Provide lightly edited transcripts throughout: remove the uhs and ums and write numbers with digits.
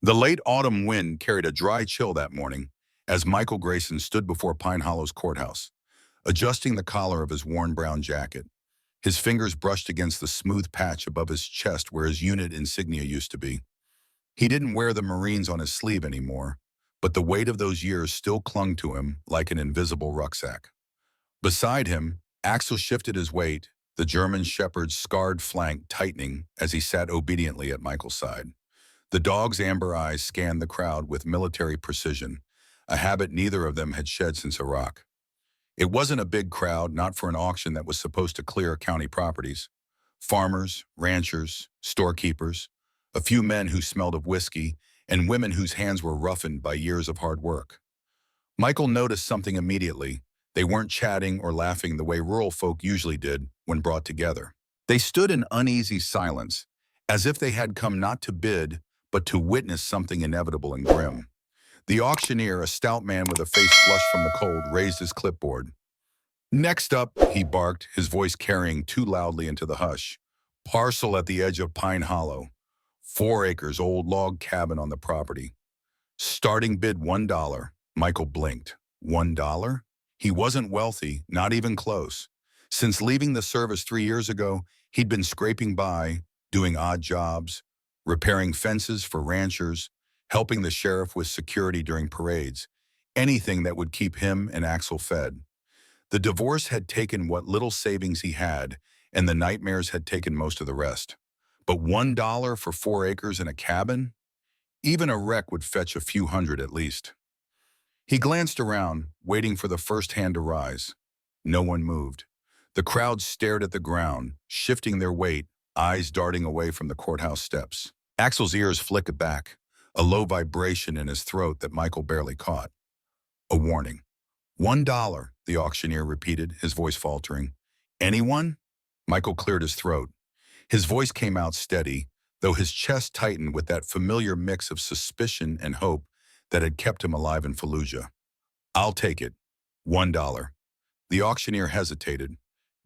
The late autumn wind carried a dry chill that morning as Michael Grayson stood before Pine Hollow's courthouse, adjusting the collar of his worn brown jacket. His fingers brushed against the smooth patch above his chest where his unit insignia used to be. He didn't wear the Marines on his sleeve anymore, but the weight of those years still clung to him like an invisible rucksack. Beside him, Axel shifted his weight, the German shepherd's scarred flank tightening as he sat obediently at Michael's side. The dog's amber eyes scanned the crowd with military precision, a habit neither of them had shed since Iraq. It wasn't a big crowd, not for an auction that was supposed to clear county properties. Farmers, ranchers, storekeepers, a few men who smelled of whiskey, and women whose hands were roughened by years of hard work. Michael noticed something immediately. They weren't chatting or laughing the way rural folk usually did when brought together. They stood in uneasy silence, as if they had come not to bid, but to witness something inevitable and grim. The auctioneer, a stout man with a face flushed from the cold, raised his clipboard. "Next up," he barked, his voice carrying too loudly into the hush. "Parcel at the edge of Pine Hollow. 4 acres, old log cabin on the property. Starting bid $1. Michael blinked. $1? He wasn't wealthy, not even close. Since leaving the service 3 years ago, he'd been scraping by, doing odd jobs, repairing fences for ranchers, helping the sheriff with security during parades, anything that would keep him and Axel fed. The divorce had taken what little savings he had, and the nightmares had taken most of the rest. But $1 for 4 acres and a cabin? Even a wreck would fetch a few hundred at least. He glanced around, waiting for the first hand to rise. No one moved. The crowd stared at the ground, shifting their weight, eyes darting away from the courthouse steps. Axel's ears flicked back, a low vibration in his throat that Michael barely caught. A warning. $1, the auctioneer repeated, his voice faltering. Anyone? Michael cleared his throat. His voice came out steady, though his chest tightened with that familiar mix of suspicion and hope that had kept him alive in Fallujah. "I'll take it. $1. The auctioneer hesitated,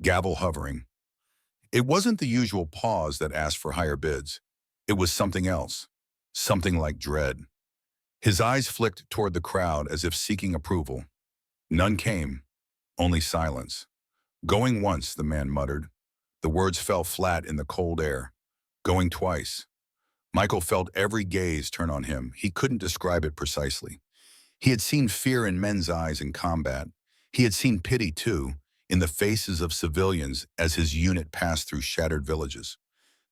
gavel hovering. It wasn't the usual pause that asked for higher bids. It was something else, something like dread. His eyes flicked toward the crowd as if seeking approval. None came, only silence. "Going once," the man muttered. The words fell flat in the cold air. "Going twice." Michael felt every gaze turn on him. He couldn't describe it precisely. He had seen fear in men's eyes in combat. He had seen pity, too, in the faces of civilians as his unit passed through shattered villages.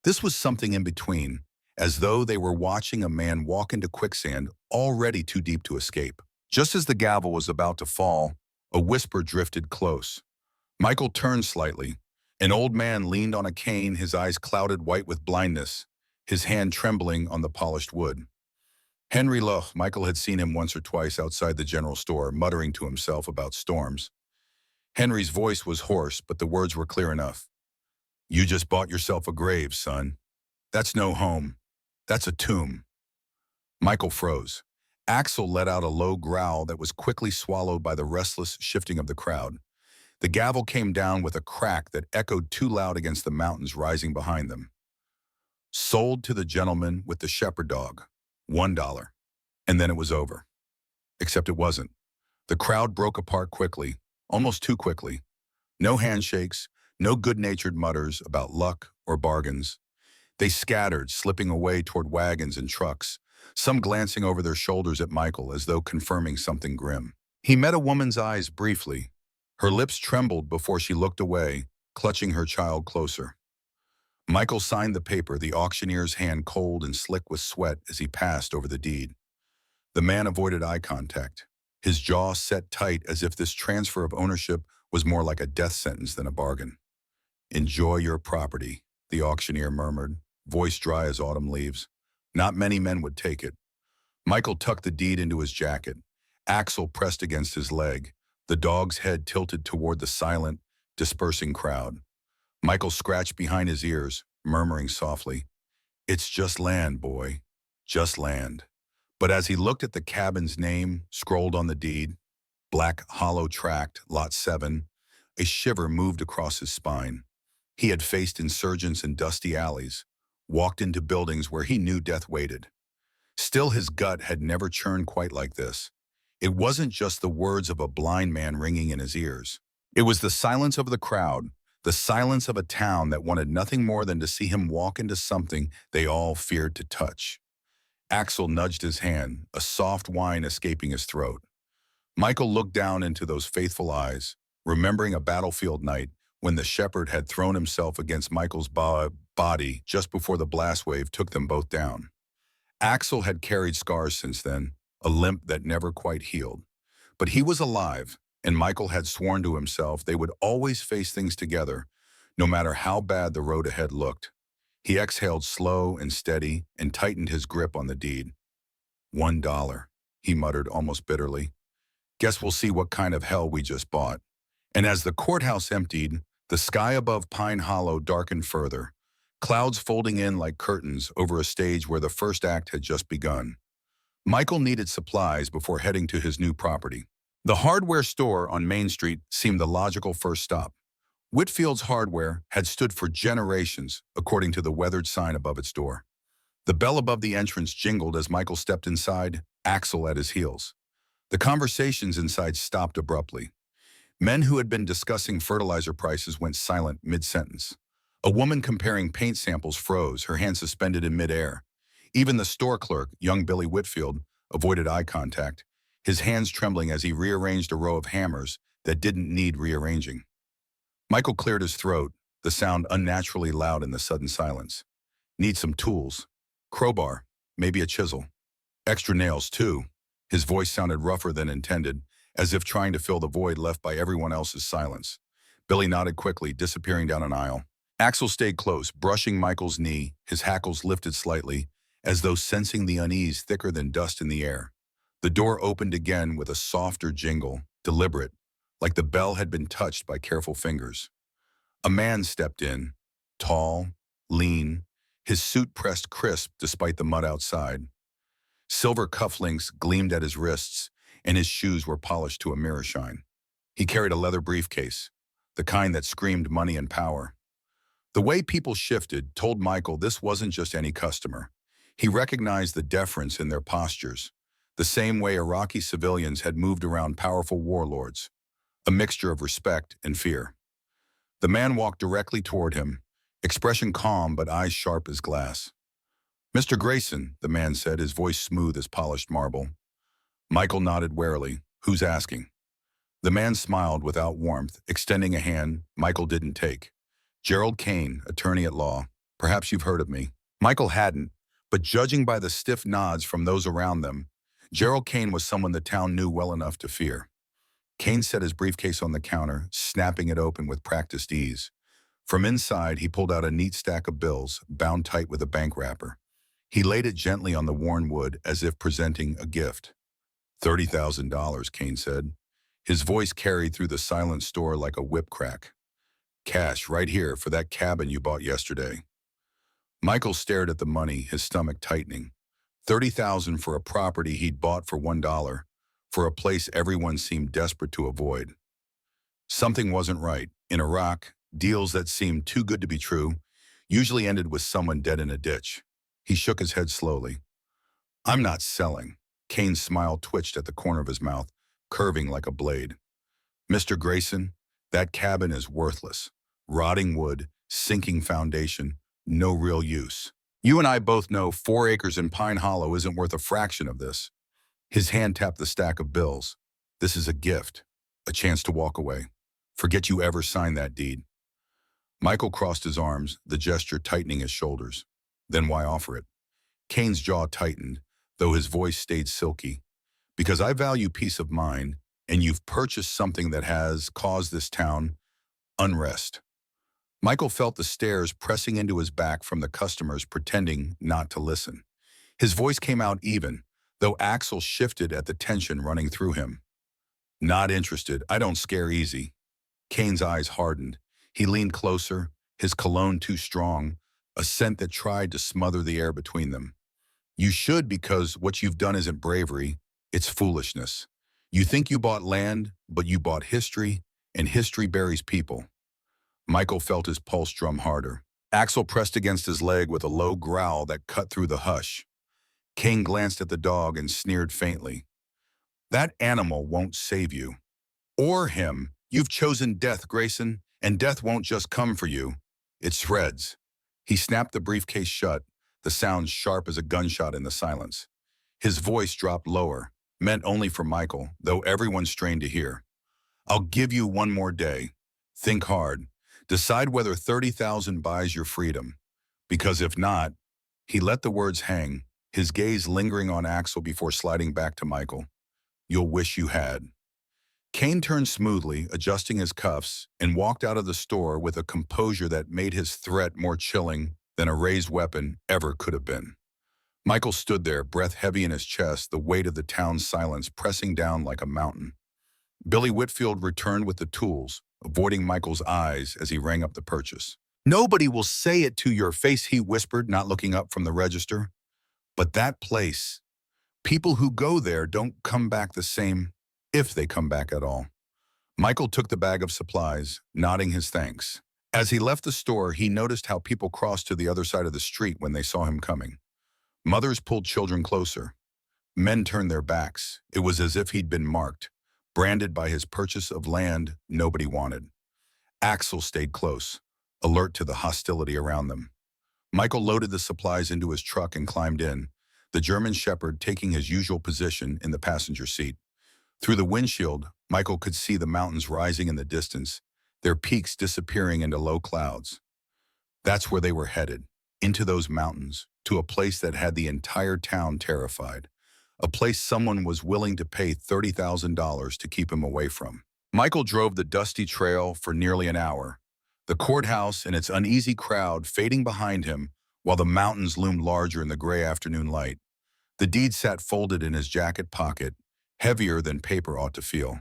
This was something in between, as though they were watching a man walk into quicksand already too deep to escape. Just as the gavel was about to fall, a whisper drifted close. Michael turned slightly. An old man leaned on a cane, his eyes clouded white with blindness, his hand trembling on the polished wood. Henry Loch. Michael had seen him once or twice outside the general store, muttering to himself about storms. Henry's voice was hoarse, but the words were clear enough. "You just bought yourself a grave, son. That's no home. That's a tomb." Michael froze. Axel let out a low growl that was quickly swallowed by the restless shifting of the crowd. The gavel came down with a crack that echoed too loud against the mountains rising behind them. "Sold to the gentleman with the shepherd dog. $1. And then it was over. Except it wasn't. The crowd broke apart quickly, almost too quickly. No handshakes, no good-natured mutters about luck or bargains. They scattered, slipping away toward wagons and trucks, some glancing over their shoulders at Michael as though confirming something grim. He met a woman's eyes briefly. Her lips trembled before she looked away, clutching her child closer. Michael signed the paper, the auctioneer's hand cold and slick with sweat as he passed over the deed. The man avoided eye contact, his jaw set tight as if this transfer of ownership was more like a death sentence than a bargain. "Enjoy your property," the auctioneer murmured, voice dry as autumn leaves. Not many men would take it. Michael tucked the deed into his jacket. Axel pressed against his leg, the dog's head tilted toward the silent, dispersing crowd. Michael scratched behind his ears, murmuring softly, "It's just land, boy, just land." But as he looked at the cabin's name scrolled on the deed, Black Hollow Tract, Lot 7, a shiver moved across his spine. He had faced insurgents in dusty alleys, walked into buildings where he knew death waited. Still, his gut had never churned quite like this. It wasn't just the words of a blind man ringing in his ears. It was the silence of the crowd, the silence of a town that wanted nothing more than to see him walk into something they all feared to touch. Axel nudged his hand, a soft whine escaping his throat. Michael looked down into those faithful eyes, remembering a battlefield night when the shepherd had thrown himself against Michael's body just before the blast wave took them both down. Axel had carried scars since then, a limp that never quite healed. But he was alive, and Michael had sworn to himself they would always face things together, no matter how bad the road ahead looked. He exhaled slow and steady and tightened his grip on the deed. $1, he muttered almost bitterly. Guess we'll see what kind of hell we just bought. And as the courthouse emptied, the sky above Pine Hollow darkened further, clouds folding in like curtains over a stage where the first act had just begun. Michael needed supplies before heading to his new property. The hardware store on Main Street seemed the logical first stop. Whitfield's Hardware had stood for generations, according to the weathered sign above its door. The bell above the entrance jingled as Michael stepped inside, Axel at his heels. The conversations inside stopped abruptly. Men who had been discussing fertilizer prices went silent mid-sentence. A woman comparing paint samples froze, her hand suspended in midair. Even the store clerk, young Billy Whitfield, avoided eye contact, his hands trembling as he rearranged a row of hammers that didn't need rearranging. Michael cleared his throat, the sound unnaturally loud in the sudden silence. Need some tools. Crowbar, maybe a chisel. Extra nails, too. His voice sounded rougher than intended, as if trying to fill the void left by everyone else's silence. Billy nodded quickly, disappearing down an aisle. Axel stayed close, brushing Michael's knee, his hackles lifted slightly, as though sensing the unease thicker than dust in the air. The door opened again with a softer jingle, deliberate, like the bell had been touched by careful fingers. A man stepped in, tall, lean, his suit pressed crisp despite the mud outside. Silver cufflinks gleamed at his wrists, and his shoes were polished to a mirror shine. He carried a leather briefcase, the kind that screamed money and power. The way people shifted told Michael this wasn't just any customer. He recognized the deference in their postures, the same way Iraqi civilians had moved around powerful warlords, a mixture of respect and fear. The man walked directly toward him, expression calm but eyes sharp as glass. "Mr. Grayson," the man said, his voice smooth as polished marble. Michael nodded warily. "Who's asking?" The man smiled without warmth, extending a hand Michael didn't take. "Gerald Kane, attorney at law. Perhaps you've heard of me." Michael hadn't, but judging by the stiff nods from those around them, Gerald Kane was someone the town knew well enough to fear. Kane set his briefcase on the counter, snapping it open with practiced ease. From inside, he pulled out a neat stack of bills, bound tight with a bank wrapper. He laid it gently on the worn wood as if presenting a gift. $30,000, Kane said. His voice carried through the silent store like a whip crack. "Cash, right here, for that cabin you bought yesterday." Michael stared at the money, his stomach tightening. $30,000 for a property he'd bought for $1, for a place everyone seemed desperate to avoid. Something wasn't right. In Iraq, deals that seemed too good to be true usually ended with someone dead in a ditch. He shook his head slowly. "I'm not selling." Kane's smile twitched at the corner of his mouth, curving like a blade. "Mr. Grayson, that cabin is worthless. Rotting wood, sinking foundation, no real use. You and I both know 4 acres in Pine Hollow isn't worth a fraction of this." His hand tapped the stack of bills. "This is a gift, a chance to walk away. Forget you ever signed that deed." Michael crossed his arms, the gesture tightening his shoulders. "Then why offer it?" Kane's jaw tightened, though his voice stayed silky. "Because I value peace of mind, and you've purchased something that has caused this town unrest." Michael felt the stares pressing into his back from the customers pretending not to listen. His voice came out even, though Axel shifted at the tension running through him. "Not interested. I don't scare easy." Kane's eyes hardened. He leaned closer, his cologne too strong, a scent that tried to smother the air between them. "You should, because what you've done isn't bravery, it's foolishness. You think you bought land, but you bought history, and history buries people." Michael felt his pulse drum harder. Axel pressed against his leg with a low growl that cut through the hush. Kane glanced at the dog and sneered faintly. That animal won't save you. Or him. You've chosen death, Grayson, and death won't just come for you. It shreds. He snapped the briefcase shut, the sound sharp as a gunshot in the silence. His voice dropped lower, meant only for Michael, though everyone strained to hear. I'll give you one more day. Think hard. Decide whether 30,000 buys your freedom. Because if not, he let the words hang, his gaze lingering on Axel before sliding back to Michael. You'll wish you had. Kane turned smoothly, adjusting his cuffs, and walked out of the store with a composure that made his threat more chilling than a raised weapon ever could have been. Michael stood there, breath heavy in his chest, the weight of the town's silence pressing down like a mountain. Billy Whitfield returned with the tools, avoiding Michael's eyes as he rang up the purchase. Nobody will say it to your face, he whispered, not looking up from the register. But that place, people who go there don't come back the same, if they come back at all. Michael took the bag of supplies, nodding his thanks. As he left the store, he noticed how people crossed to the other side of the street when they saw him coming. Mothers pulled children closer. Men turned their backs. It was as if he'd been marked, branded by his purchase of land nobody wanted. Axel stayed close, alert to the hostility around them. Michael loaded the supplies into his truck and climbed in, the German shepherd taking his usual position in the passenger seat. Through the windshield, Michael could see the mountains rising in the distance, their peaks disappearing into low clouds. That's where they were headed, into those mountains, to a place that had the entire town terrified, a place someone was willing to pay $30,000 to keep him away from. Michael drove the dusty trail for nearly an hour, the courthouse and its uneasy crowd fading behind him while the mountains loomed larger in the gray afternoon light. The deed sat folded in his jacket pocket, heavier than paper ought to feel.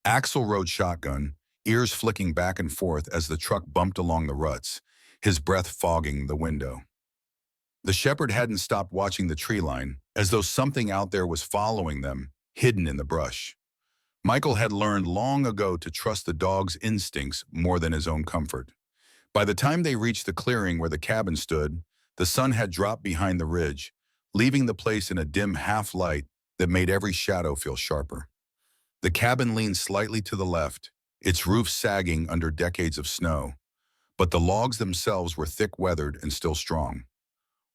Axel rode shotgun, ears flicking back and forth as the truck bumped along the ruts, his breath fogging the window. The shepherd hadn't stopped watching the tree line, as though something out there was following them, hidden in the brush. Michael had learned long ago to trust the dog's instincts more than his own comfort. By the time they reached the clearing where the cabin stood, the sun had dropped behind the ridge, leaving the place in a dim half-light that made every shadow feel sharper. The cabin leaned slightly to the left, its roof sagging under decades of snow, but the logs themselves were thick-weathered and still strong.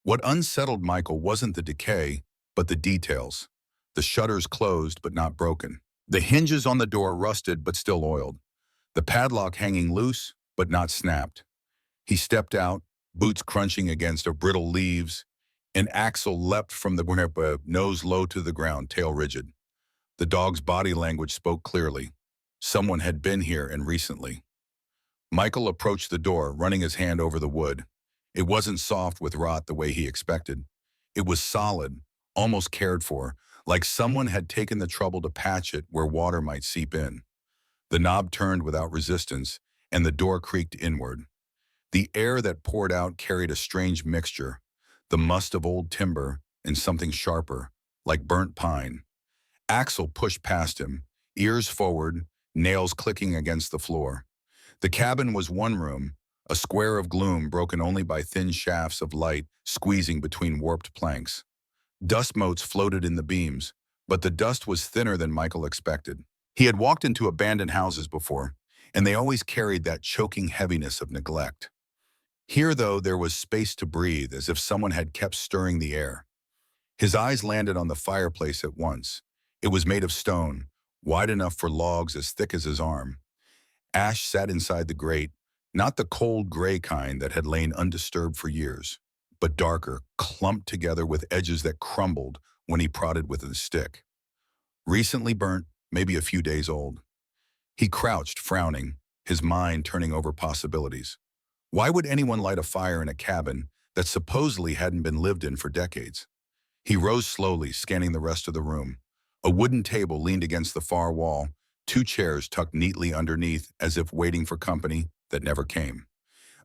What unsettled Michael wasn't the decay, but the details. The shutters closed but not broken. The hinges on the door rusted but still oiled. The padlock hanging loose but not snapped. He stepped out, boots crunching against brittle leaves, and Axel leapt from the window, nose low to the ground, tail rigid. The dog's body language spoke clearly. Someone had been here and recently. Michael approached the door, running his hand over the wood. It wasn't soft with rot the way he expected. It was solid, almost cared for, like someone had taken the trouble to patch it where water might seep in. The knob turned without resistance, and the door creaked inward. The air that poured out carried a strange mixture, the must of old timber and something sharper, like burnt pine. Axel pushed past him, ears forward, nails clicking against the floor. The cabin was one room, a square of gloom broken only by thin shafts of light squeezing between warped planks. Dust motes floated in the beams, but the dust was thinner than Michael expected. He had walked into abandoned houses before, and they always carried that choking heaviness of neglect. Here, though, there was space to breathe, as if someone had kept stirring the air. His eyes landed on the fireplace at once. It was made of stone, wide enough for logs as thick as his arm. Ash sat inside the grate, not the cold gray kind that had lain undisturbed for years, but darker, clumped together with edges that crumbled when he prodded with a stick. Recently burnt, maybe a few days old. He crouched, frowning, his mind turning over possibilities. Why would anyone light a fire in a cabin that supposedly hadn't been lived in for decades? He rose slowly, scanning the rest of the room. A wooden table leaned against the far wall, two chairs tucked neatly underneath as if waiting for company that never came.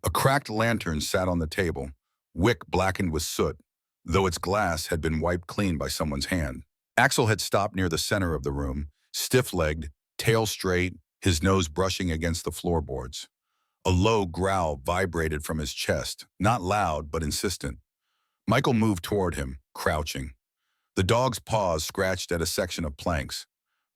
A cracked lantern sat on the table, wick blackened with soot, though its glass had been wiped clean by someone's hand. Axel had stopped near the center of the room, stiff-legged, tail straight, his nose brushing against the floorboards. A low growl vibrated from his chest, not loud but insistent. Michael moved toward him, crouching. The dog's paws scratched at a section of planks.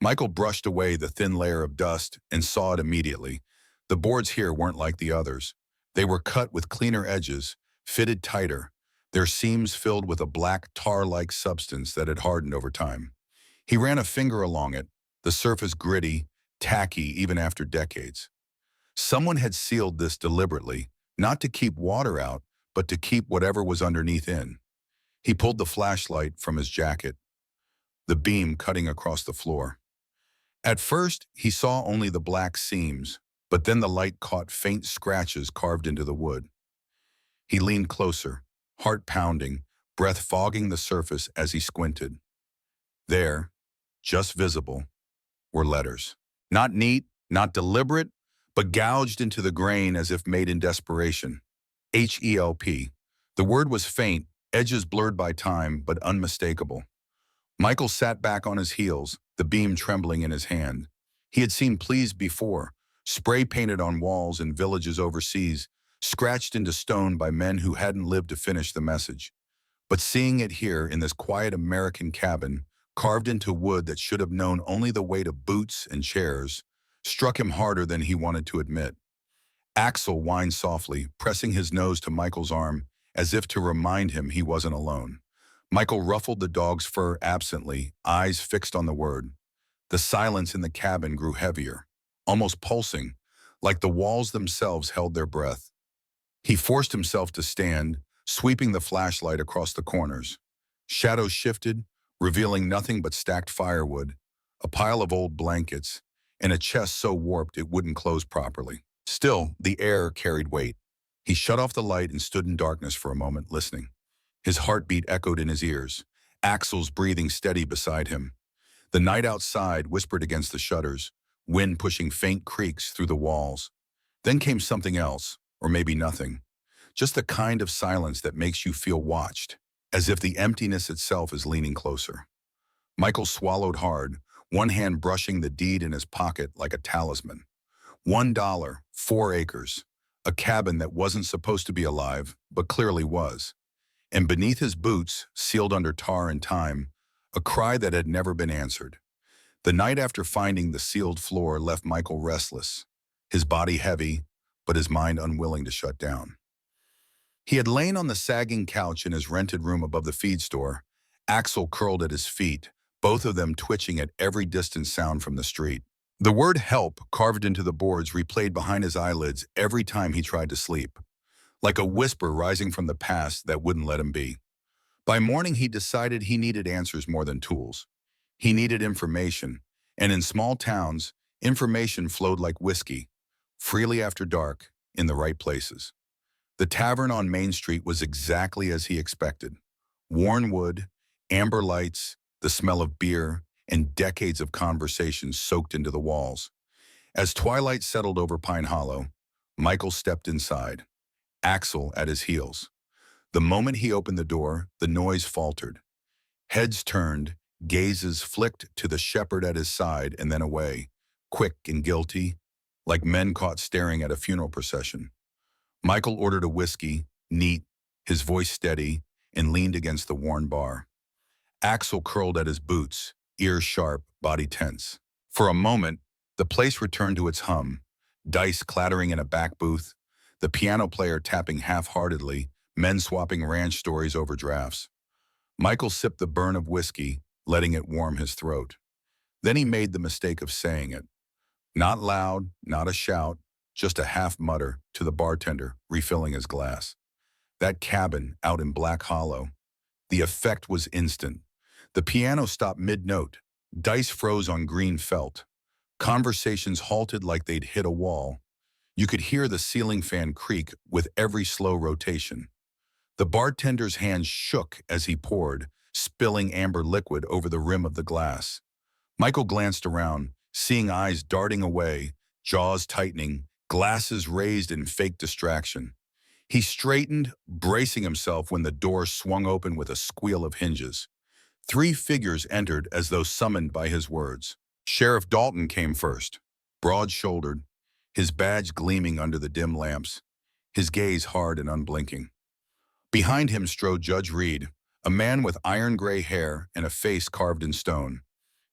Michael brushed away the thin layer of dust and saw it immediately. The boards here weren't like the others. They were cut with cleaner edges, fitted tighter, their seams filled with a black tar-like substance that had hardened over time. He ran a finger along it, the surface gritty, tacky even after decades. Someone had sealed this deliberately, not to keep water out, but to keep whatever was underneath in. He pulled the flashlight from his jacket, the beam cutting across the floor. At first, he saw only the black seams, but then the light caught faint scratches carved into the wood. He leaned closer, heart pounding, breath fogging the surface as he squinted. There, just visible, were letters. Not neat, not deliberate, but gouged into the grain as if made in desperation. H-E-L-P. The word was faint, edges blurred by time, but unmistakable. Michael sat back on his heels, the beam trembling in his hand. He had seen pleas before, spray painted on walls in villages overseas, scratched into stone by men who hadn't lived to finish the message. But seeing it here in this quiet American cabin, carved into wood that should have known only the weight of boots and chairs, struck him harder than he wanted to admit. Axel whined softly, pressing his nose to Michael's arm, as if to remind him he wasn't alone. Michael ruffled the dog's fur absently, eyes fixed on the word. The silence in the cabin grew heavier, almost pulsing, like the walls themselves held their breath. He forced himself to stand, sweeping the flashlight across the corners. Shadows shifted, revealing nothing but stacked firewood, a pile of old blankets, and a chest so warped it wouldn't close properly. Still, the air carried weight. He shut off the light and stood in darkness for a moment, listening. His heartbeat echoed in his ears, Axel's breathing steady beside him. The night outside whispered against the shutters, wind pushing faint creaks through the walls. Then came something else, or maybe nothing. Just the kind of silence that makes you feel watched, as if the emptiness itself is leaning closer. Michael swallowed hard, one hand brushing the deed in his pocket like a talisman. $1, 4 acres, a cabin that wasn't supposed to be alive, but clearly was. And beneath his boots, sealed under tar and time, a cry that had never been answered. The night after finding the sealed floor left Michael restless, his body heavy, but his mind unwilling to shut down. He had lain on the sagging couch in his rented room above the feed store, Axel curled at his feet, both of them twitching at every distant sound from the street. The word help carved into the boards replayed behind his eyelids every time he tried to sleep, like a whisper rising from the past that wouldn't let him be. By morning, he decided he needed answers more than tools. He needed information, and in small towns, information flowed like whiskey, freely after dark, in the right places. The tavern on Main Street was exactly as he expected. Worn wood, amber lights, the smell of beer, and decades of conversation soaked into the walls. As twilight settled over Pine Hollow, Michael stepped inside, Axel at his heels. The moment he opened the door, the noise faltered. Heads turned, gazes flicked to the shepherd at his side and then away, quick and guilty, like men caught staring at a funeral procession. Michael ordered a whiskey, neat, his voice steady, and leaned against the worn bar. Axel curled at his boots, ears sharp, body tense. For a moment, the place returned to its hum, dice clattering in a back booth, the piano player tapping half-heartedly, men swapping ranch stories over drafts. Michael sipped the burn of whiskey, letting it warm his throat. Then he made the mistake of saying it. Not loud, not a shout, just a half mutter to the bartender, refilling his glass. That cabin out in Black Hollow. The effect was instant. The piano stopped mid-note. Dice froze on green felt. Conversations halted like they'd hit a wall. You could hear the ceiling fan creak with every slow rotation. The bartender's hand shook as he poured, spilling amber liquid over the rim of the glass. Michael glanced around, seeing eyes darting away, jaws tightening, glasses raised in fake distraction. He straightened, bracing himself when the door swung open with a squeal of hinges. 3 figures entered as though summoned by his words. Sheriff Dalton came first, broad-shouldered, his badge gleaming under the dim lamps, his gaze hard and unblinking. Behind him strode Judge Reed, a man with iron-gray hair and a face carved in stone,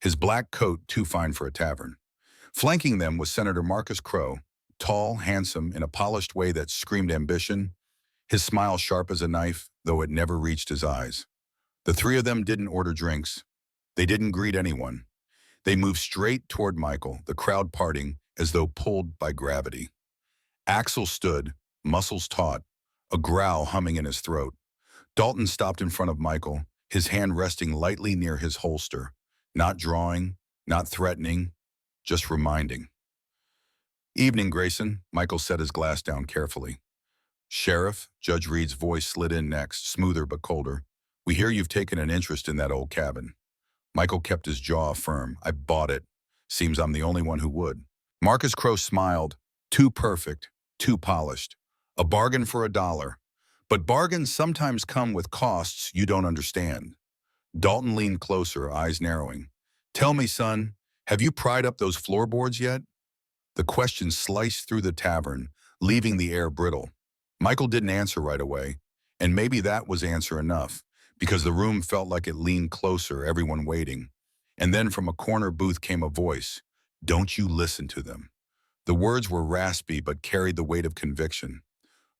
his black coat too fine for a tavern. Flanking them was Senator Marcus Crowe, tall, handsome, in a polished way that screamed ambition, his smile sharp as a knife, though it never reached his eyes. The three of them didn't order drinks. They didn't greet anyone. They moved straight toward Michael, the crowd parting as though pulled by gravity. Axel stood, muscles taut, a growl humming in his throat. Dalton stopped in front of Michael, his hand resting lightly near his holster, not drawing, not threatening, just reminding. "Evening, Grayson," Michael set his glass down carefully. "Sheriff," Judge Reed's voice slid in next, smoother but colder. "We hear you've taken an interest in that old cabin." Michael kept his jaw firm. "I bought it. Seems I'm the only one who would." Marcus Crowe smiled. "Too perfect, too polished. A bargain for $1. But bargains sometimes come with costs you don't understand." Dalton leaned closer, eyes narrowing. "Tell me, son, have you pried up those floorboards yet?" The question sliced through the tavern, leaving the air brittle. Michael didn't answer right away, and maybe that was answer enough, because the room felt like it leaned closer, everyone waiting. And then from a corner booth came a voice. "Don't you listen to them." The words were raspy but carried the weight of conviction.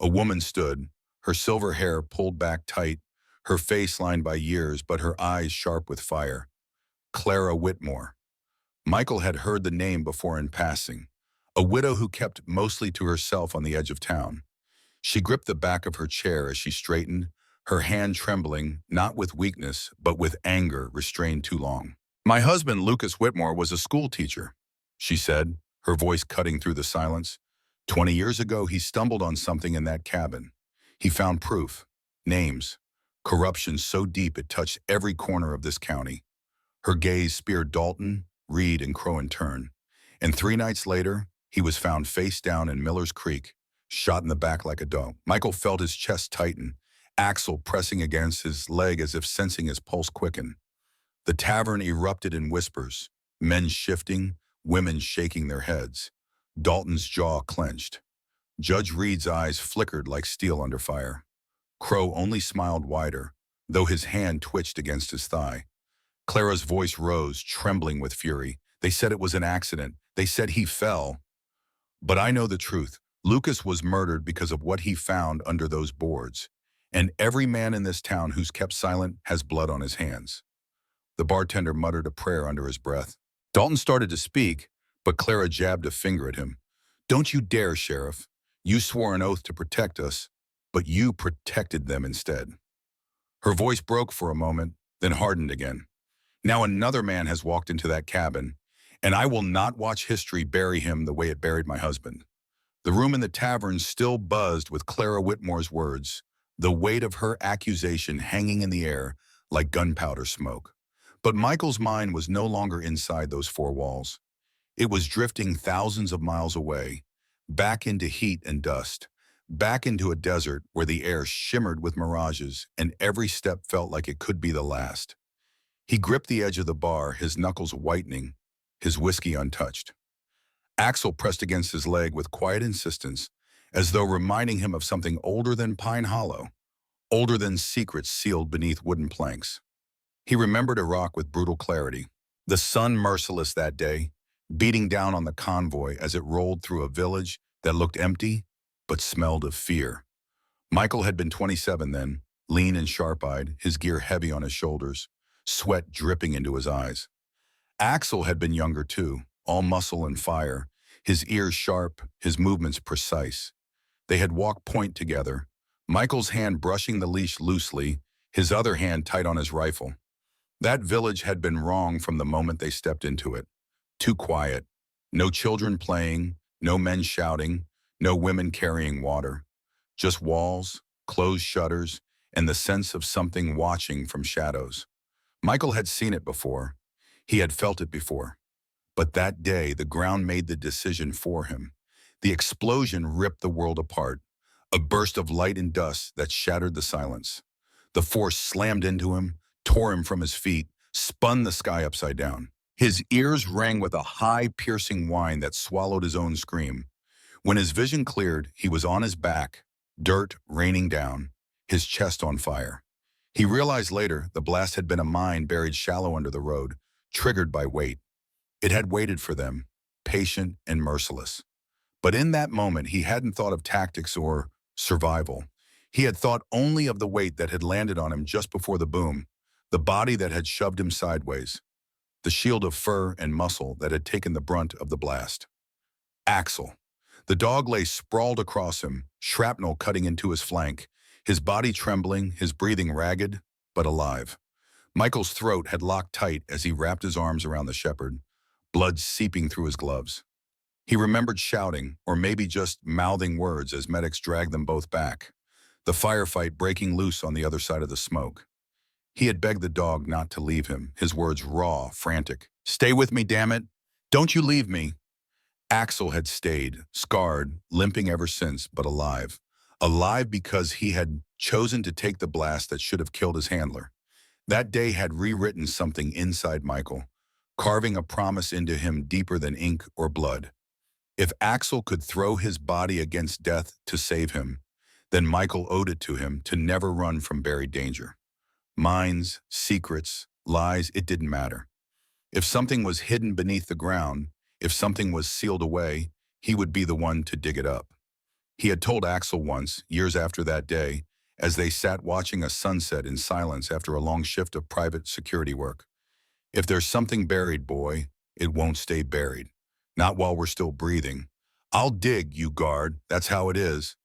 A woman stood, her silver hair pulled back tight, her face lined by years but her eyes sharp with fire. Clara Whitmore. Michael had heard the name before in passing, a widow who kept mostly to herself on the edge of town. She gripped the back of her chair as she straightened, her hand trembling, not with weakness, but with anger restrained too long. "My husband, Lucas Whitmore, was a school teacher," she said, her voice cutting through the silence. 20 years ago, he stumbled on something in that cabin. He found proof, names, corruption so deep it touched every corner of this county. Her gaze speared Dalton, Reed, and Crowe in turn. And 3 nights later, he was found face down in Miller's Creek, shot in the back like a dog. Michael felt his chest tighten, Axel pressing against his leg as if sensing his pulse quicken. The tavern erupted in whispers, men shifting, women shaking their heads. Dalton's jaw clenched. Judge Reed's eyes flickered like steel under fire. Crowe only smiled wider, though his hand twitched against his thigh. Clara's voice rose, trembling with fury. "They said it was an accident. They said he fell. But I know the truth. Lucas was murdered because of what he found under those boards. And every man in this town who's kept silent has blood on his hands." The bartender muttered a prayer under his breath. Dalton started to speak, but Clara jabbed a finger at him. "Don't you dare, Sheriff. You swore an oath to protect us, but you protected them instead." Her voice broke for a moment, then hardened again. "Now another man has walked into that cabin, and I will not watch history bury him the way it buried my husband." The room in the tavern still buzzed with Clara Whitmore's words, the weight of her accusation hanging in the air like gunpowder smoke. But Michael's mind was no longer inside those 4 walls. It was drifting thousands of miles away, back into heat and dust, back into a desert where the air shimmered with mirages and every step felt like it could be the last. He gripped the edge of the bar, his knuckles whitening, his whiskey untouched. Axel pressed against his leg with quiet insistence, as though reminding him of something older than Pine Hollow, older than secrets sealed beneath wooden planks. He remembered Iraq with brutal clarity. The sun merciless that day, beating down on the convoy as it rolled through a village that looked empty but smelled of fear. Michael had been 27 then, lean and sharp-eyed, his gear heavy on his shoulders, sweat dripping into his eyes. Axel had been younger too, all muscle and fire, his ears sharp, his movements precise. They had walked point together, Michael's hand brushing the leash loosely, his other hand tight on his rifle. That village had been wrong from the moment they stepped into it. Too quiet. No children playing, no men shouting, no women carrying water. Just walls, closed shutters, and the sense of something watching from shadows. Michael had seen it before. He had felt it before. But that day, the ground made the decision for him. The explosion ripped the world apart, a burst of light and dust that shattered the silence. The force slammed into him, tore him from his feet, spun the sky upside down. His ears rang with a high, piercing whine that swallowed his own scream. When his vision cleared, he was on his back, dirt raining down, his chest on fire. He realized later the blast had been a mine buried shallow under the road, triggered by weight. It had waited for them, patient and merciless. But in that moment, he hadn't thought of tactics or survival. He had thought only of the weight that had landed on him just before the boom, the body that had shoved him sideways, the shield of fur and muscle that had taken the brunt of the blast. Axel. The dog lay sprawled across him, shrapnel cutting into his flank, his body trembling, his breathing ragged, but alive. Michael's throat had locked tight as he wrapped his arms around the shepherd, blood seeping through his gloves. He remembered shouting, or maybe just mouthing words as medics dragged them both back, the firefight breaking loose on the other side of the smoke. He had begged the dog not to leave him, his words raw, frantic. "Stay with me, damn it! Don't you leave me!" Axel had stayed, scarred, limping ever since, but alive. Alive because he had chosen to take the blast that should have killed his handler. That day had rewritten something inside Michael, carving a promise into him deeper than ink or blood. If Axel could throw his body against death to save him, then Michael owed it to him to never run from buried danger. Mines, secrets, lies, it didn't matter. If something was hidden beneath the ground, if something was sealed away, he would be the one to dig it up. He had told Axel once, years after that day, as they sat watching a sunset in silence after a long shift of private security work. "If there's something buried, boy, it won't stay buried. Not while we're still breathing. I'll dig, you guard, that's how it is."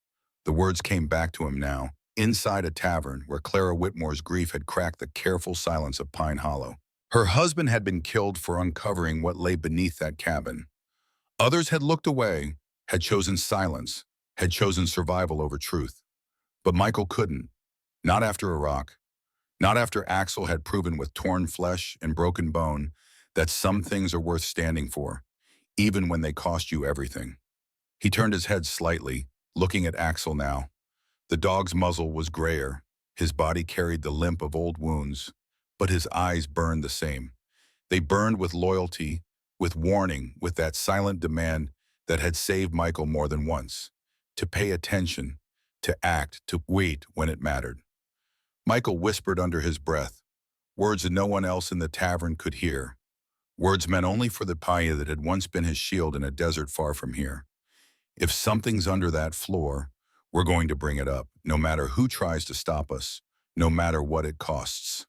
The words came back to him now, inside a tavern where Clara Whitmore's grief had cracked the careful silence of Pine Hollow. Her husband had been killed for uncovering what lay beneath that cabin. Others had looked away, had chosen silence, had chosen survival over truth. But Michael couldn't. Not after Iraq. Not after Axel had proven with torn flesh and broken bone that some things are worth standing for, even when they cost you everything. He turned his head slightly, looking at Axel now. The dog's muzzle was grayer. His body carried the limp of old wounds, but his eyes burned the same. They burned with loyalty, with warning, with that silent demand that had saved Michael more than once. To pay attention, to act, to wait when it mattered. Michael whispered under his breath, words that no one else in the tavern could hear. Words meant only for the paya that had once been his shield in a desert far from here. "If something's under that floor, we're going to bring it up, no matter who tries to stop us, no matter what it costs."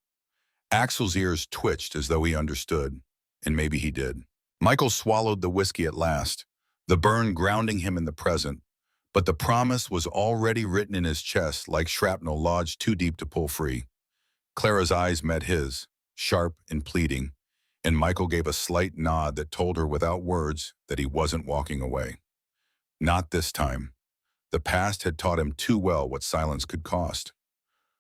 Axel's ears twitched as though he understood, and maybe he did. Michael swallowed the whiskey at last, the burn grounding him in the present, but the promise was already written in his chest like shrapnel lodged too deep to pull free. Clara's eyes met his, sharp and pleading, and Michael gave a slight nod that told her without words that he wasn't walking away. Not this time. The past had taught him too well what silence could cost.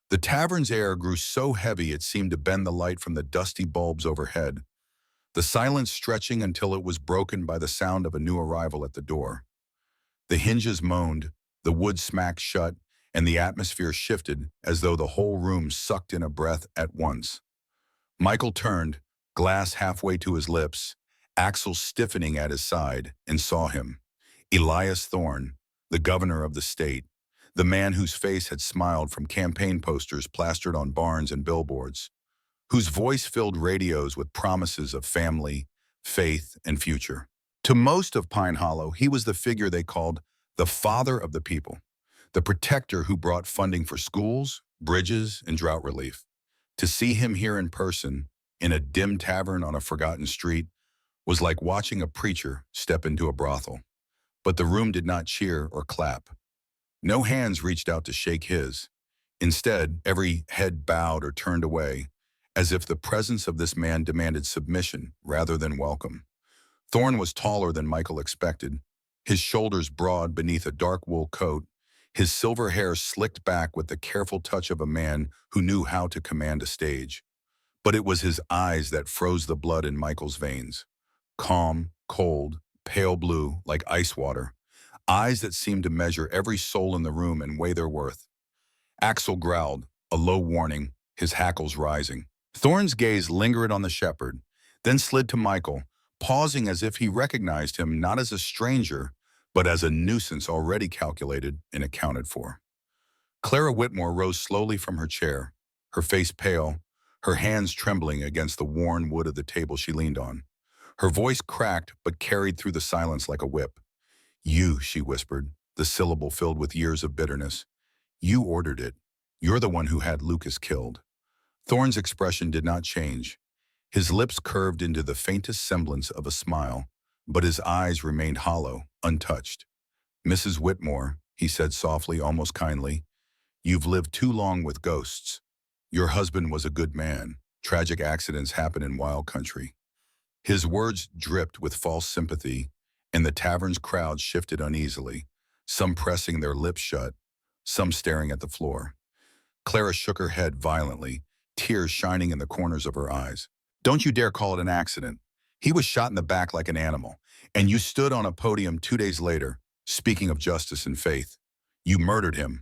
The tavern's air grew so heavy it seemed to bend the light from the dusty bulbs overhead, the silence stretching until it was broken by the sound of a new arrival at the door. The hinges moaned, the wood smacked shut, and the atmosphere shifted as though the whole room sucked in a breath at once. Michael turned, glass halfway to his lips, Axel stiffening at his side, and saw him. Elias Thorne, the governor of the state, the man whose face had smiled from campaign posters plastered on barns and billboards, whose voice filled radios with promises of family, faith, and future. To most of Pine Hollow, he was the figure they called the father of the people, the protector who brought funding for schools, bridges, and drought relief. To see him here in person, in a dim tavern on a forgotten street, was like watching a preacher step into a brothel. But the room did not cheer or clap. No hands reached out to shake his. Instead, every head bowed or turned away, as if the presence of this man demanded submission rather than welcome. Thorne was taller than Michael expected, his shoulders broad beneath a dark wool coat, his silver hair slicked back with the careful touch of a man who knew how to command a stage. But it was his eyes that froze the blood in Michael's veins. Calm, cold, pale blue, like ice water. Eyes that seemed to measure every soul in the room and weigh their worth. Axel growled, a low warning, his hackles rising. Thorne's gaze lingered on the shepherd, then slid to Michael, pausing as if he recognized him not as a stranger, but as a nuisance already calculated and accounted for. Clara Whitmore rose slowly from her chair, her face pale, her hands trembling against the worn wood of the table she leaned on. Her voice cracked but carried through the silence like a whip. "You," she whispered, the syllable filled with years of bitterness. "You ordered it. You're the one who had Lucas killed." Thorne's expression did not change. His lips curved into the faintest semblance of a smile, but his eyes remained hollow, untouched. "Mrs. Whitmore," he said softly, almost kindly, "you've lived too long with ghosts. Your husband was a good man. Tragic accidents happen in wild country." His words dripped with false sympathy, and the tavern's crowd shifted uneasily, some pressing their lips shut, some staring at the floor. Clara shook her head violently, tears shining in the corners of her eyes. "Don't you dare call it an accident. He was shot in the back like an animal, and you stood on a podium 2 days later, speaking of justice and faith. You murdered him."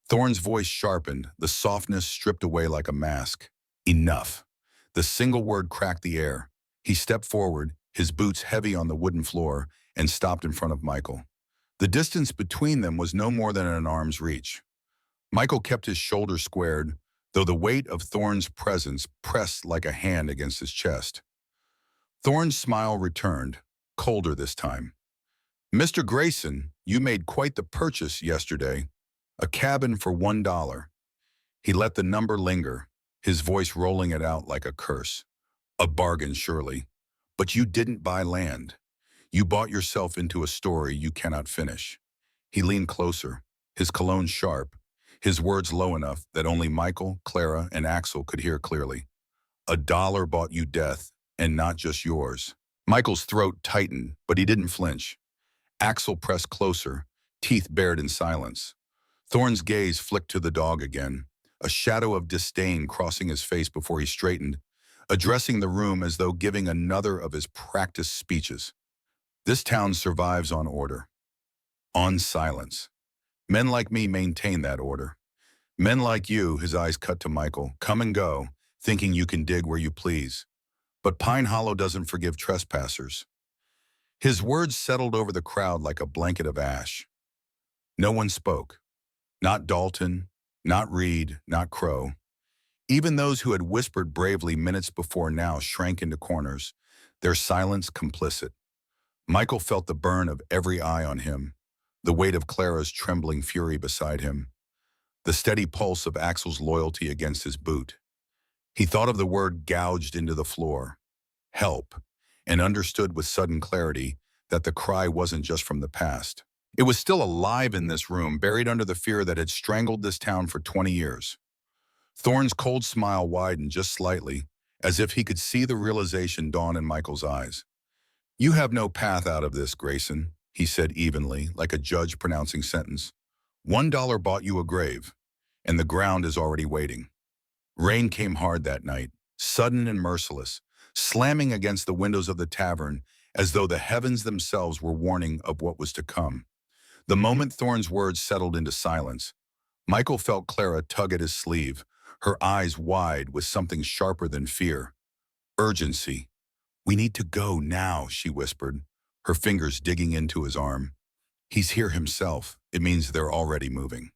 Thorne's voice sharpened, the softness stripped away like a mask. "Enough." The single word cracked the air. He stepped forward, his boots heavy on the wooden floor, and stopped in front of Michael. The distance between them was no more than an arm's reach. Michael kept his shoulders squared, though the weight of Thorne's presence pressed like a hand against his chest. Thorne's smile returned, colder this time. "Mr. Grayson, you made quite the purchase yesterday. A cabin for $1. He let the number linger, his voice rolling it out like a curse. "A bargain, surely. But you didn't buy land. You bought yourself into a story you cannot finish." He leaned closer, his cologne sharp, his words low enough that only Michael, Clara, and Axel could hear clearly. "$1 bought you death, and not just yours." Michael's throat tightened, but he didn't flinch. Axel pressed closer, teeth bared in silence. Thorne's gaze flicked to the dog again, a shadow of disdain crossing his face before he straightened, addressing the room as though giving another of his practiced speeches. "This town survives on order. On silence. Men like me maintain that order. Men like you," his eyes cut to Michael, "come and go, thinking you can dig where you please. But Pine Hollow doesn't forgive trespassers." His words settled over the crowd like a blanket of ash. No one spoke. Not Dalton, not Reed, not Crow. Even those who had whispered bravely minutes before now shrank into corners, their silence complicit. Michael felt the burn of every eye on him, the weight of Clara's trembling fury beside him, the steady pulse of Axel's loyalty against his boot. He thought of the word gouged into the floor, help, and understood with sudden clarity that the cry wasn't just from the past. It was still alive in this room, buried under the fear that had strangled this town for 20 years. Thorne's cold smile widened just slightly, as if he could see the realization dawn in Michael's eyes. "You have no path out of this, Grayson," he said evenly, like a judge pronouncing sentence. $1 bought you a grave, and the ground is already waiting." Rain came hard that night, sudden and merciless, slamming against the windows of the tavern as though the heavens themselves were warning of what was to come. The moment Thorne's words settled into silence, Michael felt Clara tug at his sleeve, her eyes wide with something sharper than fear. Urgency. "We need to go now," she whispered, her fingers digging into his arm. "He's here himself. It means they're already moving."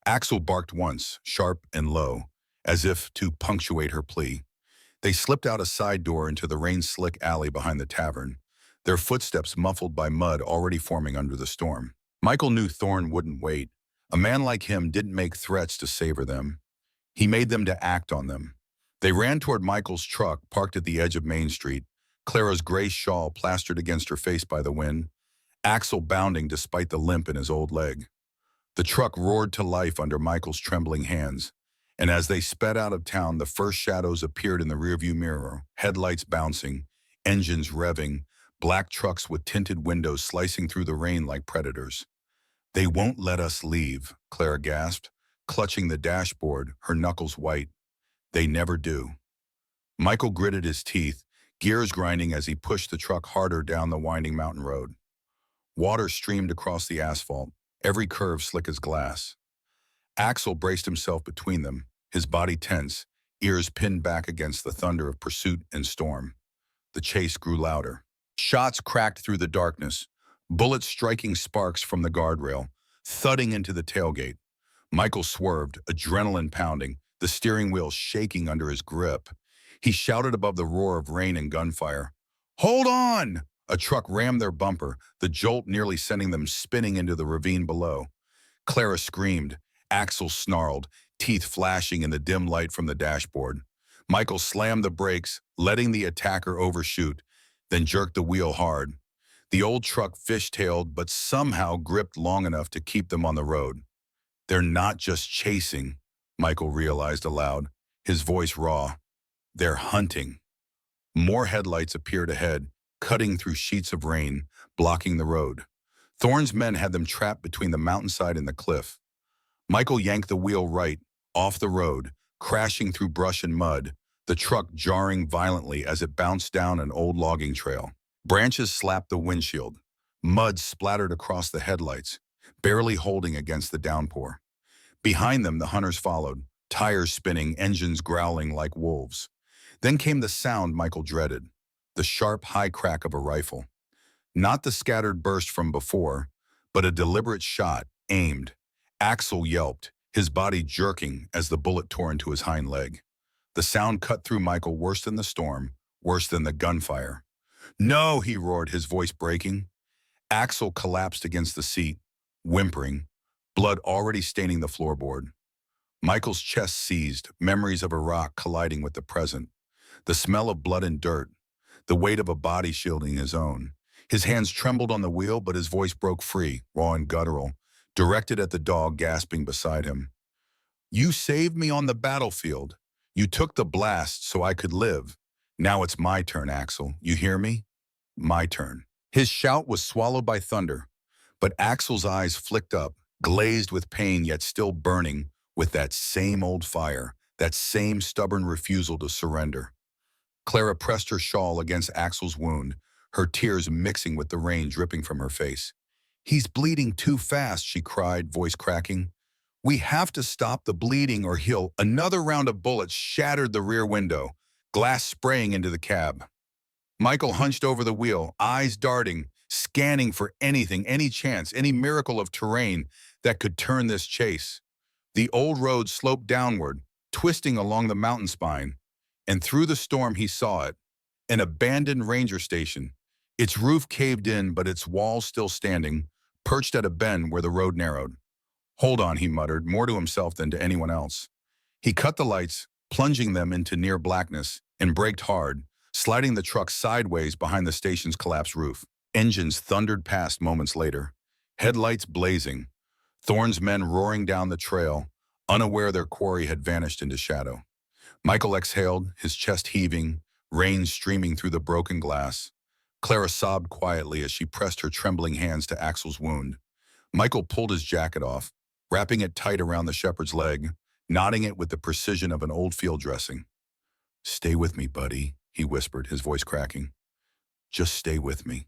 Axel barked once, sharp and low, as if to punctuate her plea. They slipped out a side door into the rain-slick alley behind the tavern, their footsteps muffled by mud already forming under the storm. Michael knew Thorne wouldn't wait. A man like him didn't make threats to savor them. He made them to act on them. They ran toward Michael's truck, parked at the edge of Main Street, Clara's gray shawl plastered against her face by the wind, Axel bounding despite the limp in his old leg. The truck roared to life under Michael's trembling hands, and as they sped out of town, the first shadows appeared in the rearview mirror, headlights bouncing, engines revving, black trucks with tinted windows slicing through the rain like predators. "They won't let us leave," Clara gasped, clutching the dashboard, her knuckles white. "They never do." Michael gritted his teeth, gears grinding as he pushed the truck harder down the winding mountain road. Water streamed across the asphalt, every curve slick as glass. Axel braced himself between them, his body tense, ears pinned back against the thunder of pursuit and storm. The chase grew louder. Shots cracked through the darkness, bullets striking sparks from the guardrail, thudding into the tailgate. Michael swerved, adrenaline pounding, the steering wheel shaking under his grip. He shouted above the roar of rain and gunfire, "Hold on!" A truck rammed their bumper, the jolt nearly sending them spinning into the ravine below. Clara screamed. Axel snarled, teeth flashing in the dim light from the dashboard. Michael slammed the brakes, letting the attacker overshoot, then jerked the wheel hard. The old truck fishtailed, but somehow gripped long enough to keep them on the road. They're not just chasing, Michael realized aloud, his voice raw. They're hunting. More headlights appeared ahead, cutting through sheets of rain, blocking the road. Thorne's men had them trapped between the mountainside and the cliff. Michael yanked the wheel right, off the road, crashing through brush and mud, the truck jarring violently as it bounced down an old logging trail. Branches slapped the windshield. Mud splattered across the headlights, barely holding against the downpour. Behind them, the hunters followed, tires spinning, engines growling like wolves. Then came the sound Michael dreaded, the sharp, high crack of a rifle. Not the scattered burst from before, but a deliberate shot, aimed. Axel yelped, his body jerking as the bullet tore into his hind leg. The sound cut through Michael worse than the storm, worse than the gunfire. "No!" he roared, his voice breaking. Axel collapsed against the seat, whimpering, blood already staining the floorboard. Michael's chest seized, memories of Iraq colliding with the present. The smell of blood and dirt, the weight of a body shielding his own. His hands trembled on the wheel, but his voice broke free, raw and guttural, directed at the dog gasping beside him. "You saved me on the battlefield. You took the blast so I could live. Now it's my turn, Axel. You hear me? My turn." His shout was swallowed by thunder, but Axel's eyes flicked up, glazed with pain yet still burning with that same old fire, that same stubborn refusal to surrender. Clara pressed her shawl against Axel's wound, her tears mixing with the rain dripping from her face. "He's bleeding too fast," she cried, voice cracking. "We have to stop the bleeding or he'll—" Another round of bullets shattered the rear window, glass spraying into the cab. Michael hunched over the wheel, eyes darting, scanning for anything, any chance, any miracle of terrain that could turn this chase. The old road sloped downward, twisting along the mountain spine, and through the storm he saw it, an abandoned ranger station. Its roof caved in, but its walls still standing, perched at a bend where the road narrowed. "Hold on," he muttered, more to himself than to anyone else. He cut the lights, plunging them into near blackness, and braked hard, sliding the truck sideways behind the station's collapsed roof. Engines thundered past moments later, headlights blazing, Thorne's men roaring down the trail, unaware their quarry had vanished into shadow. Michael exhaled, his chest heaving, rain streaming through the broken glass. Clara sobbed quietly as she pressed her trembling hands to Axel's wound. Michael pulled his jacket off, wrapping it tight around the shepherd's leg, knotting it with the precision of an old field dressing. "Stay with me, buddy," he whispered, his voice cracking. "Just stay with me."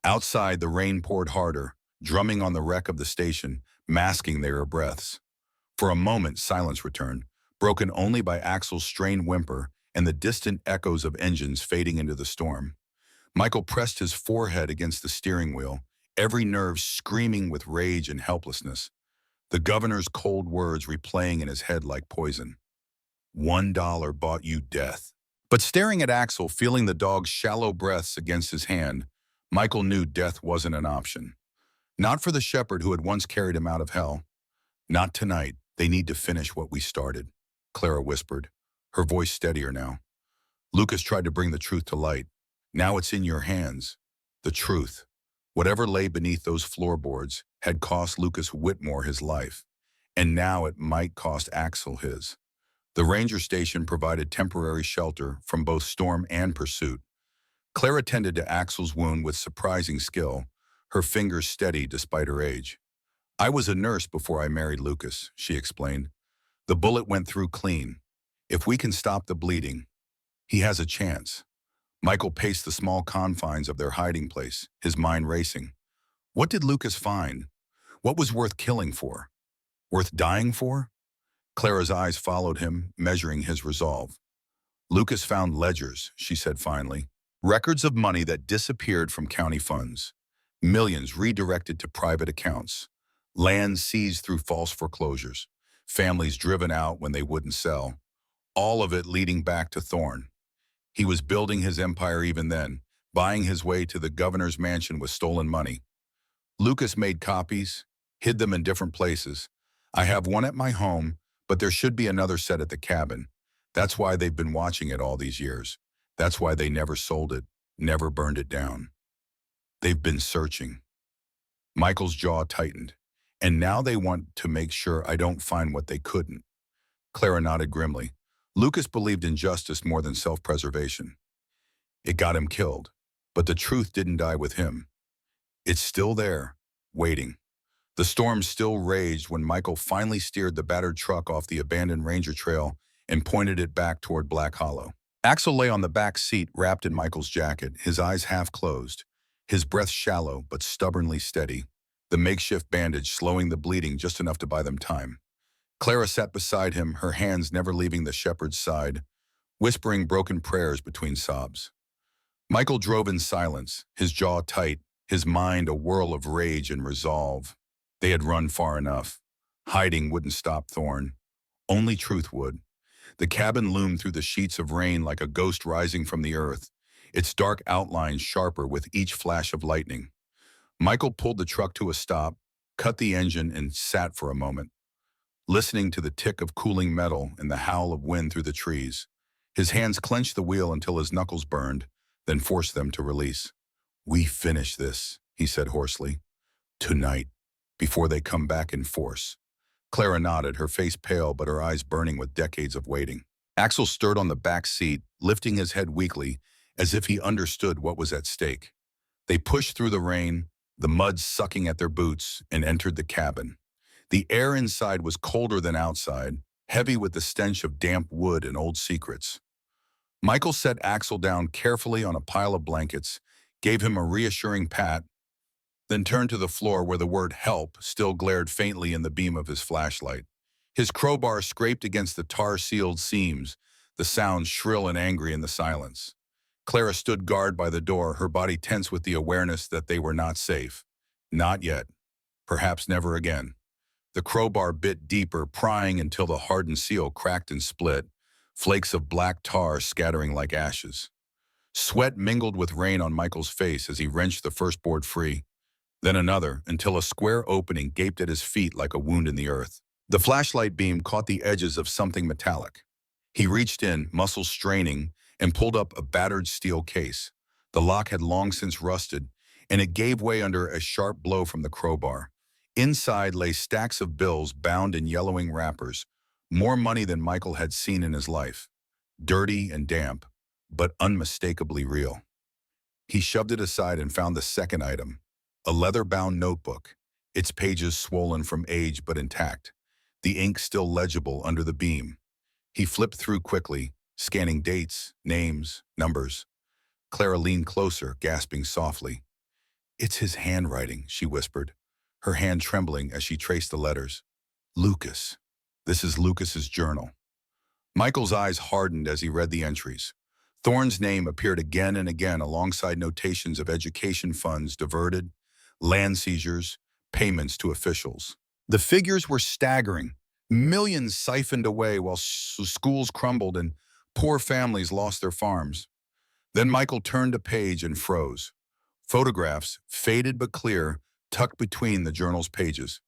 Outside, the rain poured harder, drumming on the wreck of the station, masking their breaths. For a moment, silence returned, broken only by Axel's strained whimper and the distant echoes of engines fading into the storm. Michael pressed his forehead against the steering wheel, every nerve screaming with rage and helplessness. The governor's cold words replaying in his head like poison. $1 bought you death. But staring at Axel, feeling the dog's shallow breaths against his hand, Michael knew death wasn't an option. Not for the shepherd who had once carried him out of hell. "Not tonight. They need to finish what we started," Clara whispered, her voice steadier now. "Lucas tried to bring the truth to light. Now it's in your hands. The truth, whatever lay beneath those floorboards, had cost Lucas Whitmore his life, and now it might cost Axel his." The ranger station provided temporary shelter from both storm and pursuit. Clara tended to Axel's wound with surprising skill, her fingers steady despite her age. "I was a nurse before I married Lucas," she explained. "The bullet went through clean. If we can stop the bleeding, he has a chance." Michael paced the small confines of their hiding place, his mind racing. What did Lucas find? What was worth killing for? Worth dying for? Clara's eyes followed him, measuring his resolve. "Lucas found ledgers," she said finally. "Records of money that disappeared from county funds. Millions redirected to private accounts. land seized through false foreclosures, families driven out when they wouldn't sell, all of it leading back to Thorne. He was building his empire even then, buying his way to the governor's mansion with stolen money. Lucas made copies, hid them in different places. I have one at my home, but there should be another set at the cabin. That's why they've been watching it all these years. That's why they never sold it, never burned it down. They've been searching. Michael's jaw tightened. And now they want to make sure I don't find what they couldn't. Clara nodded grimly. Lucas believed in justice more than self-preservation. It got him killed, but the truth didn't die with him. It's still there, waiting. The storm still raged when Michael finally steered the battered truck off the abandoned ranger trail and pointed it back toward Black Hollow. Axel lay on the back seat, wrapped in Michael's jacket, his eyes half closed, his breath shallow but stubbornly steady, the makeshift bandage slowing the bleeding just enough to buy them time. Clara sat beside him, her hands never leaving the shepherd's side, whispering broken prayers between sobs. Michael drove in silence, his jaw tight, his mind a whirl of rage and resolve. They had run far enough. Hiding wouldn't stop Thorne. Only truth would. The cabin loomed through the sheets of rain like a ghost rising from the earth, its dark outlines sharper with each flash of lightning. Michael pulled the truck to a stop, cut the engine, and sat for a moment, listening to the tick of cooling metal and the howl of wind through the trees. His hands clenched the wheel until his knuckles burned, then forced them to release. "We finish this," he said hoarsely. "Tonight, before they come back in force." Clara nodded, her face pale but her eyes burning with decades of waiting. Axel stirred on the back seat, lifting his head weakly, as if he understood what was at stake. They pushed through the rain, the mud sucking at their boots, and entered the cabin. The air inside was colder than outside, heavy with the stench of damp wood and old secrets. Michael set Axel down carefully on a pile of blankets, gave him a reassuring pat, then turned to the floor where the word "help" still glared faintly in the beam of his flashlight. His crowbar scraped against the tar-sealed seams, the sound shrill and angry in the silence. Clara stood guard by the door, her body tense with the awareness that they were not safe. Not yet. Perhaps never again. The crowbar bit deeper, prying until the hardened seal cracked and split, flakes of black tar scattering like ashes. Sweat mingled with rain on Michael's face as he wrenched the first board free, then another, until a square opening gaped at his feet like a wound in the earth. The flashlight beam caught the edges of something metallic. He reached in, muscles straining, and pulled up a battered steel case. The lock had long since rusted, and it gave way under a sharp blow from the crowbar. Inside lay stacks of bills bound in yellowing wrappers, more money than Michael had seen in his life. Dirty and damp, but unmistakably real. He shoved it aside and found the second item, a leather-bound notebook, its pages swollen from age but intact, the ink still legible under the beam. He flipped through quickly, scanning dates, names, numbers. Clara leaned closer, gasping softly. "It's his handwriting," she whispered, her hand trembling as she traced the letters. "Lucas. This is Lucas's journal." Michael's eyes hardened as he read the entries. Thorne's name appeared again and again alongside notations of education funds diverted, land seizures, payments to officials. The figures were staggering. Millions siphoned away while schools crumbled and poor families lost their farms. Then Michael turned a page and froze. Photographs, faded but clear, tucked between the journal's pages.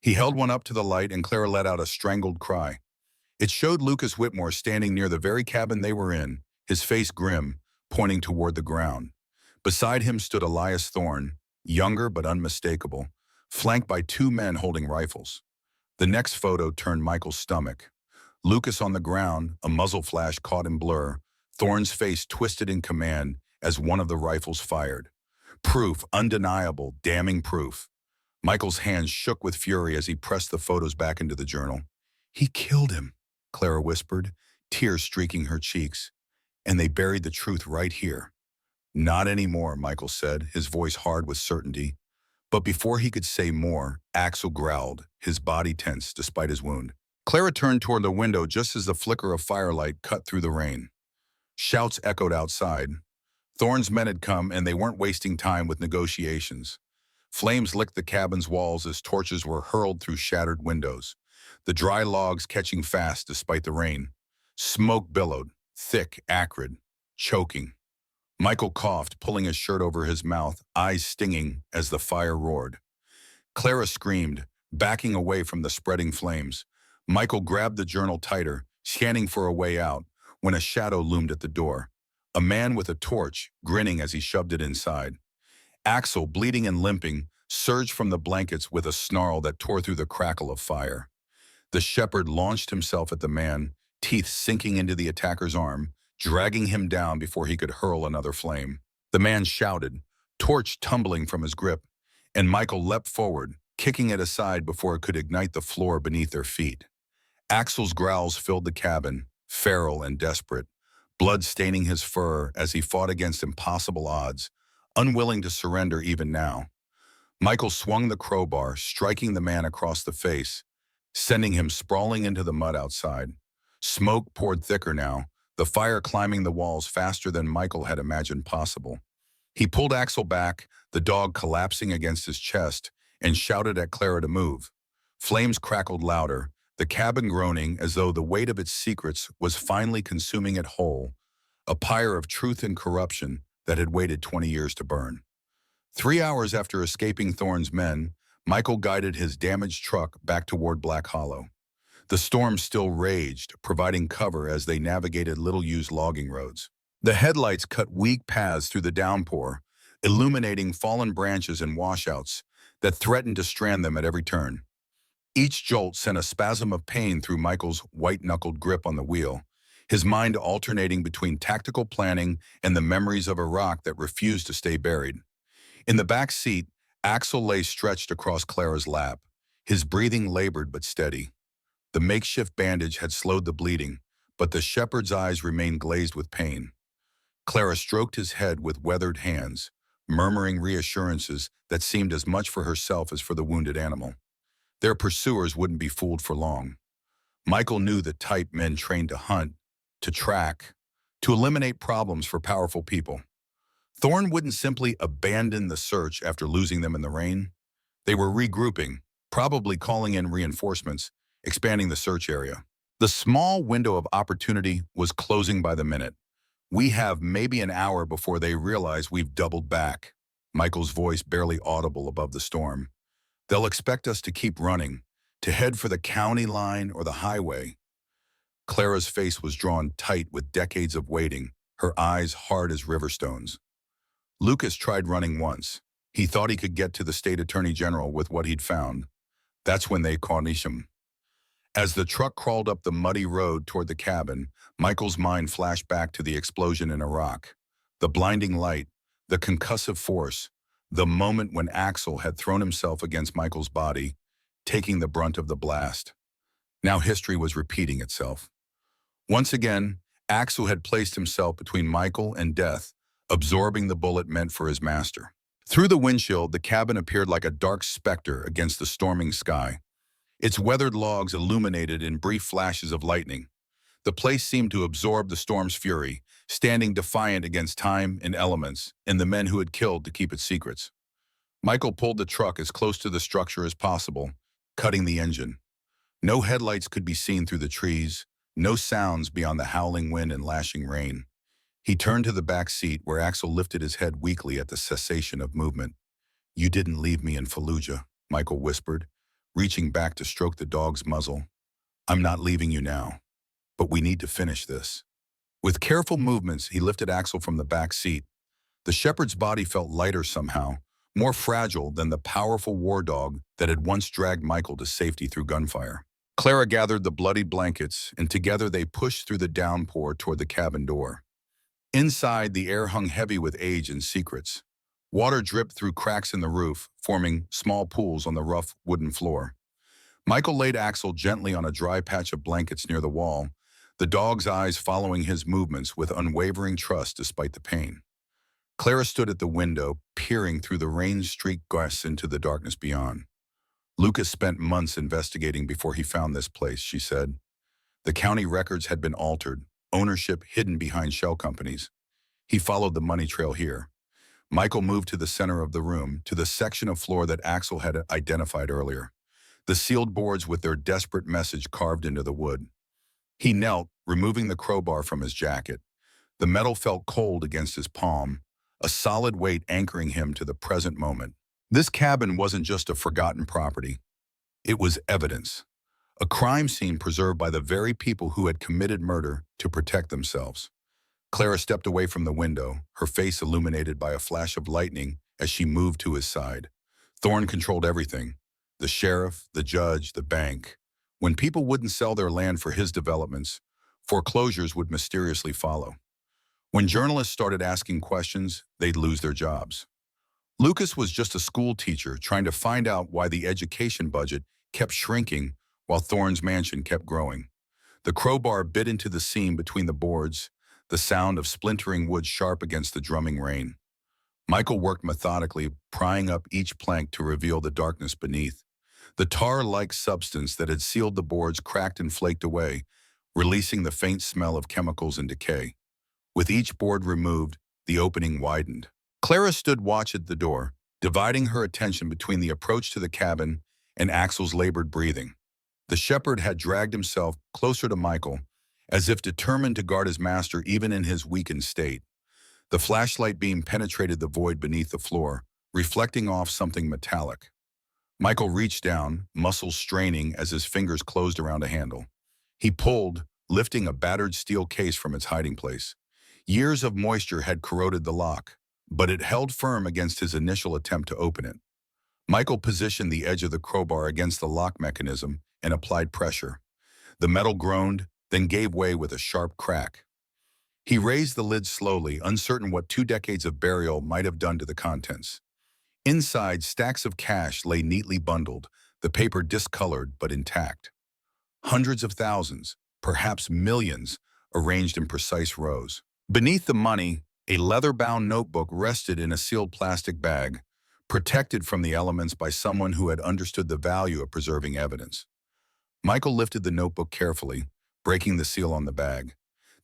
He held one up to the light and Clara let out a strangled cry. It showed Lucas Whitmore standing near the very cabin they were in, his face grim, pointing toward the ground. Beside him stood Elias Thorne, younger but unmistakable, flanked by two men holding rifles. The next photo turned Michael's stomach. Lucas on the ground, a muzzle flash caught in blur, Thorne's face twisted in command as one of the rifles fired. Proof, undeniable, damning proof. Michael's hands shook with fury as he pressed the photos back into the journal. "He killed him," Clara whispered, tears streaking her cheeks. "And they buried the truth right here." "Not anymore," Michael said, his voice hard with certainty. But before he could say more, Axel growled, his body tense despite his wound. Clara turned toward the window just as the flicker of firelight cut through the rain. Shouts echoed outside. Thorne's men had come, and they weren't wasting time with negotiations. Flames licked the cabin's walls as torches were hurled through shattered windows, the dry logs catching fast despite the rain. Smoke billowed, thick, acrid, choking. Michael coughed, pulling his shirt over his mouth, eyes stinging as the fire roared. Clara screamed, backing away from the spreading flames. Michael grabbed the journal tighter, scanning for a way out, when a shadow loomed at the door. A man with a torch, grinning as he shoved it inside. Axel, bleeding and limping, surged from the blankets with a snarl that tore through the crackle of fire. The shepherd launched himself at the man, teeth sinking into the attacker's arm, dragging him down before he could hurl another flame. The man shouted, torch tumbling from his grip, and Michael leapt forward, kicking it aside before it could ignite the floor beneath their feet. Axel's growls filled the cabin, feral and desperate, blood staining his fur as he fought against impossible odds, unwilling to surrender even now. Michael swung the crowbar, striking the man across the face, sending him sprawling into the mud outside. Smoke poured thicker now, the fire climbing the walls faster than Michael had imagined possible. He pulled Axel back, the dog collapsing against his chest, and shouted at Clara to move. Flames crackled louder, the cabin groaning as though the weight of its secrets was finally consuming it whole, a pyre of truth and corruption that had waited 20 years to burn. 3 hours after escaping Thorne's men, Michael guided his damaged truck back toward Black Hollow. The storm still raged, providing cover as they navigated little-used logging roads. The headlights cut weak paths through the downpour, illuminating fallen branches and washouts that threatened to strand them at every turn. Each jolt sent a spasm of pain through Michael's white-knuckled grip on the wheel, his mind alternating between tactical planning and the memories of a rock that refused to stay buried. In the back seat, Axel lay stretched across Clara's lap, his breathing labored but steady. The makeshift bandage had slowed the bleeding, but the shepherd's eyes remained glazed with pain. Clara stroked his head with weathered hands, murmuring reassurances that seemed as much for herself as for the wounded animal. Their pursuers wouldn't be fooled for long. Michael knew the type men trained to hunt, to track, to eliminate problems for powerful people. Thorne wouldn't simply abandon the search after losing them in the rain. They were regrouping, probably calling in reinforcements, expanding the search area. The small window of opportunity was closing by the minute. We have maybe an hour before they realize we've doubled back. Michael's voice barely audible above the storm. They'll expect us to keep running, to head for the county line or the highway. Clara's face was drawn tight with decades of waiting, her eyes hard as river stones. Lucas tried running once. He thought he could get to the state attorney general with what he'd found. That's when they caught him. As the truck crawled up the muddy road toward the cabin, Michael's mind flashed back to the explosion in Iraq. The blinding light, the concussive force, the moment when Axel had thrown himself against Michael's body, taking the brunt of the blast. Now history was repeating itself. Once again, Axel had placed himself between Michael and death, absorbing the bullet meant for his master. Through the windshield, the cabin appeared like a dark specter against the storming sky, its weathered logs illuminated in brief flashes of lightning. The place seemed to absorb the storm's fury, standing defiant against time and elements and the men who had killed to keep its secrets. Michael pulled the truck as close to the structure as possible, cutting the engine. No headlights could be seen through the trees, no sounds beyond the howling wind and lashing rain. He turned to the back seat where Axel lifted his head weakly at the cessation of movement. "You didn't leave me in Fallujah," Michael whispered, reaching back to stroke the dog's muzzle. "I'm not leaving you now, but we need to finish this." With careful movements, he lifted Axel from the back seat. The shepherd's body felt lighter somehow, more fragile than the powerful war dog that had once dragged Michael to safety through gunfire. Clara gathered the bloodied blankets, and together they pushed through the downpour toward the cabin door. Inside, the air hung heavy with age and secrets. Water dripped through cracks in the roof, forming small pools on the rough wooden floor. Michael laid Axel gently on a dry patch of blankets near the wall, the dog's eyes following his movements with unwavering trust despite the pain. Clara stood at the window, peering through the rain-streaked gusts into the darkness beyond. "Lucas spent months investigating before he found this place," she said. "The county records had been altered, ownership hidden behind shell companies. He followed the money trail here. Michael moved to the center of the room, to the section of floor that Axel had identified earlier, the sealed boards with their desperate message carved into the wood. He knelt, removing the crowbar from his jacket. The metal felt cold against his palm, a solid weight anchoring him to the present moment. This cabin wasn't just a forgotten property. It was evidence. A crime scene preserved by the very people who had committed murder to protect themselves. Clara stepped away from the window, her face illuminated by a flash of lightning as she moved to his side. Thorne controlled everything: the sheriff, the judge, the bank. When people wouldn't sell their land for his developments, foreclosures would mysteriously follow. When journalists started asking questions, they'd lose their jobs. Lucas was just a school teacher trying to find out why the education budget kept shrinking while Thorne's mansion kept growing. The crowbar bit into the seam between the boards, the sound of splintering wood sharp against the drumming rain. Michael worked methodically, prying up each plank to reveal the darkness beneath. The tar-like substance that had sealed the boards cracked and flaked away, releasing the faint smell of chemicals and decay. With each board removed, the opening widened. Clara stood watch at the door, dividing her attention between the approach to the cabin and Axel's labored breathing. The shepherd had dragged himself closer to Michael, as if determined to guard his master even in his weakened state. The flashlight beam penetrated the void beneath the floor, reflecting off something metallic. Michael reached down, muscles straining as his fingers closed around a handle. He pulled, lifting a battered steel case from its hiding place. Years of moisture had corroded the lock, but it held firm against his initial attempt to open it. Michael positioned the edge of the crowbar against the lock mechanism and applied pressure. The metal groaned, then gave way with a sharp crack. He raised the lid slowly, uncertain what 2 decades of burial might have done to the contents. Inside, stacks of cash lay neatly bundled, the paper discolored but intact. Hundreds of thousands, perhaps millions, arranged in precise rows. Beneath the money, a leather-bound notebook rested in a sealed plastic bag, protected from the elements by someone who had understood the value of preserving evidence. Michael lifted the notebook carefully, breaking the seal on the bag.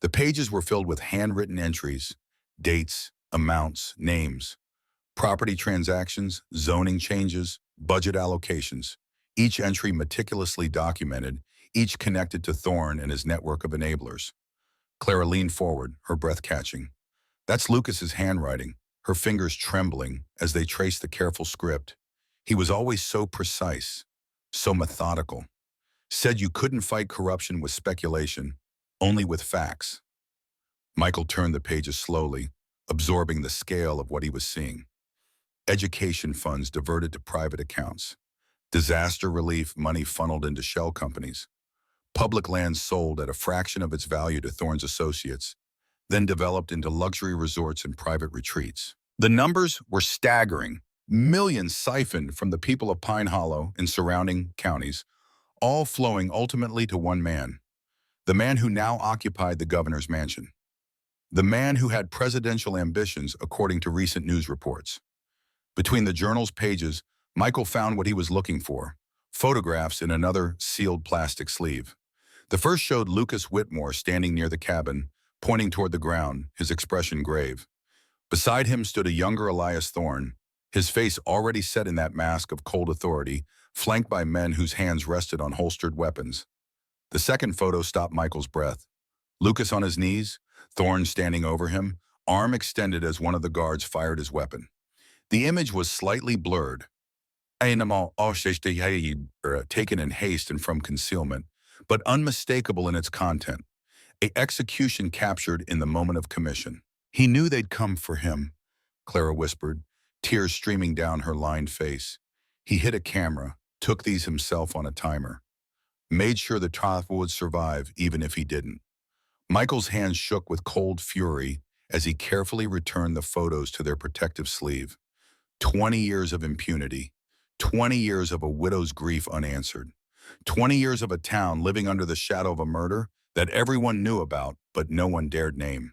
The pages were filled with handwritten entries, dates, amounts, names, property transactions, zoning changes, budget allocations, each entry meticulously documented, each connected to Thorne and his network of enablers. Clara leaned forward, her breath catching. That's Lucas's handwriting, her fingers trembling as they traced the careful script. He was always so precise, so methodical. Said you couldn't fight corruption with speculation, only with facts. Michael turned the pages slowly, absorbing the scale of what he was seeing. Education funds diverted to private accounts. Disaster relief money funneled into shell companies. Public land sold at a fraction of its value to Thorne's associates, then developed into luxury resorts and private retreats. The numbers were staggering. Millions siphoned from the people of Pine Hollow and surrounding counties, all flowing ultimately to one man, the man who now occupied the governor's mansion, the man who had presidential ambitions according to recent news reports. Between the journal's pages, Michael found what he was looking for: photographs in another sealed plastic sleeve. The first showed Lucas Whitmore standing near the cabin, pointing toward the ground, his expression grave. Beside him stood a younger Elias Thorne, his face already set in that mask of cold authority, flanked by men whose hands rested on holstered weapons. The second photo stopped Michael's breath. Lucas on his knees, Thorne standing over him, arm extended as one of the guards fired his weapon. The image was slightly blurred, taken in haste and from concealment, but unmistakable in its content, an execution captured in the moment of commission. He knew they'd come for him, Clara whispered, tears streaming down her lined face. He hid a camera, took these himself on a timer, made sure the top would survive even if he didn't. Michael's hands shook with cold fury as he carefully returned the photos to their protective sleeve. 20 years of impunity, 20 years of a widow's grief unanswered, 20 years of a town living under the shadow of a murder that everyone knew about but no one dared name.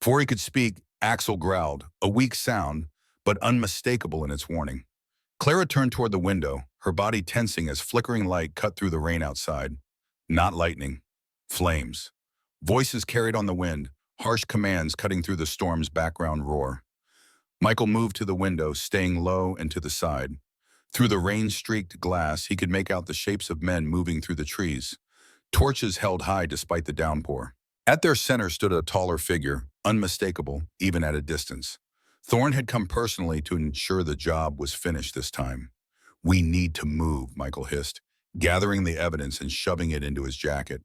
Before he could speak, Axel growled, a weak sound, but unmistakable in its warning. Clara turned toward the window, her body tensing as flickering light cut through the rain outside. Not lightning, flames. Voices carried on the wind, harsh commands cutting through the storm's background roar. Michael moved to the window, staying low and to the side. Through the rain-streaked glass, he could make out the shapes of men moving through the trees, torches held high despite the downpour. At their center stood a taller figure, unmistakable even at a distance. Thorne had come personally to ensure the job was finished this time. "We need to move," Michael hissed, gathering the evidence and shoving it into his jacket.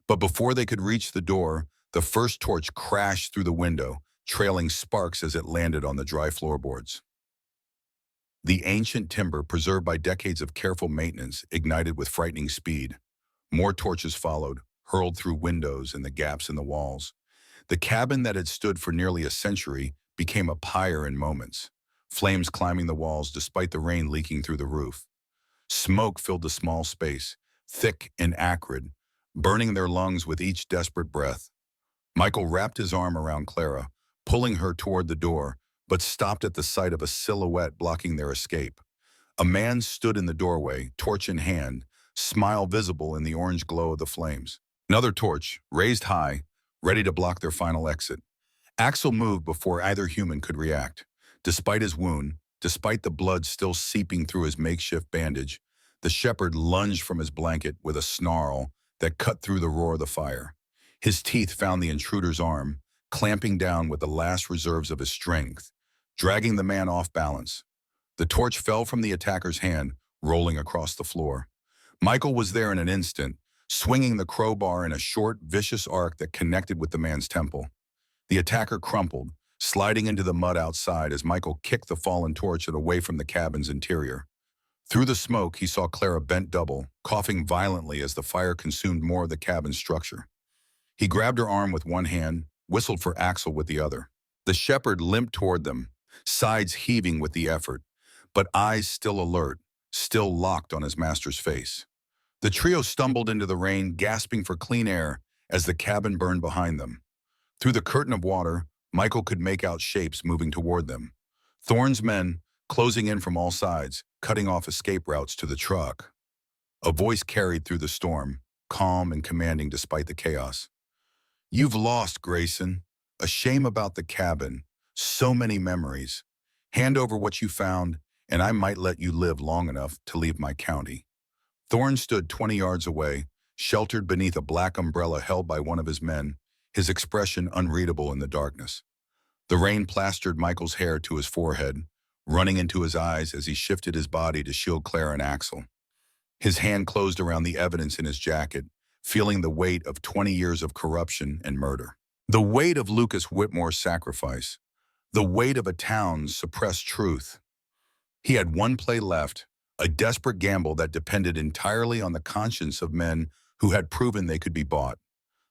But before they could reach the door, the first torch crashed through the window, trailing sparks as it landed on the dry floorboards. The ancient timber, preserved by decades of careful maintenance, ignited with frightening speed. More torches followed, hurled through windows and the gaps in the walls. The cabin that had stood for nearly a century became a pyre in moments, flames climbing the walls despite the rain leaking through the roof. Smoke filled the small space, thick and acrid, burning their lungs with each desperate breath. Michael wrapped his arm around Clara, pulling her toward the door, but stopped at the sight of a silhouette blocking their escape. A man stood in the doorway, torch in hand, smile visible in the orange glow of the flames. Another torch, raised high, ready to block their final exit. Axel moved before either human could react. Despite his wound, despite the blood still seeping through his makeshift bandage, the shepherd lunged from his blanket with a snarl that cut through the roar of the fire. His teeth found the intruder's arm, clamping down with the last reserves of his strength, dragging the man off balance. The torch fell from the attacker's hand, rolling across the floor. Michael was there in an instant, swinging the crowbar in a short, vicious arc that connected with the man's temple. The attacker crumpled, sliding into the mud outside as Michael kicked the fallen torch away from the cabin's interior. Through the smoke, he saw Clara bent double, coughing violently as the fire consumed more of the cabin's structure. He grabbed her arm with one hand, whistled for Axel with the other. The shepherd limped toward them, sides heaving with the effort, but eyes still alert, still locked on his master's face. The trio stumbled into the rain, gasping for clean air as the cabin burned behind them. Through the curtain of water, Michael could make out shapes moving toward them. Thorne's men, closing in from all sides, cutting off escape routes to the truck. A voice carried through the storm, calm and commanding despite the chaos. "You've lost, Grayson. A shame about the cabin. So many memories. Hand over what you found, and I might let you live long enough to leave my county." Thorne stood 20 yards away, sheltered beneath a black umbrella held by one of his men, his expression unreadable in the darkness. The rain plastered Michael's hair to his forehead, running into his eyes as he shifted his body to shield Clara and Axel. His hand closed around the evidence in his jacket, feeling the weight of 20 years of corruption and murder. The weight of Lucas Whitmore's sacrifice. The weight of a town's suppressed truth. He had one play left, a desperate gamble that depended entirely on the conscience of men who had proven they could be bought.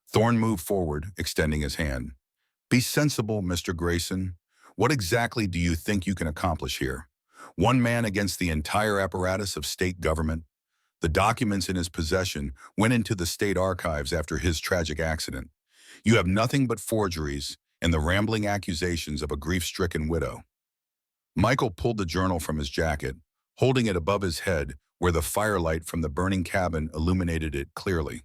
Thorne moved forward, extending his hand. "Be sensible, Mr. Grayson. What exactly do you think you can accomplish here? One man against the entire apparatus of state government? The documents in his possession went into the state archives after his tragic accident. You have nothing but forgeries and the rambling accusations of a grief-stricken widow." Michael pulled the journal from his jacket, holding it above his head where the firelight from the burning cabin illuminated it clearly.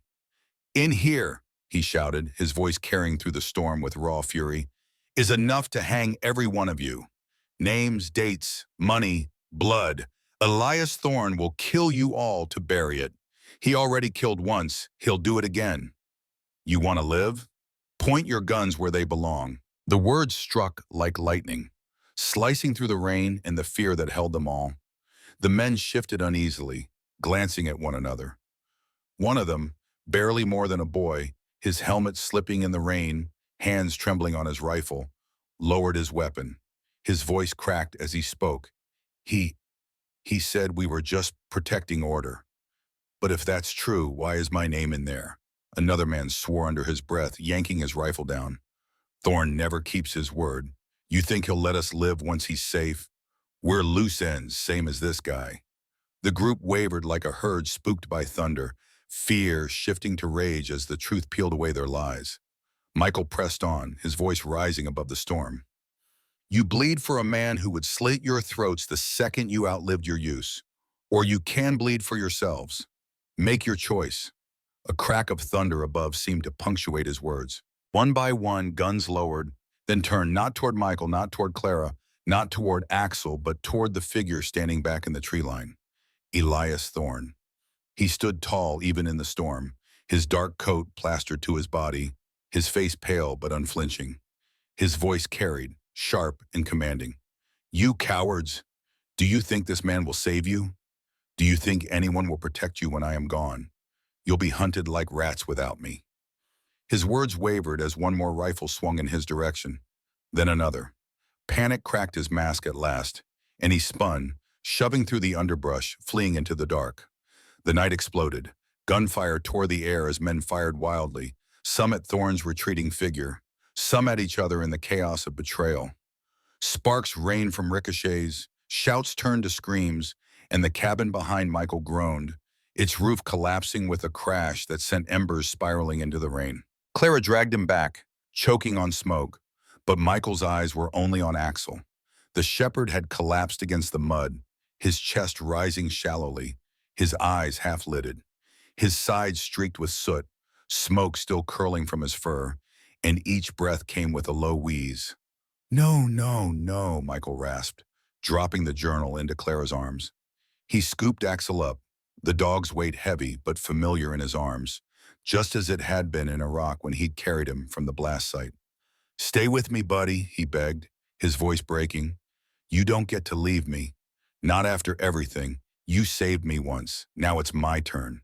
"In here," he shouted, his voice carrying through the storm with raw fury, "is enough to hang every one of you. Names, dates, money, blood. Elias Thorne will kill you all to bury it. He already killed once, he'll do it again. You want to live? Point your guns where they belong." The words struck like lightning, slicing through the rain and the fear that held them all. The men shifted uneasily, glancing at one another. One of them, barely more than a boy, his helmet slipping in the rain, hands trembling on his rifle, lowered his weapon. His voice cracked as he spoke. He said we were just protecting order. But if that's true, why is my name in there?" Another man swore under his breath, yanking his rifle down. "Thorne never keeps his word. You think he'll let us live once he's safe? We're loose ends, same as this guy." The group wavered like a herd spooked by thunder, fear shifting to rage as the truth peeled away their lies. Michael pressed on, his voice rising above the storm. "You bleed for a man who would slit your throats the second you outlived your use. Or you can bleed for yourselves. Make your choice." A crack of thunder above seemed to punctuate his words. One by one, guns lowered, then turned not toward Michael, not toward Clara, not toward Axel, but toward the figure standing back in the tree line, Elias Thorne. He stood tall even in the storm, his dark coat plastered to his body, his face pale but unflinching. His voice carried, sharp and commanding. "You cowards! Do you think this man will save you? Do you think anyone will protect you when I am gone? You'll be hunted like rats without me." His words wavered as one more rifle swung in his direction. Then another. Panic cracked his mask at last, and he spun, shoving through the underbrush, fleeing into the dark. The night exploded. Gunfire tore the air as men fired wildly, some at Thorne's retreating figure, some at each other in the chaos of betrayal. Sparks rained from ricochets, shouts turned to screams, and the cabin behind Michael groaned, its roof collapsing with a crash that sent embers spiraling into the rain. Clara dragged him back, choking on smoke, but Michael's eyes were only on Axel. The shepherd had collapsed against the mud, his chest rising shallowly, his eyes half-lidded, his sides streaked with soot, smoke still curling from his fur, and each breath came with a low wheeze. "No, no, no," Michael rasped, dropping the journal into Clara's arms. He scooped Axel up, the dog's weight heavy but familiar in his arms, just as it had been in Iraq when he'd carried him from the blast site. "Stay with me, buddy," he begged, his voice breaking. "You don't get to leave me. Not after everything. You saved me once. Now it's my turn."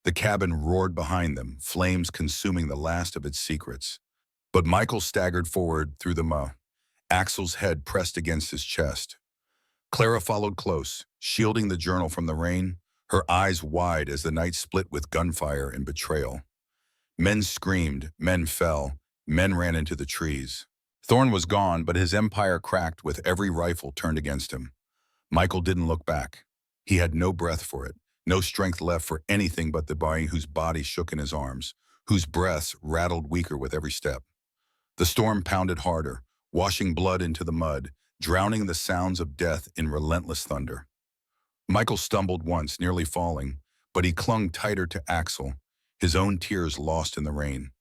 The cabin roared behind them, flames consuming the last of its secrets. But Michael staggered forward through the muh, Axel's head pressed against his chest. Clara followed close, shielding the journal from the rain, her eyes wide as the night split with gunfire and betrayal. Men screamed, men fell, men ran into the trees. Thorne was gone, but his empire cracked with every rifle turned against him. Michael didn't look back. He had no breath for it, no strength left for anything but the boy whose body shook in his arms, whose breaths rattled weaker with every step. The storm pounded harder, washing blood into the mud, drowning the sounds of death in relentless thunder. Michael stumbled once, nearly falling, but he clung tighter to Axel, his own tears lost in the rain.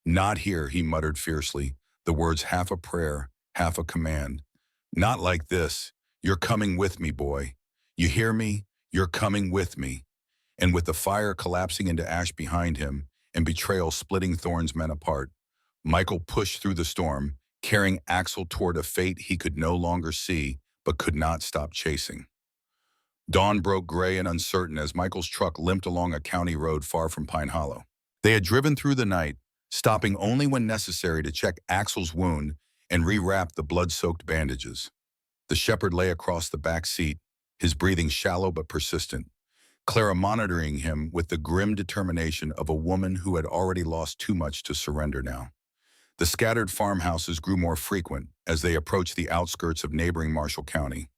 "Not here," he muttered fiercely, the words half a prayer, half a command. "Not like this. You're coming with me, boy. You hear me? You're coming with me." And with the fire collapsing into ash behind him and betrayal splitting Thorne's men apart, Michael pushed through the storm, carrying Axel toward a fate he could no longer see but could not stop chasing. Dawn broke gray and uncertain as Michael's truck limped along a county road far from Pine Hollow. They had driven through the night, stopping only when necessary to check Axel's wound and rewrap the blood-soaked bandages. The shepherd lay across the back seat, his breathing shallow but persistent, Clara monitoring him with the grim determination of a woman who had already lost too much to surrender now. The scattered farmhouses grew more frequent as they approached the outskirts of neighboring Marshall County.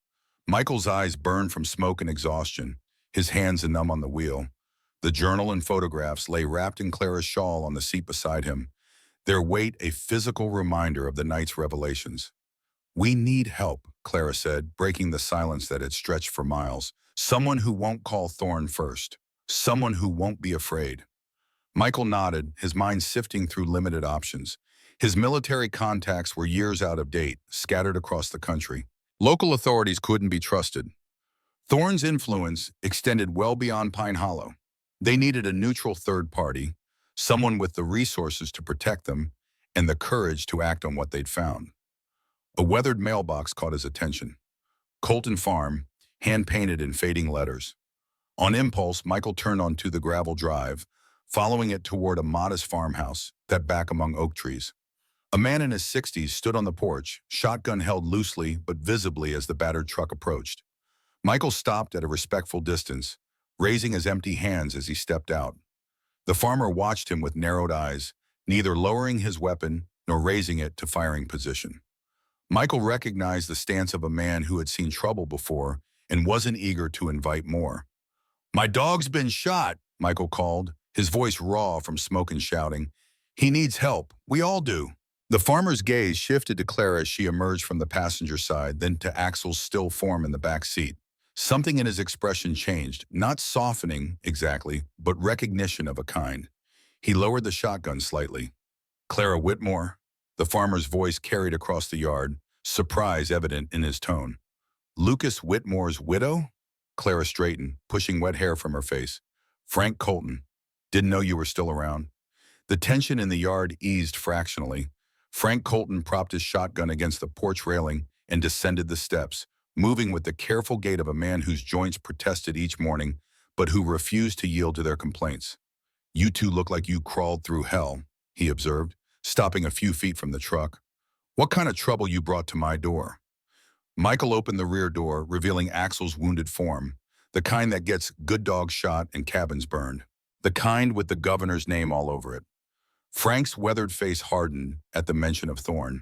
Michael's eyes burned from smoke and exhaustion, his hands numb on the wheel. The journal and photographs lay wrapped in Clara's shawl on the seat beside him, their weight a physical reminder of the night's revelations. "We need help," Clara said, breaking the silence that had stretched for miles. "Someone who won't call Thorne first. Someone who won't be afraid." Michael nodded, his mind sifting through limited options. His military contacts were years out of date, scattered across the country. Local authorities couldn't be trusted. Thorne's influence extended well beyond Pine Hollow. They needed a neutral third party, someone with the resources to protect them and the courage to act on what they'd found. A weathered mailbox caught his attention. Colton Farm, hand-painted in fading letters. On impulse, Michael turned onto the gravel drive, following it toward a modest farmhouse that back among oak trees. A man in his 60s stood on the porch, shotgun held loosely but visibly as the battered truck approached. Michael stopped at a respectful distance, raising his empty hands as he stepped out. The farmer watched him with narrowed eyes, neither lowering his weapon nor raising it to firing position. Michael recognized the stance of a man who had seen trouble before and wasn't eager to invite more. "My dog's been shot," Michael called, his voice raw from smoke and shouting. "He needs help. We all do." The farmer's gaze shifted to Clara as she emerged from the passenger side, then to Axel's still form in the back seat. Something in his expression changed, not softening exactly, but recognition of a kind. He lowered the shotgun slightly. "Clara Whitmore," the farmer's voice carried across the yard, surprise evident in his tone. Lucas Whitmore's widow? Clara straightened, pushing wet hair from her face. Frank Colton. Didn't know you were still around. The tension in the yard eased fractionally. Frank Colton propped his shotgun against the porch railing and descended the steps, moving with the careful gait of a man whose joints protested each morning, but who refused to yield to their complaints. You two look like you crawled through hell, he observed, stopping a few feet from the truck. What kind of trouble you brought to my door? Michael opened the rear door, revealing Axel's wounded form, the kind that gets good dogs shot and cabins burned, the kind with the governor's name all over it. Frank's weathered face hardened at the mention of Thorne.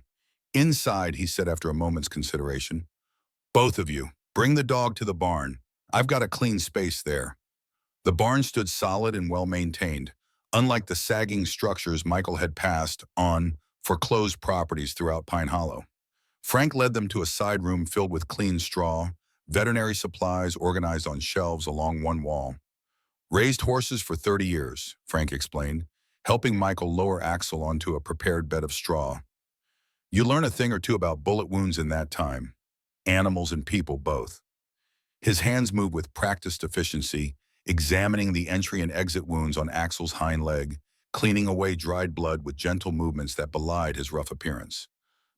Inside, he said after a moment's consideration, both of you, bring the dog to the barn. I've got a clean space there. The barn stood solid and well-maintained, unlike the sagging structures Michael had passed on foreclosed properties throughout Pine Hollow. Frank led them to a side room filled with clean straw, veterinary supplies organized on shelves along one wall. Raised horses for 30 years, Frank explained, helping Michael lower Axel onto a prepared bed of straw. You learn a thing or two about bullet wounds in that time. Animals and people both. His hands moved with practiced efficiency, examining the entry and exit wounds on Axel's hind leg, cleaning away dried blood with gentle movements that belied his rough appearance.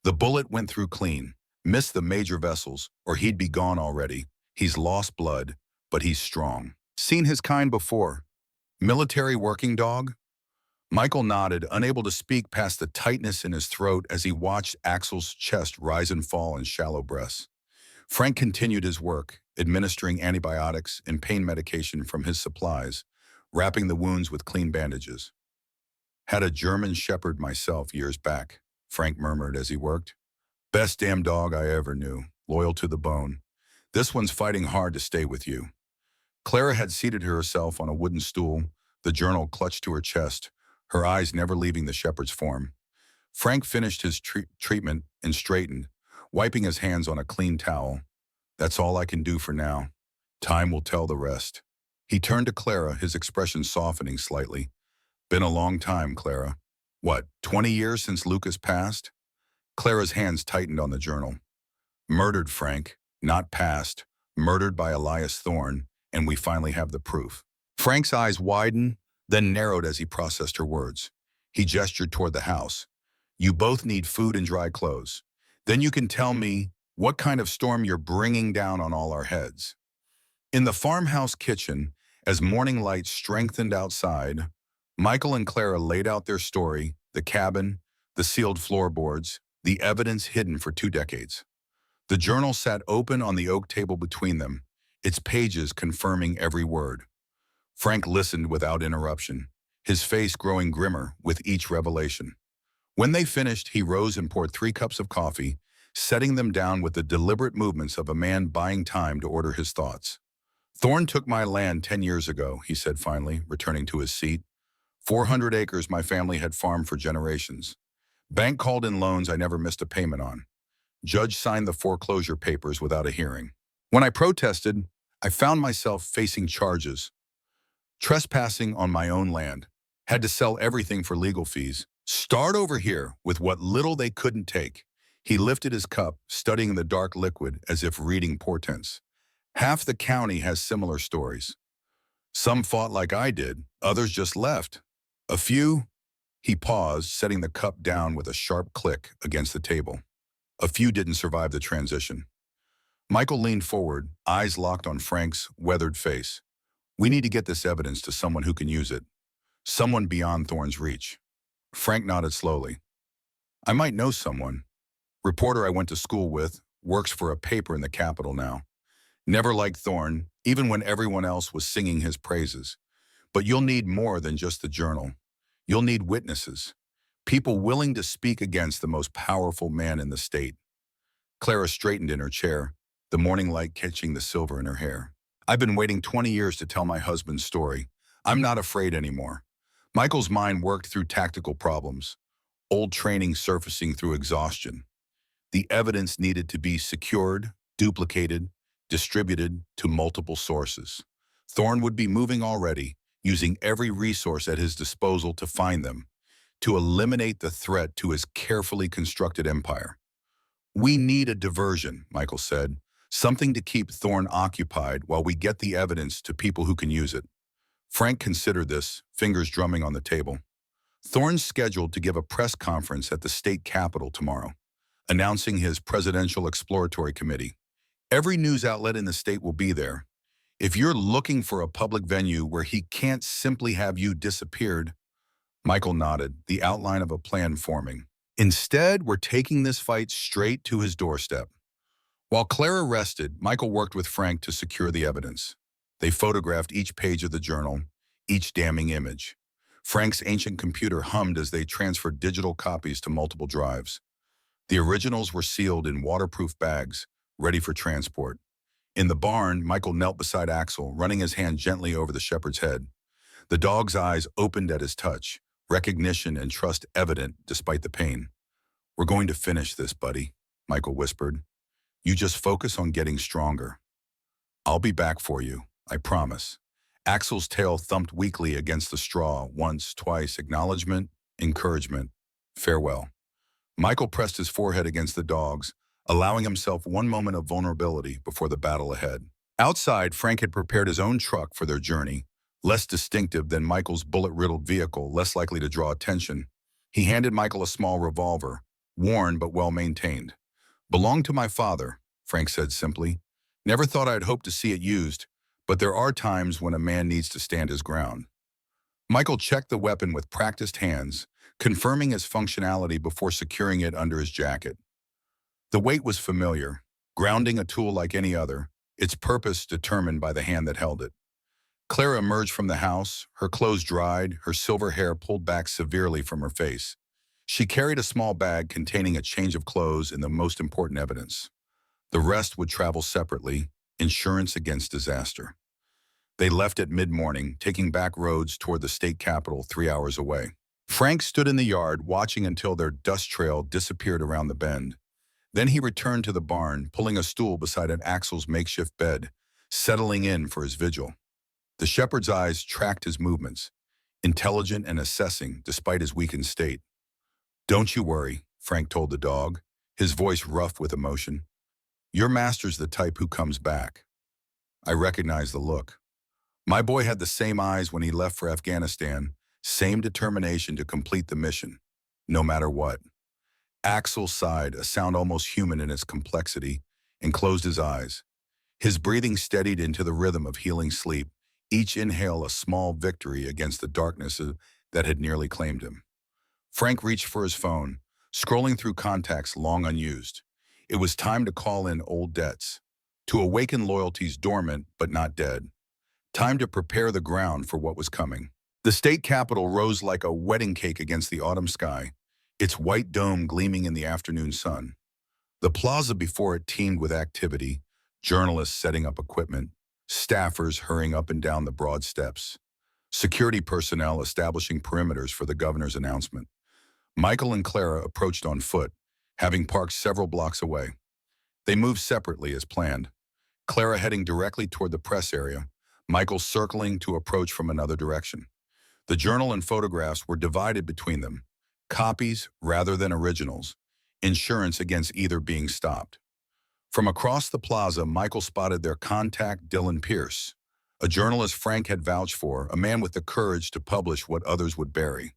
The bullet went through clean, missed the major vessels, or he'd be gone already. He's lost blood, but he's strong. Seen his kind before. Military working dog? Michael nodded, unable to speak past the tightness in his throat as he watched Axel's chest rise and fall in shallow breaths. Frank continued his work, administering antibiotics and pain medication from his supplies, wrapping the wounds with clean bandages. Had a German shepherd myself years back, Frank murmured as he worked. Best damn dog I ever knew, loyal to the bone. This one's fighting hard to stay with you. Clara had seated herself on a wooden stool, the journal clutched to her chest, her eyes never leaving the shepherd's form. Frank finished his treatment and straightened, wiping his hands on a clean towel. That's all I can do for now. Time will tell the rest. He turned to Clara, his expression softening slightly. Been a long time, Clara. What, 20 years since Lucas passed? Clara's hands tightened on the journal. Murdered, Frank, not passed. Murdered by Elias Thorne, and we finally have the proof. Frank's eyes widened, then narrowed as he processed her words. He gestured toward the house. You both need food and dry clothes. Then you can tell me what kind of storm you're bringing down on all our heads. In the farmhouse kitchen, as morning light strengthened outside, Michael and Clara laid out their story, the cabin, the sealed floorboards, the evidence hidden for 2 decades. The journal sat open on the oak table between them, its pages confirming every word. Frank listened without interruption, his face growing grimmer with each revelation. When they finished, he rose and poured 3 cups of coffee, setting them down with the deliberate movements of a man buying time to order his thoughts. Thorne took my land 10 years ago, he said finally, returning to his seat. 400 acres my family had farmed for generations. Bank called in loans I never missed a payment on. Judge signed the foreclosure papers without a hearing. When I protested, I found myself facing charges. Trespassing on my own land. Had to sell everything for legal fees. Start over here with what little they couldn't take. He lifted his cup, studying the dark liquid as if reading portents. Half the county has similar stories. Some fought like I did, others just left. A few, he paused, setting the cup down with a sharp click against the table. A few didn't survive the transition. Michael leaned forward, eyes locked on Frank's weathered face. We need to get this evidence to someone who can use it. Someone beyond Thorne's reach. Frank nodded slowly. I might know someone. Reporter I went to school with, works for a paper in the capital now. Never liked Thorne, even when everyone else was singing his praises. But you'll need more than just the journal. You'll need witnesses. People willing to speak against the most powerful man in the state. Clara straightened in her chair, the morning light catching the silver in her hair. I've been waiting 20 years to tell my husband's story. I'm not afraid anymore. Michael's mind worked through tactical problems, old training surfacing through exhaustion. The evidence needed to be secured, duplicated, distributed to multiple sources. Thorne would be moving already, using every resource at his disposal to find them, to eliminate the threat to his carefully constructed empire. "We need a diversion," Michael said. "Something to keep Thorne occupied while we get the evidence to people who can use it." Frank considered this, fingers drumming on the table. Thorne's scheduled to give a press conference at the state capitol tomorrow, announcing his Presidential Exploratory Committee. Every news outlet in the state will be there. If you're looking for a public venue where he can't simply have you disappeared, Michael nodded, the outline of a plan forming. Instead, we're taking this fight straight to his doorstep. While Clara rested, Michael worked with Frank to secure the evidence. They photographed each page of the journal, each damning image. Frank's ancient computer hummed as they transferred digital copies to multiple drives. The originals were sealed in waterproof bags, ready for transport. In the barn, Michael knelt beside Axel, running his hand gently over the shepherd's head. The dog's eyes opened at his touch, recognition and trust evident despite the pain. "We're going to finish this, buddy," Michael whispered. "You just focus on getting stronger. I'll be back for you, I promise." Axel's tail thumped weakly against the straw, once, twice, acknowledgement, encouragement, farewell. Michael pressed his forehead against the dog's, allowing himself one moment of vulnerability before the battle ahead. Outside, Frank had prepared his own truck for their journey, less distinctive than Michael's bullet-riddled vehicle, less likely to draw attention. He handed Michael a small revolver, worn but well-maintained. "Belonged to my father," Frank said simply. "Never thought I'd hope to see it used, but there are times when a man needs to stand his ground." Michael checked the weapon with practiced hands, confirming its functionality before securing it under his jacket. The weight was familiar, grounding a tool like any other, its purpose determined by the hand that held it. Clara emerged from the house, her clothes dried, her silver hair pulled back severely from her face. She carried a small bag containing a change of clothes and the most important evidence. The rest would travel separately, insurance against disaster. They left at mid-morning, taking back roads toward the state capitol 3 hours away. Frank stood in the yard, watching until their dust trail disappeared around the bend. Then he returned to the barn, pulling a stool beside an Axel's makeshift bed, settling in for his vigil. The shepherd's eyes tracked his movements, intelligent and assessing despite his weakened state. "Don't you worry," Frank told the dog, his voice rough with emotion. "Your master's the type who comes back." I recognized the look. My boy had the same eyes when he left for Afghanistan, same determination to complete the mission, no matter what. Axel sighed, a sound almost human in its complexity, and closed his eyes. His breathing steadied into the rhythm of healing sleep, each inhale a small victory against the darkness that had nearly claimed him. Frank reached for his phone, scrolling through contacts long unused. It was time to call in old debts, to awaken loyalties dormant but not dead. Time to prepare the ground for what was coming. The state capitol rose like a wedding cake against the autumn sky, its white dome gleaming in the afternoon sun. The plaza before it teemed with activity, journalists setting up equipment, staffers hurrying up and down the broad steps, security personnel establishing perimeters for the governor's announcement. Michael and Clara approached on foot, having parked several blocks away. They moved separately as planned, Clara heading directly toward the press area, Michael circling to approach from another direction. The journal and photographs were divided between them, copies rather than originals, insurance against either being stopped. From across the plaza, Michael spotted their contact, Dylan Pierce, a journalist Frank had vouched for, a man with the courage to publish what others would bury.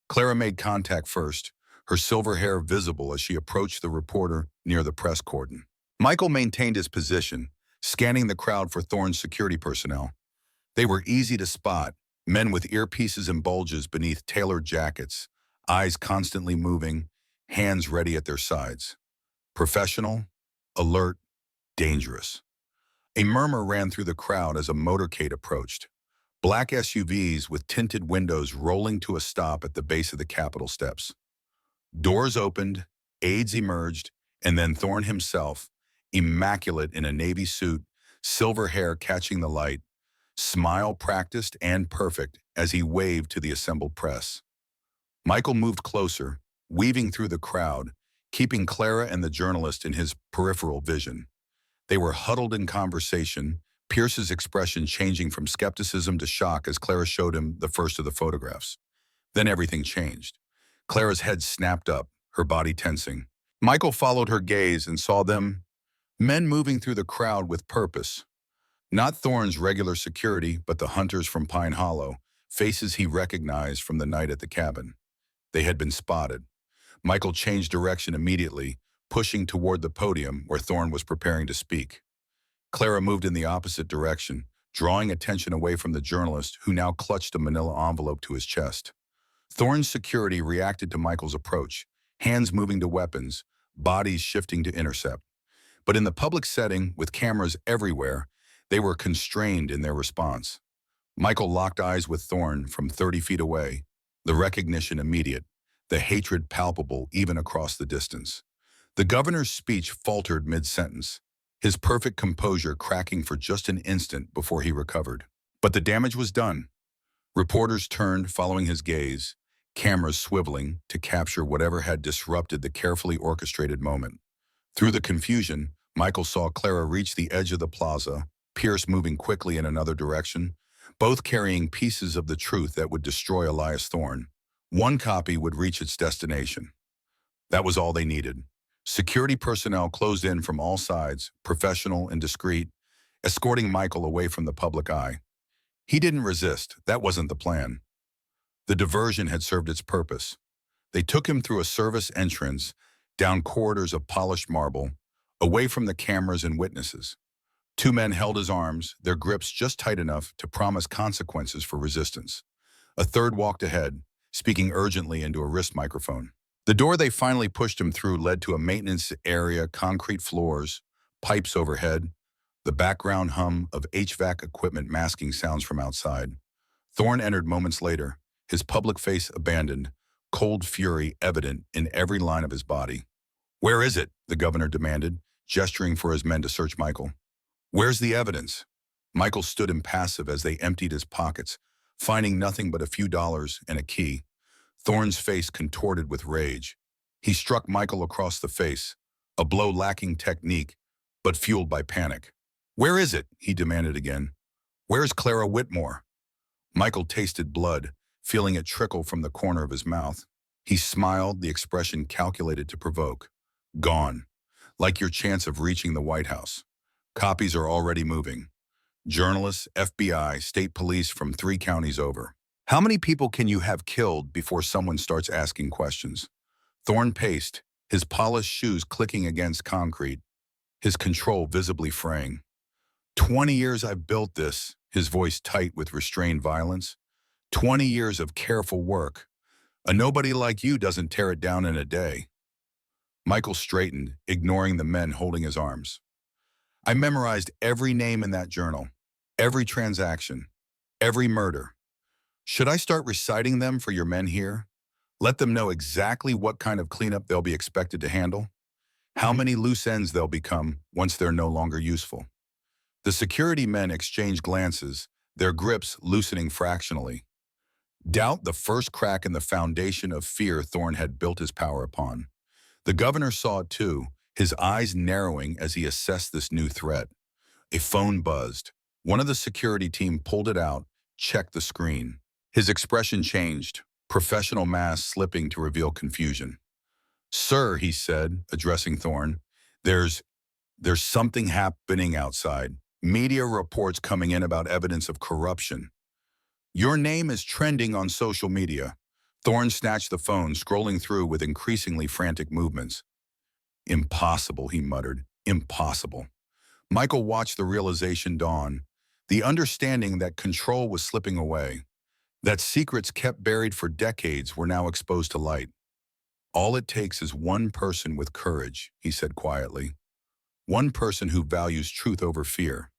Clara made contact first, her silver hair visible as she approached the reporter near the press cordon. Michael maintained his position, scanning the crowd for Thorne's security personnel. They were easy to spot, men with earpieces and bulges beneath tailored jackets, eyes constantly moving, hands ready at their sides. Professional, alert, dangerous. A murmur ran through the crowd as a motorcade approached. Black SUVs with tinted windows rolling to a stop at the base of the Capitol steps. Doors opened, aides emerged, and then Thorne himself, immaculate in a navy suit, silver hair catching the light, smile practiced and perfect as he waved to the assembled press. Michael moved closer, weaving through the crowd, keeping Clara and the journalist in his peripheral vision. They were huddled in conversation, Pierce's expression changing from skepticism to shock as Clara showed him the first of the photographs. Then everything changed. Clara's head snapped up, her body tensing. Michael followed her gaze and saw them, men moving through the crowd with purpose. Not Thorne's regular security, but the hunters from Pine Hollow, faces he recognized from the night at the cabin. They had been spotted. Michael changed direction immediately, pushing toward the podium where Thorne was preparing to speak. Clara moved in the opposite direction, drawing attention away from the journalist who now clutched a manila envelope to his chest. Thorne's security reacted to Michael's approach, hands moving to weapons, bodies shifting to intercept. But in the public setting, with cameras everywhere, they were constrained in their response. Michael locked eyes with Thorne from 30 feet away, the recognition immediate, the hatred palpable even across the distance. The governor's speech faltered mid-sentence, his perfect composure cracking for just an instant before he recovered. But the damage was done. Reporters turned following his gaze, cameras swiveling to capture whatever had disrupted the carefully orchestrated moment. Through the confusion, Michael saw Clara reach the edge of the plaza, Pierce moving quickly in another direction, both carrying pieces of the truth that would destroy Elias Thorne. One copy would reach its destination. That was all they needed. Security personnel closed in from all sides, professional and discreet, escorting Michael away from the public eye. He didn't resist. That wasn't the plan. The diversion had served its purpose. They took him through a service entrance, down corridors of polished marble, away from the cameras and witnesses. Two men held his arms, their grips just tight enough to promise consequences for resistance. A third walked ahead, speaking urgently into a wrist microphone. The door they finally pushed him through led to a maintenance area, concrete floors, pipes overhead, the background hum of HVAC equipment masking sounds from outside. Thorne entered moments later, his public face abandoned, cold fury evident in every line of his body. "Where is it?" the governor demanded, gesturing for his men to search Michael. "Where's the evidence?" Michael stood impassive as they emptied his pockets, finding nothing but a few dollars and a key. Thorne's face contorted with rage. He struck Michael across the face, a blow lacking technique, but fueled by panic. "Where is it?" he demanded again. "Where's Clara Whitmore?" Michael tasted blood, feeling it trickle from the corner of his mouth. He smiled, the expression calculated to provoke. "Gone. Like your chance of reaching the White House. Copies are already moving. Journalists, FBI, state police from 3 counties over. How many people can you have killed before someone starts asking questions?" Thorne paced, his polished shoes clicking against concrete, his control visibly fraying. 20 years I've built this," his voice tight with restrained violence. 20 years of careful work. A nobody like you doesn't tear it down in a day. Michael straightened, ignoring the men holding his arms. "I memorized every name in that journal, every transaction, every murder. Should I start reciting them for your men here? Let them know exactly what kind of cleanup they'll be expected to handle? How many loose ends they'll become once they're no longer useful?" The security men exchanged glances, their grips loosening fractionally. Doubt the first crack in the foundation of fear Thorne had built his power upon. The governor saw it too, his eyes narrowing as he assessed this new threat. A phone buzzed. One of the security team pulled it out, checked the screen. His expression changed, professional mask slipping to reveal confusion. "Sir," he said, addressing Thorne, there's something happening outside. Media reports coming in about evidence of corruption. Your name is trending on social media." Thorne snatched the phone, scrolling through with increasingly frantic movements. "Impossible," he muttered. "Impossible." Michael watched the realization dawn, the understanding that control was slipping away, that secrets kept buried for decades were now exposed to light. "All it takes is one person with courage," he said quietly. "One person who values truth over fear."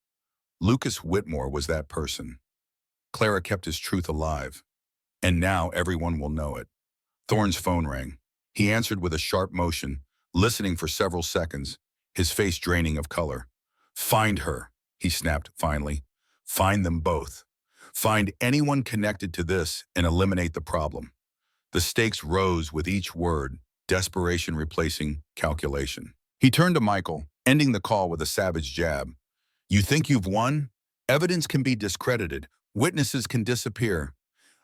Lucas Whitmore was that person. Clara kept his truth alive. And now everyone will know it. Thorne's phone rang. He answered with a sharp motion, listening for several seconds, his face draining of color. "Find her," he snapped finally. "Find them both. Find anyone connected to this and eliminate the problem." The stakes rose with each word, desperation replacing calculation. He turned to Michael, ending the call with a savage jab. "You think you've won? Evidence can be discredited. Witnesses can disappear.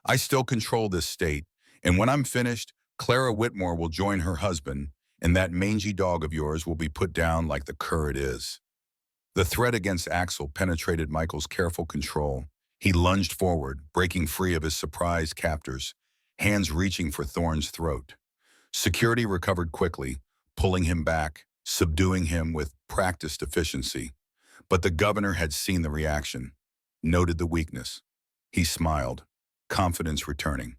I still control this state, and when I'm finished, Clara Whitmore will join her husband, and that mangy dog of yours will be put down like the cur it is." The threat against Axel penetrated Michael's careful control. He lunged forward, breaking free of his surprised captors, hands reaching for Thorne's throat. Security recovered quickly, pulling him back, subduing him with practiced efficiency. But the governor had seen the reaction, noted the weakness. He smiled, confidence returning.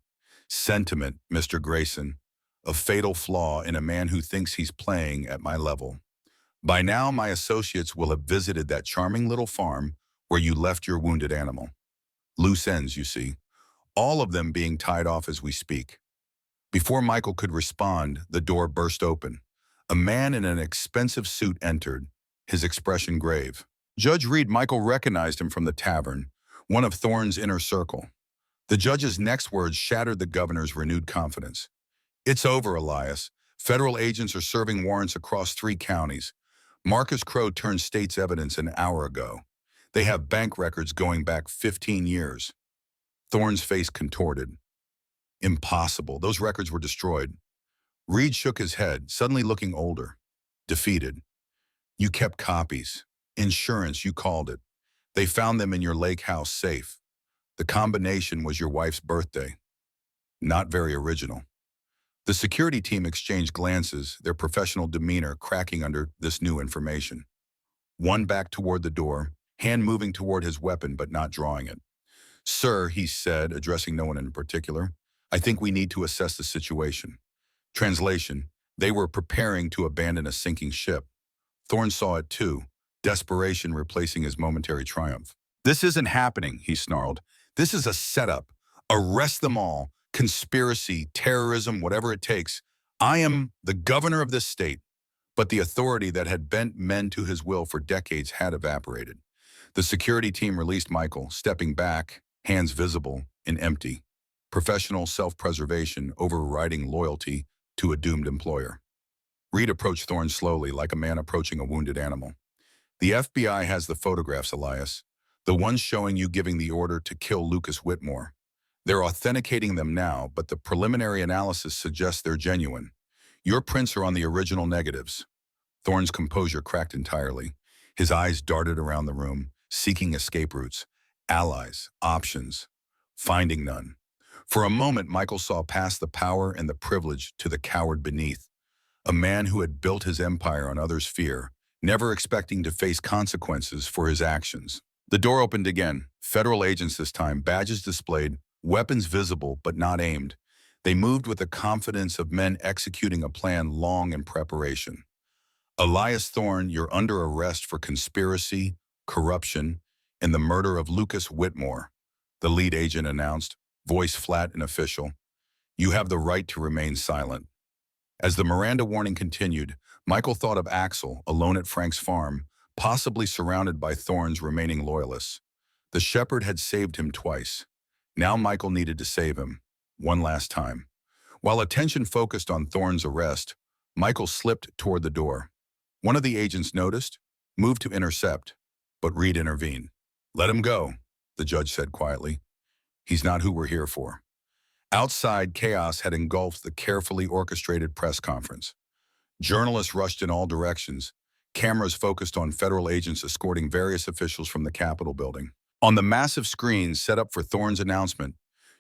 "Sentiment, Mr. Grayson, a fatal flaw in a man who thinks he's playing at my level. By now, my associates will have visited that charming little farm where you left your wounded animal. Loose ends, you see, all of them being tied off as we speak." Before Michael could respond, the door burst open. A man in an expensive suit entered, his expression grave. Judge Reed. Michael recognized him from the tavern, one of Thorne's inner circle. The judge's next words shattered the governor's renewed confidence. "It's over, Elias. Federal agents are serving warrants across 3 counties. Marcus Crowe turned state's evidence an hour ago. They have bank records going back 15 years. Thorne's face contorted. "Impossible. Those records were destroyed." Reed shook his head, suddenly looking older, defeated. "You kept copies. Insurance, you called it. They found them in your lake house safe. The combination was your wife's birthday. Not very original." The security team exchanged glances, their professional demeanor cracking under this new information. One backed toward the door, hand moving toward his weapon but not drawing it. "Sir," he said, addressing no one in particular, "I think we need to assess the situation." Translation: they were preparing to abandon a sinking ship. Thorne saw it too, desperation replacing his momentary triumph. "This isn't happening," he snarled. "This is a setup. Arrest them all. Conspiracy, terrorism, whatever it takes. I am the governor of this state." But the authority that had bent men to his will for decades had evaporated. The security team released Michael, stepping back, hands visible and empty. Professional self-preservation overriding loyalty to a doomed employer. Reed approached Thorne slowly, like a man approaching a wounded animal. "The FBI has the photographs, Elias. The ones showing you giving the order to kill Lucas Whitmore. They're authenticating them now, but the preliminary analysis suggests they're genuine. Your prints are on the original negatives." Thorne's composure cracked entirely. His eyes darted around the room, seeking escape routes, allies, options, finding none. For a moment, Michael saw past the power and the privilege to the coward beneath, a man who had built his empire on others' fear, never expecting to face consequences for his actions. The door opened again, federal agents this time, badges displayed, weapons visible but not aimed. They moved with the confidence of men executing a plan long in preparation. "Elias Thorne, you're under arrest for conspiracy, corruption, and the murder of Lucas Whitmore," the lead agent announced, voice flat and official. "You have the right to remain silent." As the Miranda warning continued, Michael thought of Axel, alone at Frank's farm, possibly surrounded by Thorne's remaining loyalists. The shepherd had saved him twice. Now Michael needed to save him, one last time. While attention focused on Thorne's arrest, Michael slipped toward the door. One of the agents noticed, moved to intercept, but Reed intervened. "Let him go," the judge said quietly. "He's not who we're here for." Outside, chaos had engulfed the carefully orchestrated press conference. Journalists rushed in all directions, cameras focused on federal agents escorting various officials from the Capitol building. On the massive screens set up for Thorne's announcement,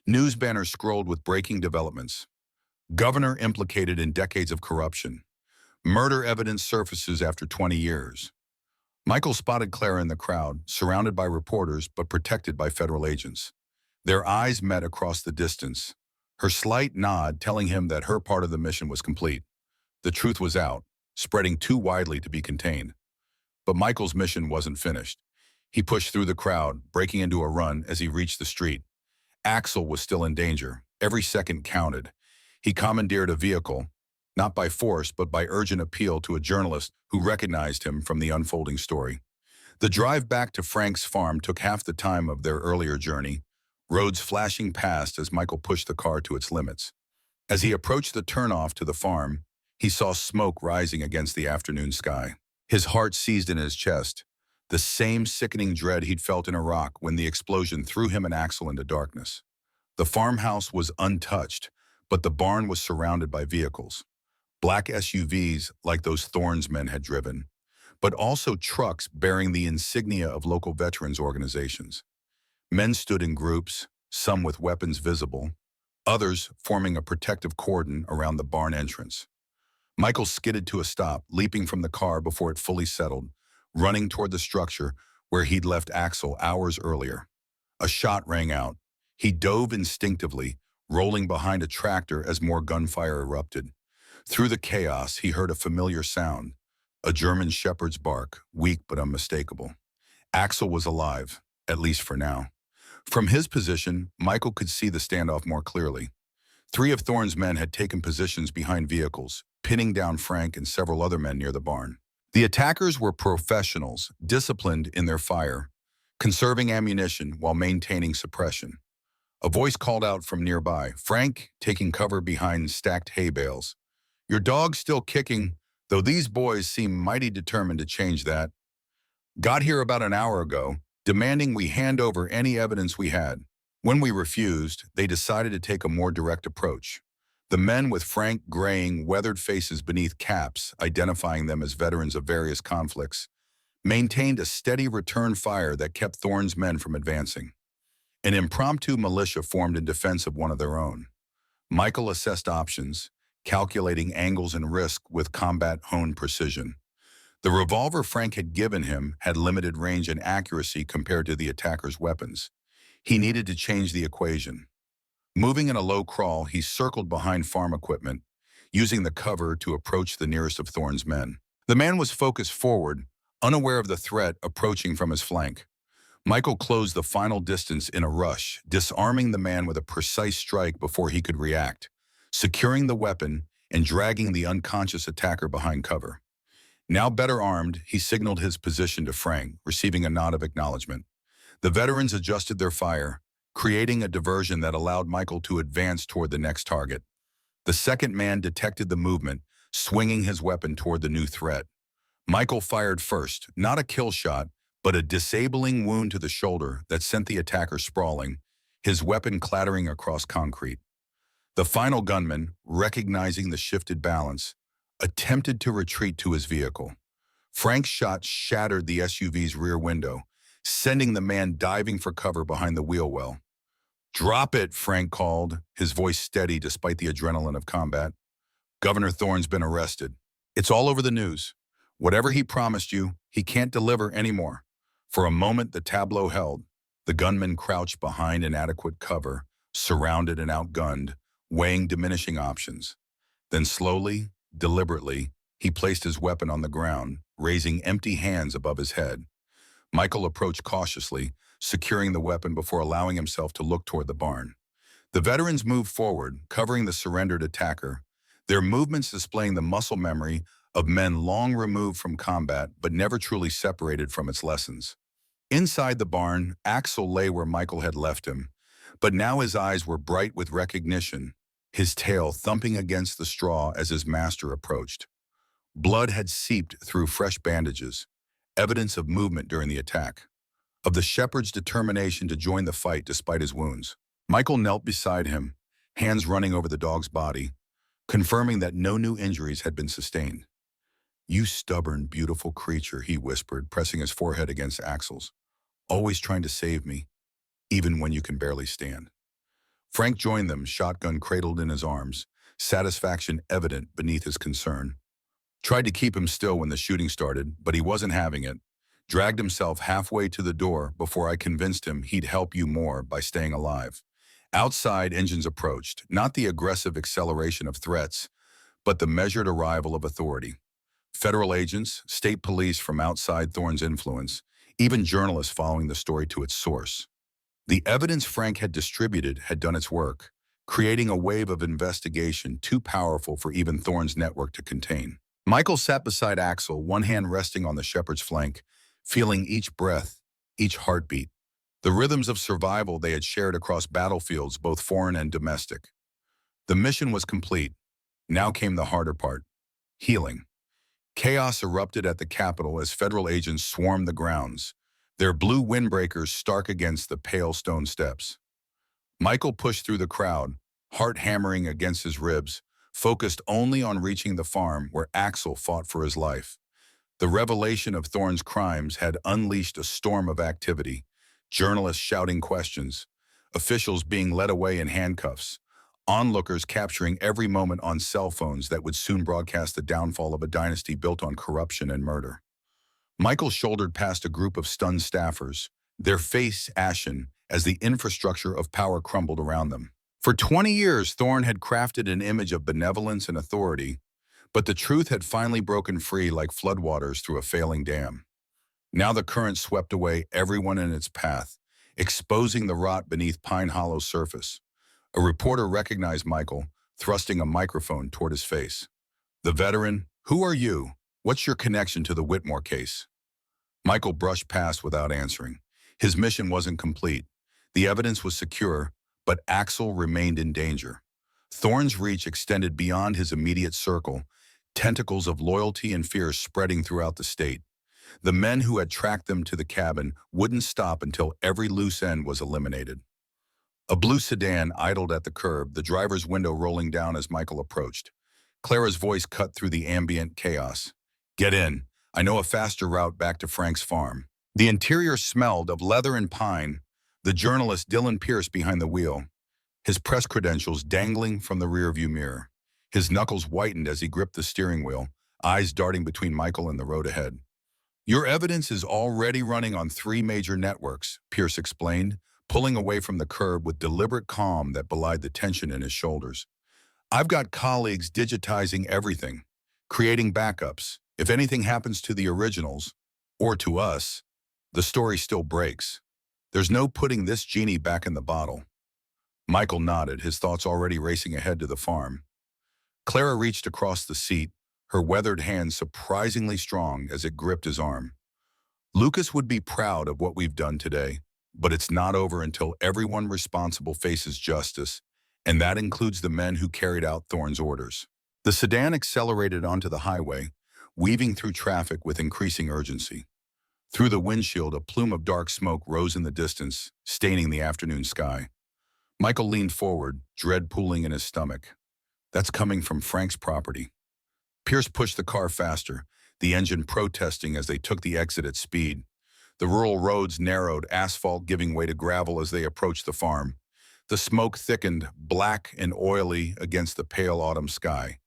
news banners scrolled with breaking developments. "Governor implicated in decades of corruption. Murder evidence surfaces after 20 years." Michael spotted Clara in the crowd, surrounded by reporters but protected by federal agents. Their eyes met across the distance, her slight nod telling him that her part of the mission was complete. The truth was out, spreading too widely to be contained. But Michael's mission wasn't finished. He pushed through the crowd, breaking into a run as he reached the street. Axel was still in danger. Every second counted. He commandeered a vehicle, not by force but by urgent appeal to a journalist who recognized him from the unfolding story. The drive back to Frank's farm took half the time of their earlier journey, roads flashing past as Michael pushed the car to its limits. As he approached the turnoff to the farm, he saw smoke rising against the afternoon sky. His heart seized in his chest, the same sickening dread he'd felt in Iraq when the explosion threw him and Axel into darkness. The farmhouse was untouched, but the barn was surrounded by vehicles. Black SUVs like those Thorne's men had driven, but also trucks bearing the insignia of local veterans organizations. Men stood in groups, some with weapons visible, others forming a protective cordon around the barn entrance. Michael skidded to a stop, leaping from the car before it fully settled, running toward the structure where he'd left Axel hours earlier. A shot rang out. He dove instinctively, rolling behind a tractor as more gunfire erupted. Through the chaos, he heard a familiar sound, a German shepherd's bark, weak but unmistakable. Axel was alive, at least for now. From his position, Michael could see the standoff more clearly. Three of Thorne's men had taken positions behind vehicles, pinning down Frank and several other men near the barn. The attackers were professionals, disciplined in their fire, conserving ammunition while maintaining suppression. A voice called out from nearby, Frank, taking cover behind stacked hay bales. Your dog's still kicking, though these boys seem mighty determined to change that. Got here about an hour ago, demanding we hand over any evidence we had. When we refused, they decided to take a more direct approach. The men with frank, graying, weathered faces beneath caps, identifying them as veterans of various conflicts, maintained a steady return fire that kept Thorne's men from advancing. An impromptu militia formed in defense of one of their own. Michael assessed options, calculating angles and risk with combat-honed precision. The revolver Frank had given him had limited range and accuracy compared to the attacker's weapons. He needed to change the equation. Moving in a low crawl, he circled behind farm equipment, using the cover to approach the nearest of Thorne's men. The man was focused forward, unaware of the threat approaching from his flank. Michael closed the final distance in a rush, disarming the man with a precise strike before he could react, securing the weapon and dragging the unconscious attacker behind cover. Now better armed, he signaled his position to Frank, receiving a nod of acknowledgement. The veterans adjusted their fire, creating a diversion that allowed Michael to advance toward the next target. The second man detected the movement, swinging his weapon toward the new threat. Michael fired first, not a kill shot, but a disabling wound to the shoulder that sent the attacker sprawling, his weapon clattering across concrete. The final gunman, recognizing the shifted balance, attempted to retreat to his vehicle. Frank's shot shattered the SUV's rear window, sending the man diving for cover behind the wheel well. Drop it, Frank called, his voice steady despite the adrenaline of combat. Governor Thorne's been arrested. It's all over the news. Whatever he promised you, he can't deliver anymore. For a moment, the tableau held. The gunman crouched behind inadequate cover, surrounded and outgunned, weighing diminishing options. Then slowly, deliberately, he placed his weapon on the ground, raising empty hands above his head. Michael approached cautiously, securing the weapon before allowing himself to look toward the barn. The veterans moved forward, covering the surrendered attacker, their movements displaying the muscle memory of men long removed from combat but never truly separated from its lessons. Inside the barn, Axel lay where Michael had left him, but now his eyes were bright with recognition, his tail thumping against the straw as his master approached. Blood had seeped through fresh bandages, evidence of movement during the attack, of the shepherd's determination to join the fight despite his wounds. Michael knelt beside him, hands running over the dog's body, confirming that no new injuries had been sustained. You stubborn, beautiful creature, he whispered, pressing his forehead against Axel's. Always trying to save me, even when you can barely stand. Frank joined them, shotgun cradled in his arms, satisfaction evident beneath his concern. Tried to keep him still when the shooting started, but he wasn't having it. Dragged himself halfway to the door before I convinced him he'd help you more by staying alive. Outside, engines approached, not the aggressive acceleration of threats, but the measured arrival of authority. Federal agents, state police from outside Thorne's influence, even journalists following the story to its source. The evidence Frank had distributed had done its work, creating a wave of investigation too powerful for even Thorne's network to contain. Michael sat beside Axel, one hand resting on the shepherd's flank, feeling each breath, each heartbeat, the rhythms of survival they had shared across battlefields, both foreign and domestic. The mission was complete. Now came the harder part, healing. Chaos erupted at the Capitol as federal agents swarmed the grounds, their blue windbreakers stark against the pale stone steps. Michael pushed through the crowd, heart hammering against his ribs, focused only on reaching the farm where Axel fought for his life. The revelation of Thorne's crimes had unleashed a storm of activity, journalists shouting questions, officials being led away in handcuffs, onlookers capturing every moment on cell phones that would soon broadcast the downfall of a dynasty built on corruption and murder. Michael shouldered past a group of stunned staffers, their face ashen as the infrastructure of power crumbled around them. For 20 years, Thorne had crafted an image of benevolence and authority, but the truth had finally broken free like floodwaters through a failing dam. Now the current swept away everyone in its path, exposing the rot beneath Pine Hollow's surface. A reporter recognized Michael, thrusting a microphone toward his face. The veteran, "Who are you? What's your connection to the Whitmore case?" Michael brushed past without answering. His mission wasn't complete. The evidence was secure, but Axel remained in danger. Thorne's reach extended beyond his immediate circle, tentacles of loyalty and fear spreading throughout the state. The men who had tracked them to the cabin wouldn't stop until every loose end was eliminated. A blue sedan idled at the curb, the driver's window rolling down as Michael approached. Clara's voice cut through the ambient chaos. "Get in. I know a faster route back to Frank's farm." The interior smelled of leather and pine, the journalist Dylan Pierce behind the wheel, his press credentials dangling from the rearview mirror. His knuckles whitened as he gripped the steering wheel, eyes darting between Michael and the road ahead. "Your evidence is already running on 3 major networks," Pierce explained, pulling away from the curb with deliberate calm that belied the tension in his shoulders. "I've got colleagues digitizing everything, creating backups. If anything happens to the originals, or to us, the story still breaks. There's no putting this genie back in the bottle." Michael nodded, his thoughts already racing ahead to the farm. Clara reached across the seat, her weathered hand surprisingly strong as it gripped his arm. "Lucas would be proud of what we've done today, but it's not over until everyone responsible faces justice, and that includes the men who carried out Thorne's orders." The sedan accelerated onto the highway, weaving through traffic with increasing urgency. Through the windshield, a plume of dark smoke rose in the distance, staining the afternoon sky. Michael leaned forward, dread pooling in his stomach. "That's coming from Frank's property." Pierce pushed the car faster, the engine protesting as they took the exit at speed. The rural roads narrowed, asphalt giving way to gravel as they approached the farm. The smoke thickened, black and oily against the pale autumn sky.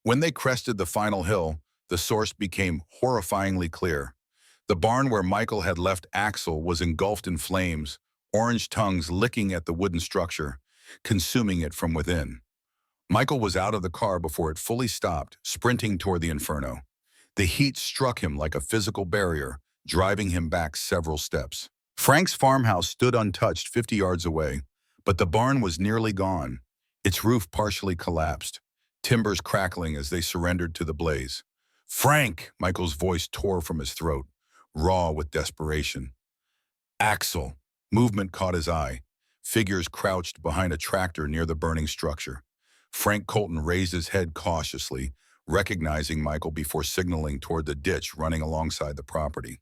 When they crested the final hill, the source became horrifyingly clear. The barn where Michael had left Axel was engulfed in flames, orange tongues licking at the wooden structure, consuming it from within. Michael was out of the car before it fully stopped, sprinting toward the inferno. The heat struck him like a physical barrier, driving him back several steps. Frank's farmhouse stood untouched 50 yards away, but the barn was nearly gone, its roof partially collapsed, timbers crackling as they surrendered to the blaze. "Frank!" Michael's voice tore from his throat, raw with desperation. "Axel!" Movement caught his eye. Figures crouched behind a tractor near the burning structure. Frank Colton raised his head cautiously, recognizing Michael before signaling toward the ditch running alongside the property.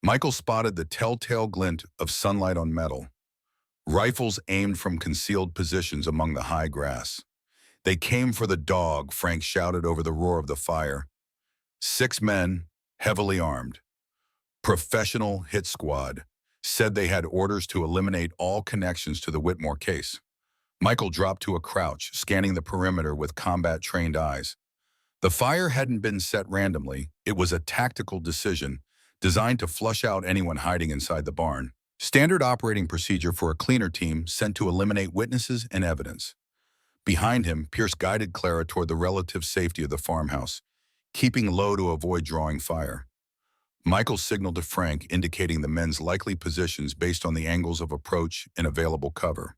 Michael spotted the telltale glint of sunlight on metal. Rifles aimed from concealed positions among the high grass. "They came for the dog," Frank shouted over the roar of the fire. 6 men, heavily armed. Professional hit squad, said they had orders to eliminate all connections to the Whitmore case. Michael dropped to a crouch, scanning the perimeter with combat-trained eyes. The fire hadn't been set randomly. It was a tactical decision designed to flush out anyone hiding inside the barn. Standard operating procedure for a cleaner team sent to eliminate witnesses and evidence. Behind him, Pierce guided Clara toward the relative safety of the farmhouse, keeping low to avoid drawing fire. Michael signaled to Frank, indicating the men's likely positions based on the angles of approach and available cover.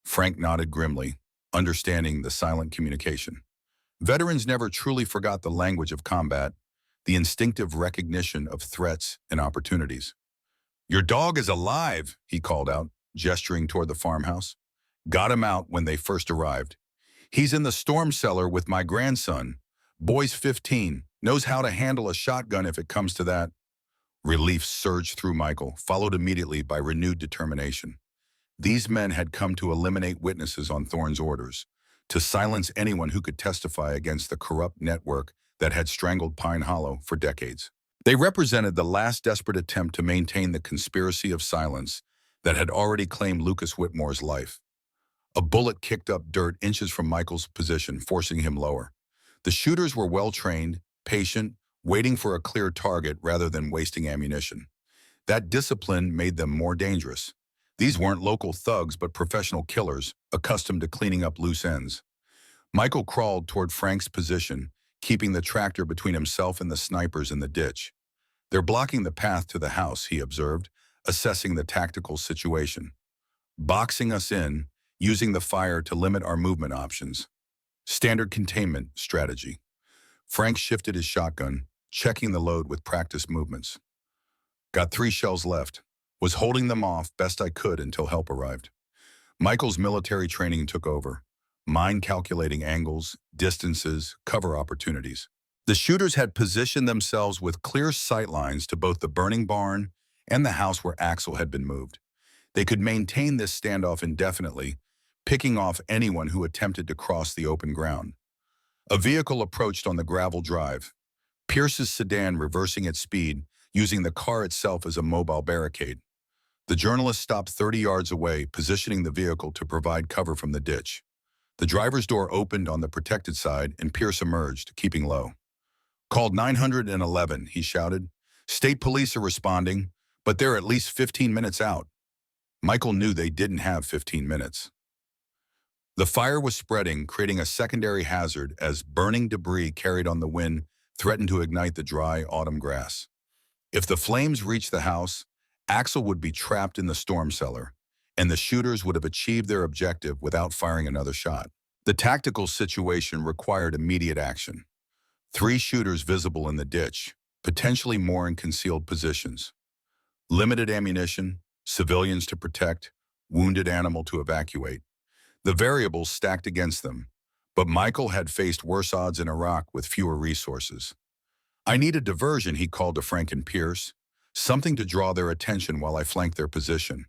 Frank nodded grimly, understanding the silent communication. Veterans never truly forgot the language of combat, the instinctive recognition of threats and opportunities. "Your dog is alive," he called out, gesturing toward the farmhouse. "Got him out when they first arrived. He's in the storm cellar with my grandson. Boy's 15, knows how to handle a shotgun if it comes to that." Relief surged through Michael, followed immediately by renewed determination. These men had come to eliminate witnesses on Thorne's orders, to silence anyone who could testify against the corrupt network that had strangled Pine Hollow for decades. They represented the last desperate attempt to maintain the conspiracy of silence that had already claimed Lucas Whitmore's life. A bullet kicked up dirt inches from Michael's position, forcing him lower. The shooters were well-trained, patient, waiting for a clear target rather than wasting ammunition. That discipline made them more dangerous. These weren't local thugs, but professional killers, accustomed to cleaning up loose ends. Michael crawled toward Frank's position, keeping the tractor between himself and the snipers in the ditch. "They're blocking the path to the house," he observed, assessing the tactical situation. "Boxing us in, using the fire to limit our movement options. Standard containment strategy." Frank shifted his shotgun, checking the load with practiced movements. "Got 3 shells left. Was holding them off best I could until help arrived." Michael's military training took over, mind calculating angles, distances, cover opportunities. The shooters had positioned themselves with clear sight lines to both the burning barn and the house where Axel had been moved. They could maintain this standoff indefinitely, picking off anyone who attempted to cross the open ground. A vehicle approached on the gravel drive, Pierce's sedan reversing its speed, using the car itself as a mobile barricade. The journalist stopped 30 yards away, positioning the vehicle to provide cover from the ditch. The driver's door opened on the protected side and Pierce emerged, keeping low. "Called 911, he shouted. "State police are responding, but they're at least 15 minutes out." Michael knew they didn't have 15 minutes. The fire was spreading, creating a secondary hazard as burning debris carried on the wind threatened to ignite the dry autumn grass. If the flames reached the house, Axel would be trapped in the storm cellar, and the shooters would have achieved their objective without firing another shot. The tactical situation required immediate action. 3 shooters visible in the ditch, potentially more in concealed positions. Limited ammunition, civilians to protect, wounded animal to evacuate. The variables stacked against them, but Michael had faced worse odds in Iraq with fewer resources. "I need a diversion," he called to Frank and Pierce, "something to draw their attention while I flank their position."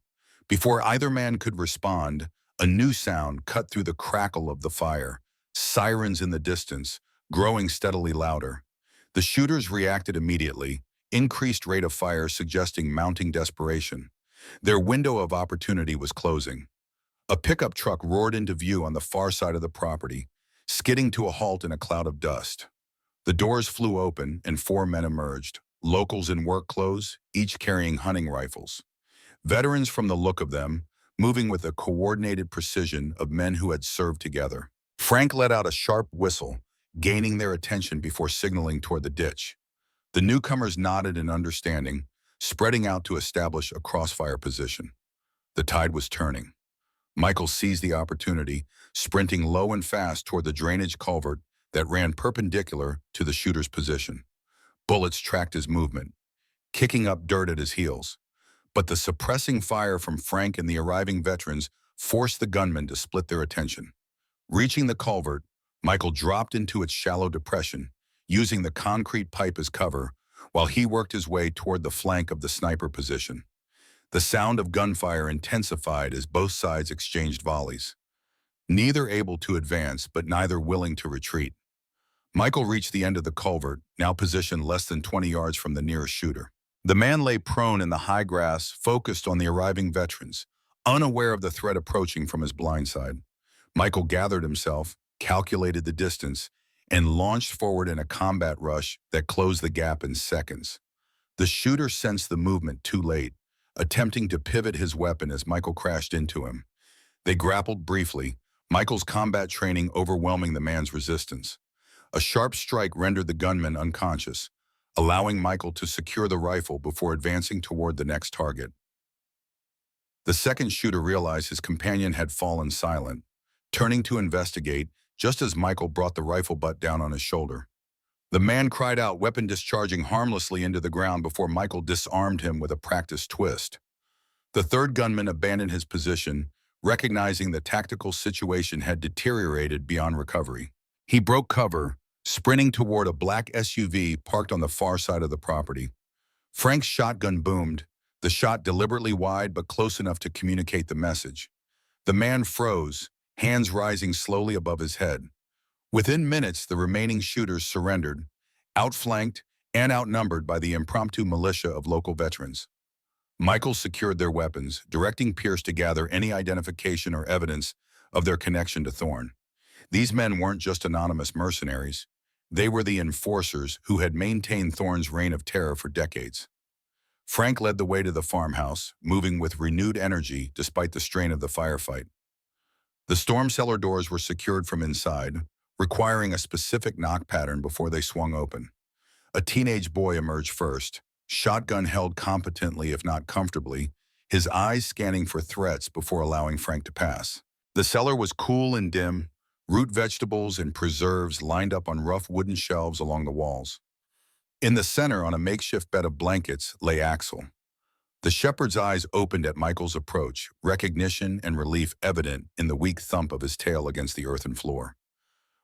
Before either man could respond, a new sound cut through the crackle of the fire, sirens in the distance, growing steadily louder. The shooters reacted immediately, increased rate of fire suggesting mounting desperation. Their window of opportunity was closing. A pickup truck roared into view on the far side of the property, skidding to a halt in a cloud of dust. The doors flew open and 4 men emerged, locals in work clothes, each carrying hunting rifles. Veterans from the look of them, moving with the coordinated precision of men who had served together. Frank let out a sharp whistle, gaining their attention before signaling toward the ditch. The newcomers nodded in understanding, spreading out to establish a crossfire position. The tide was turning. Michael seized the opportunity, sprinting low and fast toward the drainage culvert that ran perpendicular to the shooter's position. Bullets tracked his movement, kicking up dirt at his heels. But the suppressing fire from Frank and the arriving veterans forced the gunmen to split their attention. Reaching the culvert, Michael dropped into its shallow depression, using the concrete pipe as cover, while he worked his way toward the flank of the sniper position. The sound of gunfire intensified as both sides exchanged volleys. Neither able to advance, but neither willing to retreat. Michael reached the end of the culvert, now positioned less than 20 yards from the nearest shooter. The man lay prone in the high grass, focused on the arriving veterans, unaware of the threat approaching from his blind side. Michael gathered himself, calculated the distance, and launched forward in a combat rush that closed the gap in seconds. The shooter sensed the movement too late, attempting to pivot his weapon as Michael crashed into him. They grappled briefly, Michael's combat training overwhelming the man's resistance. A sharp strike rendered the gunman unconscious, allowing Michael to secure the rifle before advancing toward the next target. The second shooter realized his companion had fallen silent, turning to investigate just as Michael brought the rifle butt down on his shoulder. The man cried out, weapon discharging harmlessly into the ground before Michael disarmed him with a practiced twist. The third gunman abandoned his position, recognizing the tactical situation had deteriorated beyond recovery. He broke cover, sprinting toward a black SUV parked on the far side of the property. Frank's shotgun boomed, the shot deliberately wide but close enough to communicate the message. The man froze, hands rising slowly above his head. Within minutes, the remaining shooters surrendered, outflanked and outnumbered by the impromptu militia of local veterans. Michael secured their weapons, directing Pierce to gather any identification or evidence of their connection to Thorne. These men weren't just anonymous mercenaries. They were the enforcers who had maintained Thorne's reign of terror for decades. Frank led the way to the farmhouse, moving with renewed energy despite the strain of the firefight. The storm cellar doors were secured from inside, requiring a specific knock pattern before they swung open. A teenage boy emerged first, shotgun held competently if not comfortably, his eyes scanning for threats before allowing Frank to pass. The cellar was cool and dim, root vegetables and preserves lined up on rough wooden shelves along the walls. In the center, on a makeshift bed of blankets, lay Axel. The shepherd's eyes opened at Michael's approach, recognition and relief evident in the weak thump of his tail against the earthen floor.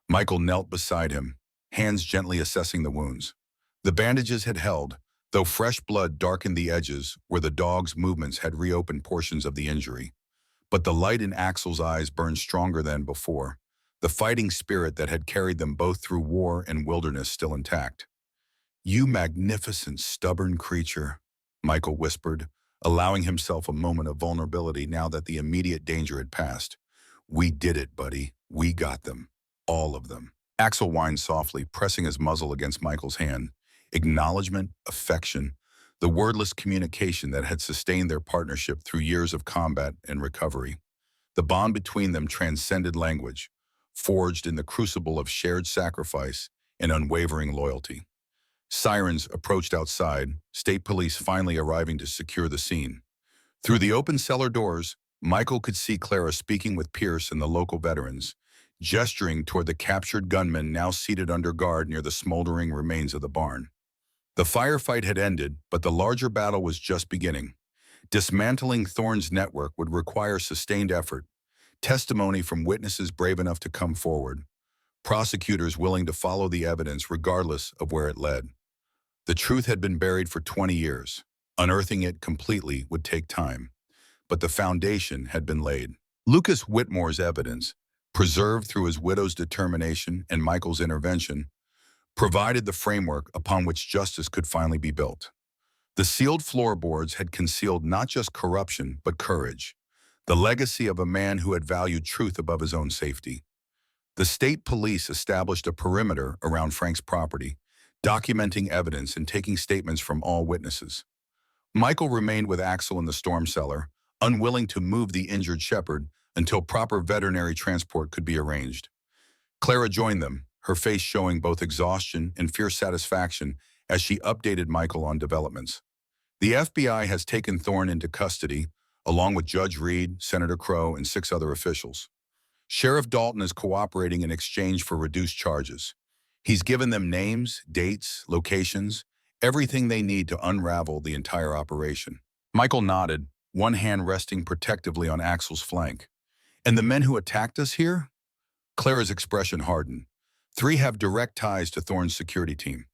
Michael knelt beside him, hands gently assessing the wounds. The bandages had held, though fresh blood darkened the edges where the dog's movements had reopened portions of the injury. But the light in Axel's eyes burned stronger than before, the fighting spirit that had carried them both through war and wilderness still intact. "You magnificent, stubborn creature," Michael whispered, allowing himself a moment of vulnerability now that the immediate danger had passed. "We did it, buddy. We got them. All of them." Axel whined softly, pressing his muzzle against Michael's hand. Acknowledgement, affection, the wordless communication that had sustained their partnership through years of combat and recovery. The bond between them transcended language, forged in the crucible of shared sacrifice and unwavering loyalty. Sirens approached outside, state police finally arriving to secure the scene. Through the open cellar doors, Michael could see Clara speaking with Pierce and the local veterans, gesturing toward the captured gunmen now seated under guard near the smoldering remains of the barn. The firefight had ended, but the larger battle was just beginning. Dismantling Thorne's network would require sustained effort, testimony from witnesses brave enough to come forward, prosecutors willing to follow the evidence regardless of where it led. The truth had been buried for 20 years. Unearthing it completely would take time, but the foundation had been laid. Lucas Whitmore's evidence, preserved through his widow's determination and Michael's intervention, provided the framework upon which justice could finally be built. The sealed floorboards had concealed not just corruption, but courage, the legacy of a man who had valued truth above his own safety. The state police established a perimeter around Frank's property, documenting evidence and taking statements from all witnesses. Michael remained with Axel in the storm cellar, unwilling to move the injured shepherd until proper veterinary transport could be arranged. Clara joined them, her face showing both exhaustion and fierce satisfaction as she updated Michael on developments. The FBI has taken Thorne into custody, along with Judge Reed, Senator Crow, and 6 other officials. Sheriff Dalton is cooperating in exchange for reduced charges. He's given them names, dates, locations, everything they need to unravel the entire operation. Michael nodded, one hand resting protectively on Axel's flank. "And the men who attacked us here?" Clara's expression hardened. 3 have direct ties to Thorne's security team.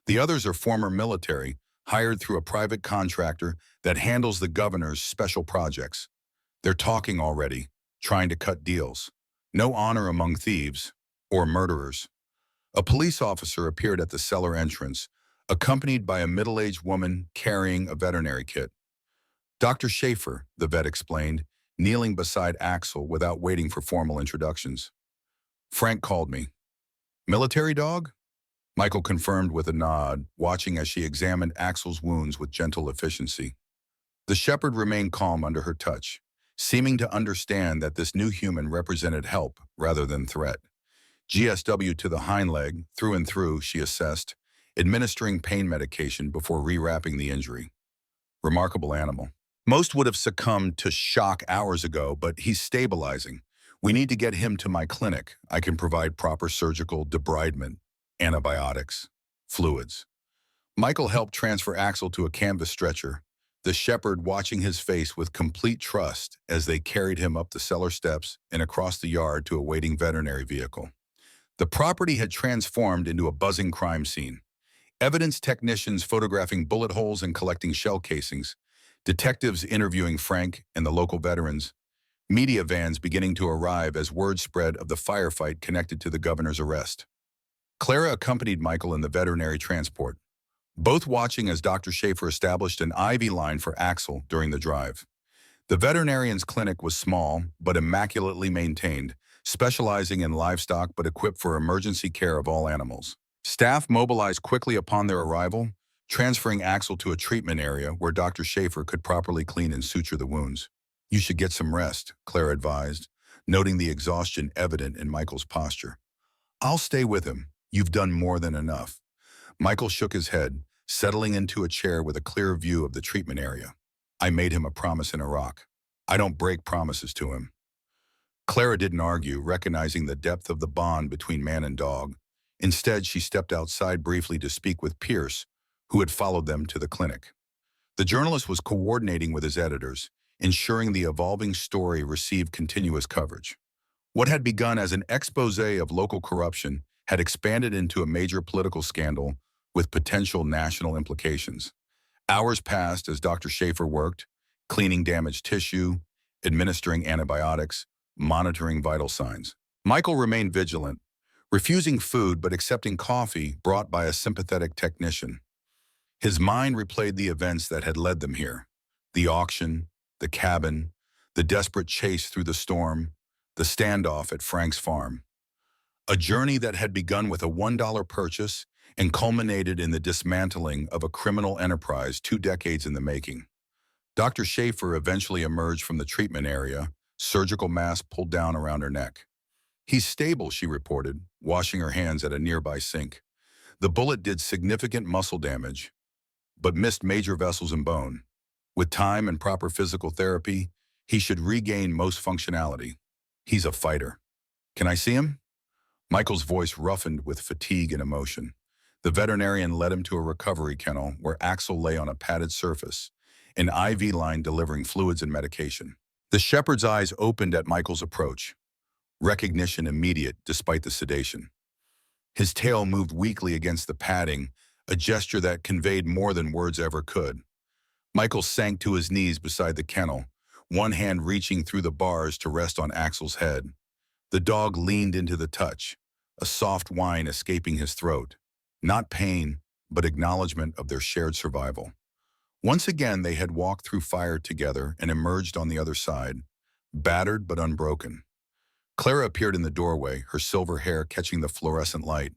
The others are former military, hired through a private contractor that handles the governor's special projects. They're talking already, trying to cut deals. No honor among thieves or murderers. A police officer appeared at the cellar entrance, accompanied by a middle-aged woman carrying a veterinary kit. "Dr. Schaefer," the vet explained, kneeling beside Axel without waiting for formal introductions. "Frank called me." "Military dog?" Michael confirmed with a nod, watching as she examined Axel's wounds with gentle efficiency. The shepherd remained calm under her touch, seeming to understand that this new human represented help rather than threat. GSW to the hind leg, through and through, she assessed, administering pain medication before rewrapping the injury. Remarkable animal. Most would have succumbed to shock hours ago, but he's stabilizing. We need to get him to my clinic. I can provide proper surgical debridement, antibiotics, fluids. Michael helped transfer Axel to a canvas stretcher, the shepherd watching his face with complete trust as they carried him up the cellar steps and across the yard to a waiting veterinary vehicle. The property had transformed into a buzzing crime scene. Evidence technicians photographing bullet holes and collecting shell casings, detectives interviewing Frank and the local veterans, media vans beginning to arrive as word spread of the firefight connected to the governor's arrest. Clara accompanied Michael in the veterinary transport, both watching as Dr. Schaefer established an IV line for Axel during the drive. The veterinarian's clinic was small but immaculately maintained, specializing in livestock but equipped for emergency care of all animals. Staff mobilized quickly upon their arrival, transferring Axel to a treatment area where Dr. Schaefer could properly clean and suture the wounds. "You should get some rest," Clara advised, noting the exhaustion evident in Michael's posture. "I'll stay with him. You've done more than enough." Michael shook his head, settling into a chair with a clear view of the treatment area. "I made him a promise in Iraq. I don't break promises to him." Clara didn't argue, recognizing the depth of the bond between man and dog. Instead, she stepped outside briefly to speak with Pierce, who had followed them to the clinic. The journalist was coordinating with his editors, ensuring the evolving story received continuous coverage. What had begun as an expose of local corruption had expanded into a major political scandal with potential national implications. Hours passed as Dr. Schaefer worked, cleaning damaged tissue, administering antibiotics, monitoring vital signs. Michael remained vigilant, refusing food but accepting coffee brought by a sympathetic technician. His mind replayed the events that had led them here: the auction, the cabin, the desperate chase through the storm, the standoff at Frank's farm. A journey that had begun with a $1 purchase and culminated in the dismantling of a criminal enterprise 2 decades in the making. Dr. Schaefer eventually emerged from the treatment area, surgical mask pulled down around her neck. "He's stable," she reported, washing her hands at a nearby sink. "The bullet did significant muscle damage, but missed major vessels and bone. With time and proper physical therapy, he should regain most functionality. He's a fighter. Can I see him?" Michael's voice roughened with fatigue and emotion. The veterinarian led him to a recovery kennel where Axel lay on a padded surface, an IV line delivering fluids and medication. The shepherd's eyes opened at Michael's approach, recognition immediate despite the sedation. His tail moved weakly against the padding, a gesture that conveyed more than words ever could. Michael sank to his knees beside the kennel, one hand reaching through the bars to rest on Axel's head. The dog leaned into the touch, a soft whine escaping his throat. Not pain, but acknowledgement of their shared survival. Once again, they had walked through fire together and emerged on the other side, battered but unbroken. Clara appeared in the doorway, her silver hair catching the fluorescent light.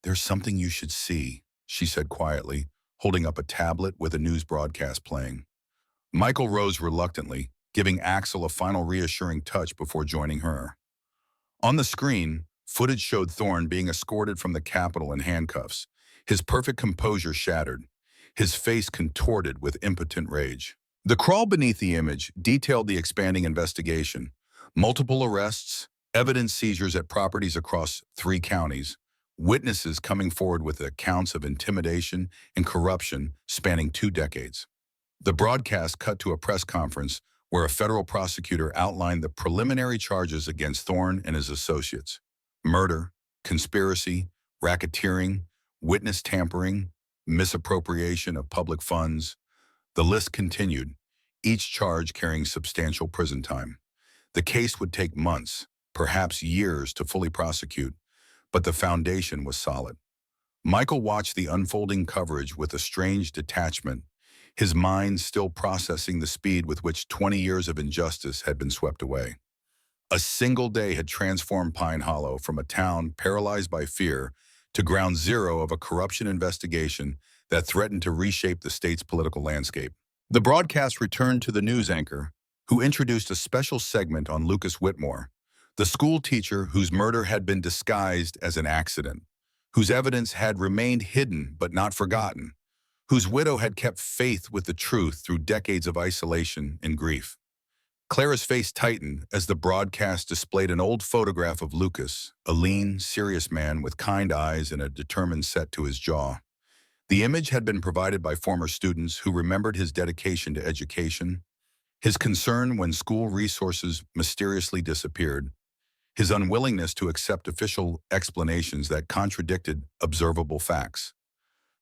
"There's something you should see," she said quietly, holding up a tablet with a news broadcast playing. Michael rose reluctantly, giving Axel a final reassuring touch before joining her. On the screen, footage showed Thorne being escorted from the Capitol in handcuffs, his perfect composure shattered, his face contorted with impotent rage. The crawl beneath the image detailed the expanding investigation: multiple arrests, evidence seizures at properties across 3 counties, witnesses coming forward with accounts of intimidation and corruption spanning 2 decades. The broadcast cut to a press conference where a federal prosecutor outlined the preliminary charges against Thorne and his associates: murder, conspiracy, racketeering, witness tampering, misappropriation of public funds. The list continued, each charge carrying substantial prison time. The case would take months, perhaps years, to fully prosecute, but the foundation was solid. Michael watched the unfolding coverage with a strange detachment, his mind still processing the speed with which 20 years of injustice had been swept away. A single day had transformed Pine Hollow from a town paralyzed by fear to ground zero of a corruption investigation that threatened to reshape the state's political landscape. The broadcast returned to the news anchor, who introduced a special segment on Lucas Whitmore, the school teacher whose murder had been disguised as an accident, whose evidence had remained hidden but not forgotten, whose widow had kept faith with the truth through decades of isolation and grief. Clara's face tightened as the broadcast displayed an old photograph of Lucas, a lean, serious man with kind eyes and a determined set to his jaw. The image had been provided by former students who remembered his dedication to education, his concern when school resources mysteriously disappeared, his unwillingness to accept official explanations that contradicted observable facts.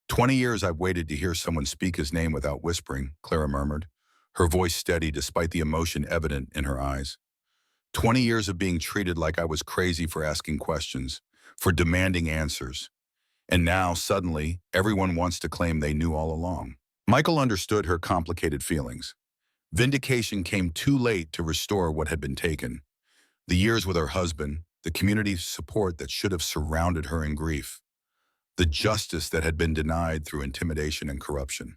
20 years I've waited to hear someone speak his name without whispering," Clara murmured, her voice steady despite the emotion evident in her eyes. 20 years of being treated like I was crazy for asking questions, for demanding answers. And now, suddenly, everyone wants to claim they knew all along. Michael understood her complicated feelings. Vindication came too late to restore what had been taken. The years with her husband, the community support that should have surrounded her in grief, the justice that had been denied through intimidation and corruption.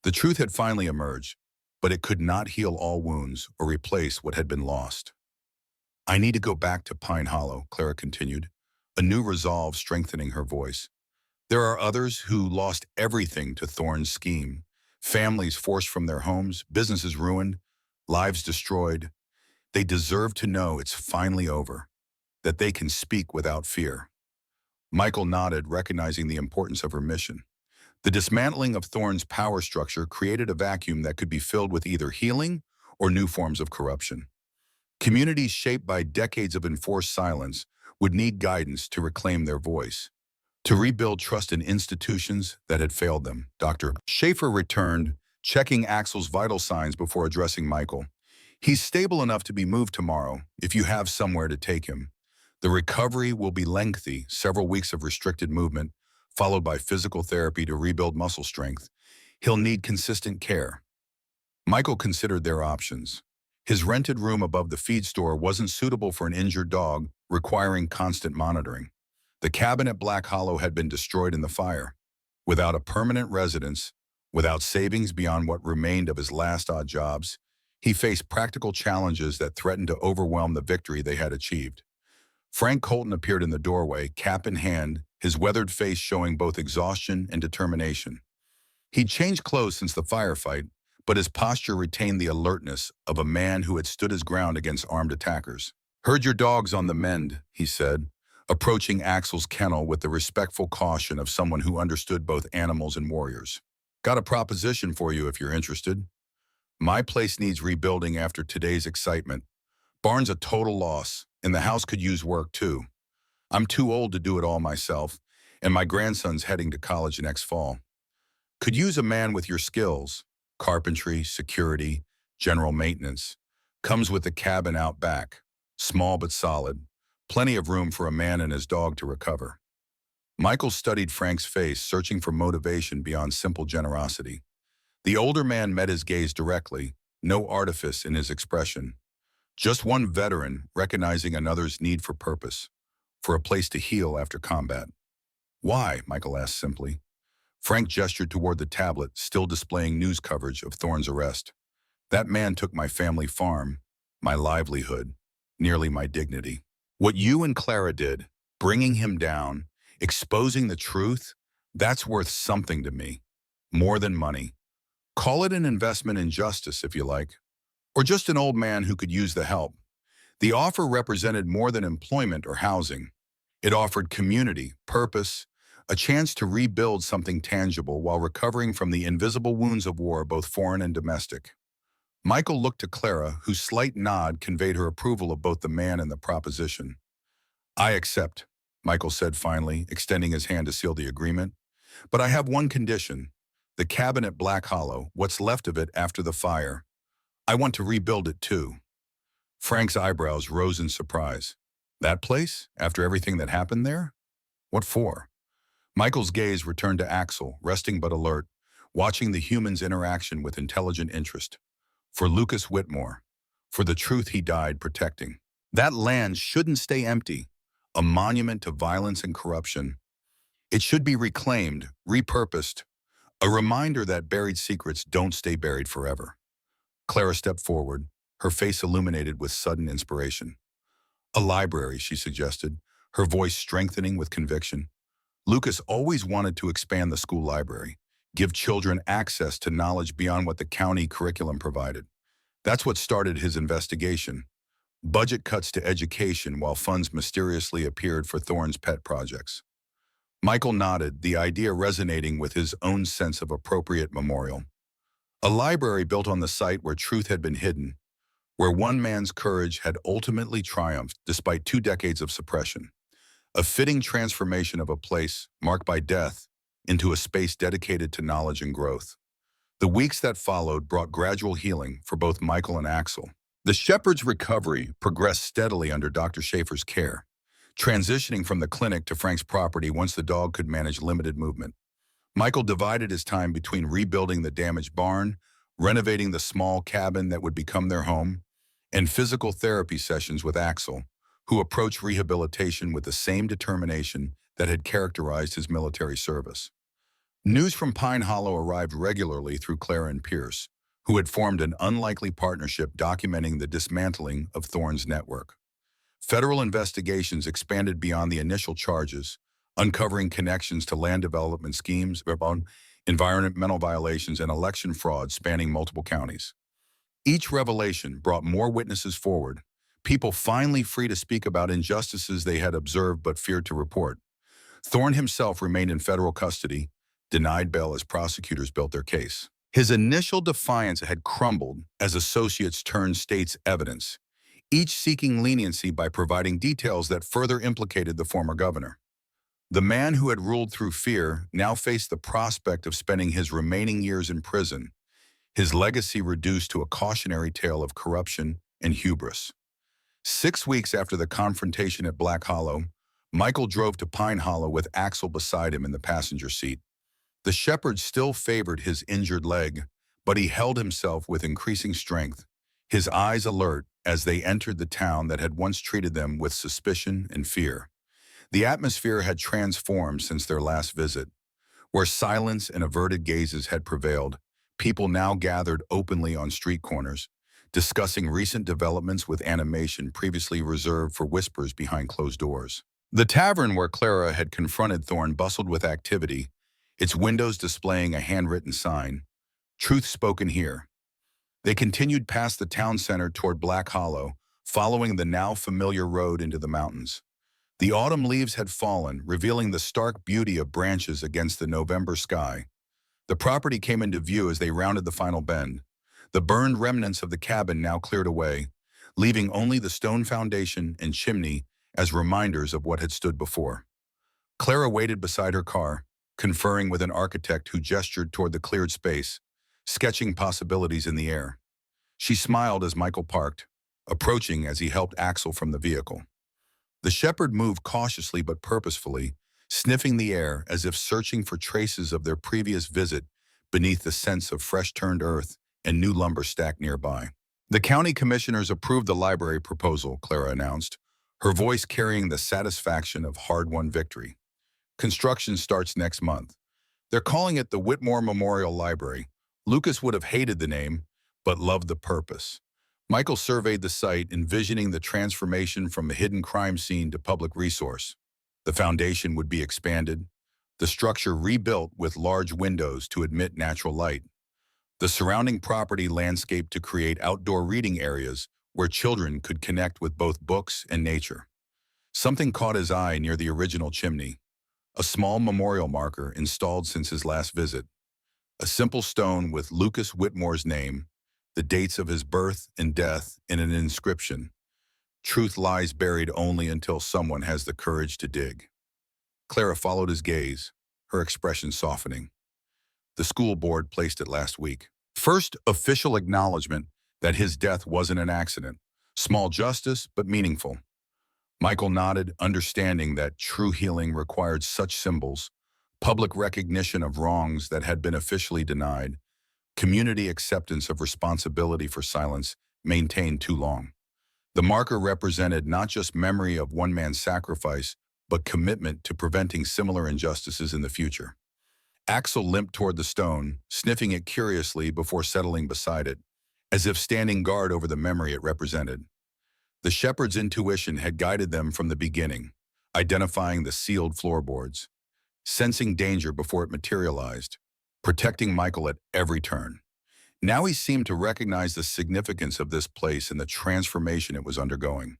The truth had finally emerged, but it could not heal all wounds or replace what had been lost. I need to go back to Pine Hollow, Clara continued, a new resolve strengthening her voice. There are others who lost everything to Thorne's scheme. Families forced from their homes, businesses ruined, lives destroyed. They deserve to know it's finally over, that they can speak without fear. Michael nodded, recognizing the importance of her mission. The dismantling of Thorne's power structure created a vacuum that could be filled with either healing or new forms of corruption. Communities shaped by decades of enforced silence would need guidance to reclaim their voice, to rebuild trust in institutions that had failed them. Dr. Schaefer returned, checking Axel's vital signs before addressing Michael. He's stable enough to be moved tomorrow, if you have somewhere to take him. The recovery will be lengthy, several weeks of restricted movement, followed by physical therapy to rebuild muscle strength. He'll need consistent care. Michael considered their options. His rented room above the feed store wasn't suitable for an injured dog, requiring constant monitoring. The cabin at Black Hollow had been destroyed in the fire. Without a permanent residence, without savings beyond what remained of his last odd jobs, he faced practical challenges that threatened to overwhelm the victory they had achieved. Frank Colton appeared in the doorway, cap in hand, his weathered face showing both exhaustion and determination. He'd changed clothes since the firefight, but his posture retained the alertness of a man who had stood his ground against armed attackers. "Heard your dog's on the mend," he said, approaching Axel's kennel with the respectful caution of someone who understood both animals and warriors. "Got a proposition for you if you're interested. My place needs rebuilding after today's excitement. Barn's a total loss, and the house could use work too. I'm too old to do it all myself, and my grandson's heading to college next fall. Could use a man with your skills. Carpentry, security, general maintenance. Comes with the cabin out back. Small but solid. Plenty of room for a man and his dog to recover." Michael studied Frank's face, searching for motivation beyond simple generosity. The older man met his gaze directly, no artifice in his expression. Just one veteran recognizing another's need for purpose, for a place to heal after combat. "Why?" Michael asked simply. Frank gestured toward the tablet, still displaying news coverage of Thorne's arrest. "That man took my family farm, my livelihood, nearly my dignity. What you and Clara did, bringing him down, exposing the truth, that's worth something to me. More than money. Call it an investment in justice if you like, or just an old man who could use the help." The offer represented more than employment or housing. It offered community, purpose, a chance to rebuild something tangible while recovering from the invisible wounds of war, both foreign and domestic. Michael looked to Clara, whose slight nod conveyed her approval of both the man and the proposition. "I accept," Michael said finally, extending his hand to seal the agreement. "But I have one condition. The cabin at Black Hollow, what's left of it after the fire. I want to rebuild it too." Frank's eyebrows rose in surprise. "That place? After everything that happened there? What for?" Michael's gaze returned to Axel, resting but alert, watching the human's interaction with intelligent interest. "For Lucas Whitmore. For the truth he died protecting. That land shouldn't stay empty, a monument to violence and corruption. It should be reclaimed, repurposed, a reminder that buried secrets don't stay buried forever." Clara stepped forward, her face illuminated with sudden inspiration. "A library," she suggested, her voice strengthening with conviction. Lucas always wanted to expand the school library, give children access to knowledge beyond what the county curriculum provided. That's what started his investigation. Budget cuts to education while funds mysteriously appeared for Thorne's pet projects. Michael nodded, the idea resonating with his own sense of appropriate memorial. A library built on the site where truth had been hidden, where one man's courage had ultimately triumphed despite 2 decades of suppression. A fitting transformation of a place, marked by death, into a space dedicated to knowledge and growth. The weeks that followed brought gradual healing for both Michael and Axel. The shepherd's recovery progressed steadily under Dr. Schaefer's care, transitioning from the clinic to Frank's property once the dog could manage limited movement. Michael divided his time between rebuilding the damaged barn, renovating the small cabin that would become their home, and physical therapy sessions with Axel, who approached rehabilitation with the same determination that had characterized his military service. News from Pine Hollow arrived regularly through Clara and Pierce, who had formed an unlikely partnership documenting the dismantling of Thorne's network. Federal investigations expanded beyond the initial charges, uncovering connections to land development schemes, environmental violations, and election fraud spanning multiple counties. Each revelation brought more witnesses forward, people finally free to speak about injustices they had observed but feared to report. Thorne himself remained in federal custody, denied bail as prosecutors built their case. His initial defiance had crumbled as associates turned state's evidence, each seeking leniency by providing details that further implicated the former governor. The man who had ruled through fear now faced the prospect of spending his remaining years in prison, his legacy reduced to a cautionary tale of corruption and hubris. 6 weeks after the confrontation at Black Hollow, Michael drove to Pine Hollow with Axel beside him in the passenger seat. The shepherd still favored his injured leg, but he held himself with increasing strength, his eyes alert as they entered the town that had once treated them with suspicion and fear. The atmosphere had transformed since their last visit. Where silence and averted gazes had prevailed, people now gathered openly on street corners, discussing recent developments with animation previously reserved for whispers behind closed doors. The tavern where Clara had confronted Thorne bustled with activity, its windows displaying a handwritten sign, "Truth spoken here." They continued past the town center toward Black Hollow, following the now familiar road into the mountains. The autumn leaves had fallen, revealing the stark beauty of branches against the November sky. The property came into view as they rounded the final bend, the burned remnants of the cabin now cleared away, leaving only the stone foundation and chimney as reminders of what had stood before. Clara waited beside her car, conferring with an architect who gestured toward the cleared space, sketching possibilities in the air. She smiled as Michael parked, approaching as he helped Axel from the vehicle. The shepherd moved cautiously but purposefully, sniffing the air as if searching for traces of their previous visit beneath the scents of fresh-turned earth and new lumber stacked nearby. The county commissioners approved the library proposal, Clara announced, her voice carrying the satisfaction of hard-won victory. Construction starts next month. They're calling it the Whitmore Memorial Library. Lucas would have hated the name, but loved the purpose. Michael surveyed the site, envisioning the transformation from a hidden crime scene to public resource. The foundation would be expanded, the structure rebuilt with large windows to admit natural light. The surrounding property landscaped to create outdoor reading areas where children could connect with both books and nature. Something caught his eye near the original chimney, a small memorial marker installed since his last visit. A simple stone with Lucas Whitmore's name, the dates of his birth and death, and an inscription, "Truth lies buried only until someone has the courage to dig." Clara followed his gaze, her expression softening. The school board placed it last week. First official acknowledgement that his death wasn't an accident. Small justice, but meaningful. Michael nodded, understanding that true healing required such symbols, public recognition of wrongs that had been officially denied, community acceptance of responsibility for silence maintained too long. The marker represented not just memory of one man's sacrifice, but commitment to preventing similar injustices in the future. Axel limped toward the stone, sniffing it curiously before settling beside it, as if standing guard over the memory it represented. The shepherd's intuition had guided them from the beginning, identifying the sealed floorboards, sensing danger before it materialized, protecting Michael at every turn. Now he seemed to recognize the significance of this place and the transformation it was undergoing.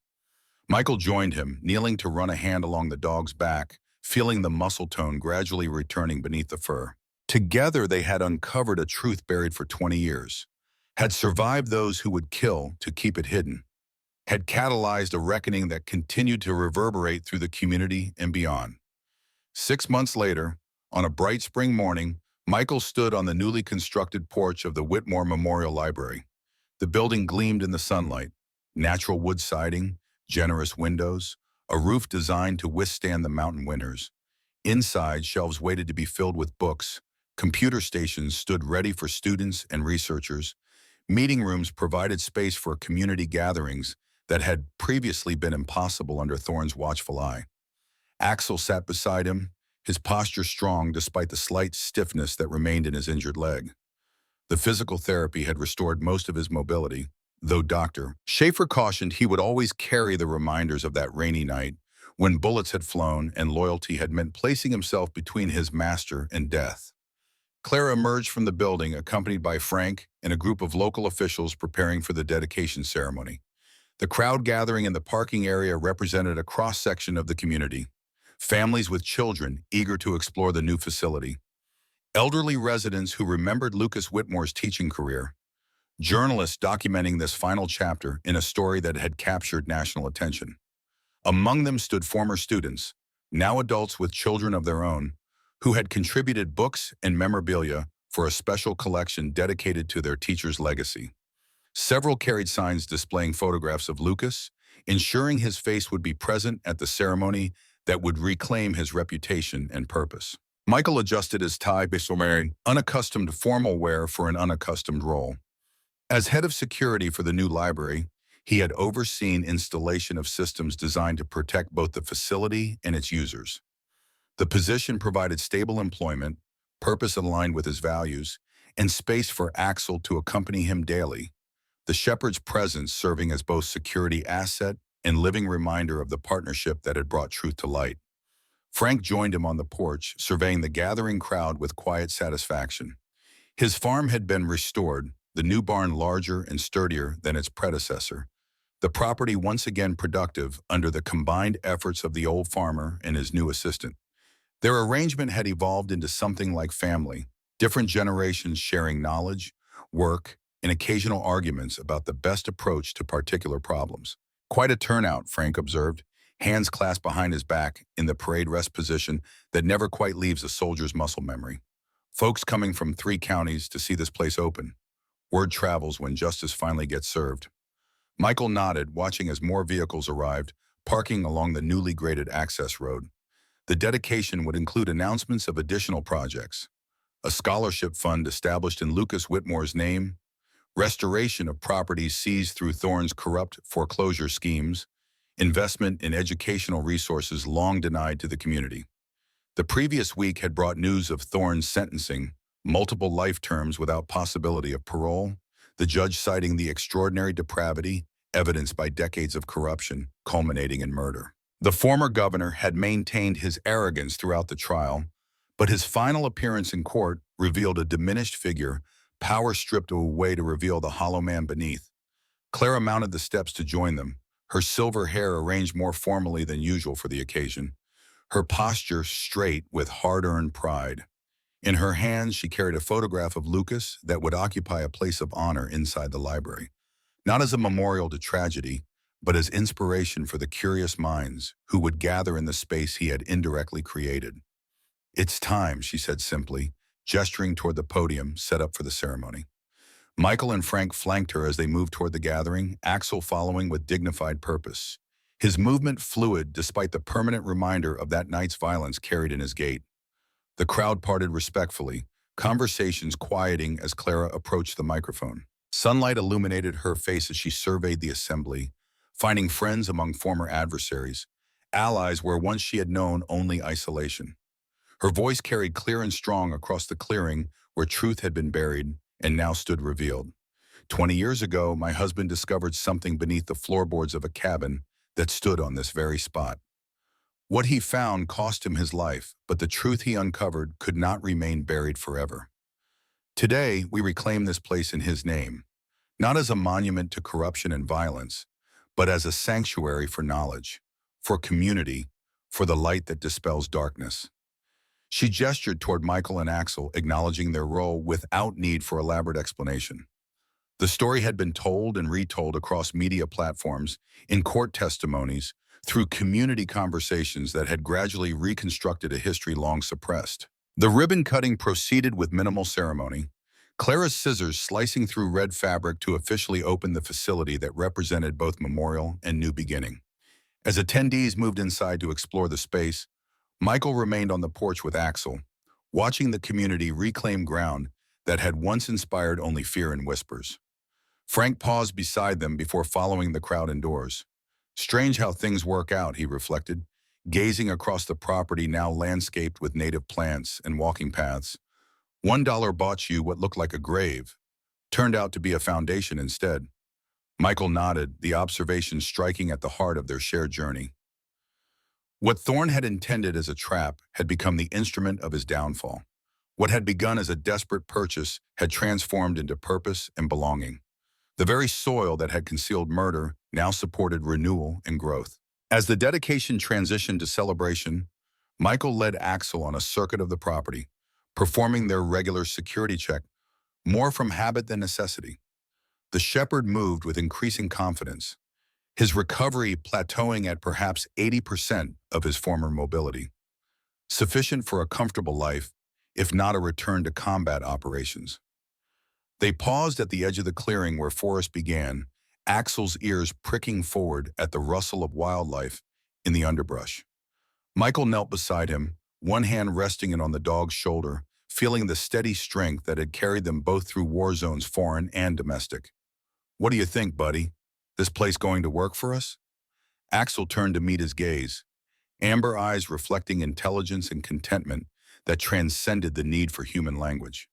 Michael joined him, kneeling to run a hand along the dog's back, feeling the muscle tone gradually returning beneath the fur. Together they had uncovered a truth buried for 20 years, had survived those who would kill to keep it hidden, had catalyzed a reckoning that continued to reverberate through the community and beyond. 6 months later, on a bright spring morning, Michael stood on the newly constructed porch of the Whitmore Memorial Library. The building gleamed in the sunlight. Natural wood siding, generous windows, a roof designed to withstand the mountain winters. Inside, shelves waited to be filled with books. Computer stations stood ready for students and researchers. Meeting rooms provided space for community gatherings that had previously been impossible under Thorne's watchful eye. Axel sat beside him, his posture strong despite the slight stiffness that remained in his injured leg. The physical therapy had restored most of his mobility, though Dr. Schaefer cautioned he would always carry the reminders of that rainy night when bullets had flown and loyalty had meant placing himself between his master and death. Clara emerged from the building accompanied by Frank and a group of local officials preparing for the dedication ceremony. The crowd gathering in the parking area represented a cross-section of the community. Families with children eager to explore the new facility. Elderly residents who remembered Lucas Whitmore's teaching career. Journalists documenting this final chapter in a story that had captured national attention. Among them stood former students, now adults with children of their own, who had contributed books and memorabilia for a special collection dedicated to their teacher's legacy. Several carried signs displaying photographs of Lucas, ensuring his face would be present at the ceremony that would reclaim his reputation and purpose. Michael adjusted his tie, unaccustomed to formal wear for an unaccustomed role. As head of security for the new library, he had overseen installation of systems designed to protect both the facility and its users. The position provided stable employment, purpose aligned with his values, and space for Axel to accompany him daily, the shepherd's presence serving as both security asset and living reminder of the partnership that had brought truth to light. Frank joined him on the porch, surveying the gathering crowd with quiet satisfaction. His farm had been restored, the new barn larger and sturdier than its predecessor, the property once again productive under the combined efforts of the old farmer and his new assistant. Their arrangement had evolved into something like family, different generations sharing knowledge, work, and occasional arguments about the best approach to particular problems. Quite a turnout, Frank observed, hands clasped behind his back in the parade rest position that never quite leaves a soldier's muscle memory. Folks coming from 3 counties to see this place open. Word travels when justice finally gets served. Michael nodded, watching as more vehicles arrived, parking along the newly graded access road. The dedication would include announcements of additional projects, a scholarship fund established in Lucas Whitmore's name, restoration of properties seized through Thorne's corrupt foreclosure schemes, investment in educational resources long denied to the community. The previous week had brought news of Thorne's sentencing, multiple life terms without possibility of parole, the judge citing the extraordinary depravity evidenced by decades of corruption, culminating in murder. The former governor had maintained his arrogance throughout the trial, but his final appearance in court revealed a diminished figure, power stripped away to reveal the hollow man beneath. Clara mounted the steps to join them, her silver hair arranged more formally than usual for the occasion, her posture straight with hard-earned pride. In her hands, she carried a photograph of Lucas that would occupy a place of honor inside the library, not as a memorial to tragedy, but as inspiration for the curious minds who would gather in the space he had indirectly created. "It's time," she said simply, gesturing toward the podium set up for the ceremony. Michael and Frank flanked her as they moved toward the gathering, Axel following with dignified purpose. His movement fluid despite the permanent reminder of that night's violence carried in his gait. The crowd parted respectfully, conversations quieting as Clara approached the microphone. Sunlight illuminated her face as she surveyed the assembly, finding friends among former adversaries, allies where once she had known only isolation. Her voice carried clear and strong across the clearing where truth had been buried and now stood revealed. 20 years ago, my husband discovered something beneath the floorboards of a cabin that stood on this very spot. What he found cost him his life, but the truth he uncovered could not remain buried forever. Today, we reclaim this place in his name, not as a monument to corruption and violence, but as a sanctuary for knowledge, for community, for the light that dispels darkness. She gestured toward Michael and Axel, acknowledging their role without need for elaborate explanation. The story had been told and retold across media platforms, in court testimonies, through community conversations that had gradually reconstructed a history long suppressed. The ribbon cutting proceeded with minimal ceremony. Clara's scissors slicing through red fabric to officially open the facility that represented both memorial and new beginning. As attendees moved inside to explore the space, Michael remained on the porch with Axel, watching the community reclaim ground that had once inspired only fear and whispers. Frank paused beside them before following the crowd indoors. Strange how things work out, he reflected, gazing across the property now landscaped with native plants and walking paths. $1 bought you what looked like a grave, turned out to be a foundation instead. Michael nodded, the observation striking at the heart of their shared journey. What Thorne had intended as a trap had become the instrument of his downfall. What had begun as a desperate purchase had transformed into purpose and belonging. The very soil that had concealed murder now supported renewal and growth. As the dedication transitioned to celebration, Michael led Axel on a circuit of the property, performing their regular security check, more from habit than necessity. The shepherd moved with increasing confidence, his recovery plateauing at perhaps 80% of his former mobility, sufficient for a comfortable life, if not a return to combat operations. They paused at the edge of the clearing where forest began, Axel's ears pricking forward at the rustle of wildlife in the underbrush. Michael knelt beside him, one hand resting on the dog's shoulder, feeling the steady strength that had carried them both through war zones foreign and domestic. "What do you think, buddy? This place going to work for us?" Axel turned to meet his gaze, amber eyes reflecting intelligence and contentment that transcended the need for human language.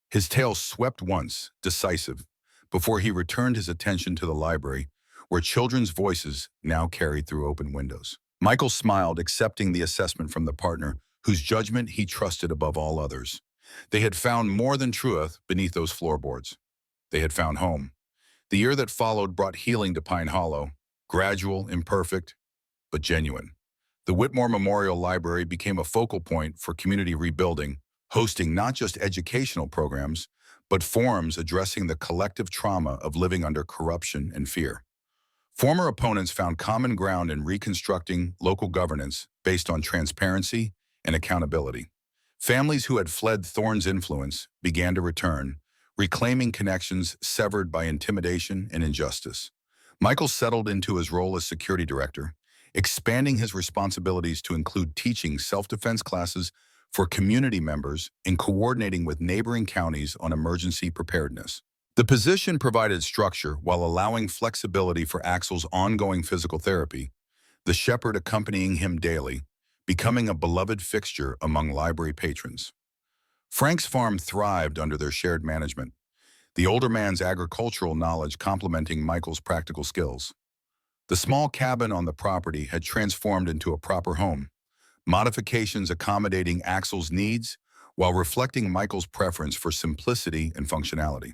His tail swept once, decisive, before he returned his attention to the library, where children's voices now carried through open windows. Michael smiled, accepting the assessment from the partner, whose judgment he trusted above all others. They had found more than truth beneath those floorboards. They had found home. The year that followed brought healing to Pine Hollow, gradual, imperfect, but genuine. The Whitmore Memorial Library became a focal point for community rebuilding, hosting not just educational programs, but forums addressing the collective trauma of living under corruption and fear. Former opponents found common ground in reconstructing local governance based on transparency and accountability. Families who had fled Thorne's influence began to return, reclaiming connections severed by intimidation and injustice. Michael settled into his role as security director, expanding his responsibilities to include teaching self-defense classes for community members and coordinating with neighboring counties on emergency preparedness. The position provided structure while allowing flexibility for Axel's ongoing physical therapy, the shepherd accompanying him daily, becoming a beloved fixture among library patrons. Frank's farm thrived under their shared management, the older man's agricultural knowledge complementing Michael's practical skills. The small cabin on the property had transformed into a proper home, modifications accommodating Axel's needs while reflecting Michael's preference for simplicity and functionality.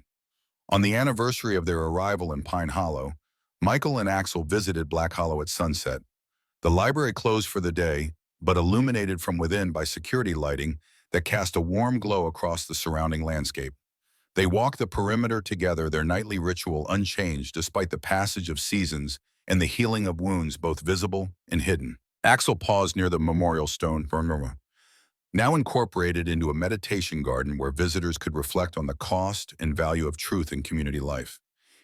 On the anniversary of their arrival in Pine Hollow, Michael and Axel visited Black Hollow at sunset. The library closed for the day, but illuminated from within by security lighting that cast a warm glow across the surrounding landscape. They walked the perimeter together, their nightly ritual unchanged despite the passage of seasons and the healing of wounds both visible and hidden. Axel paused near the memorial stone, now incorporated into a meditation garden where visitors could reflect on the cost and value of truth in community life.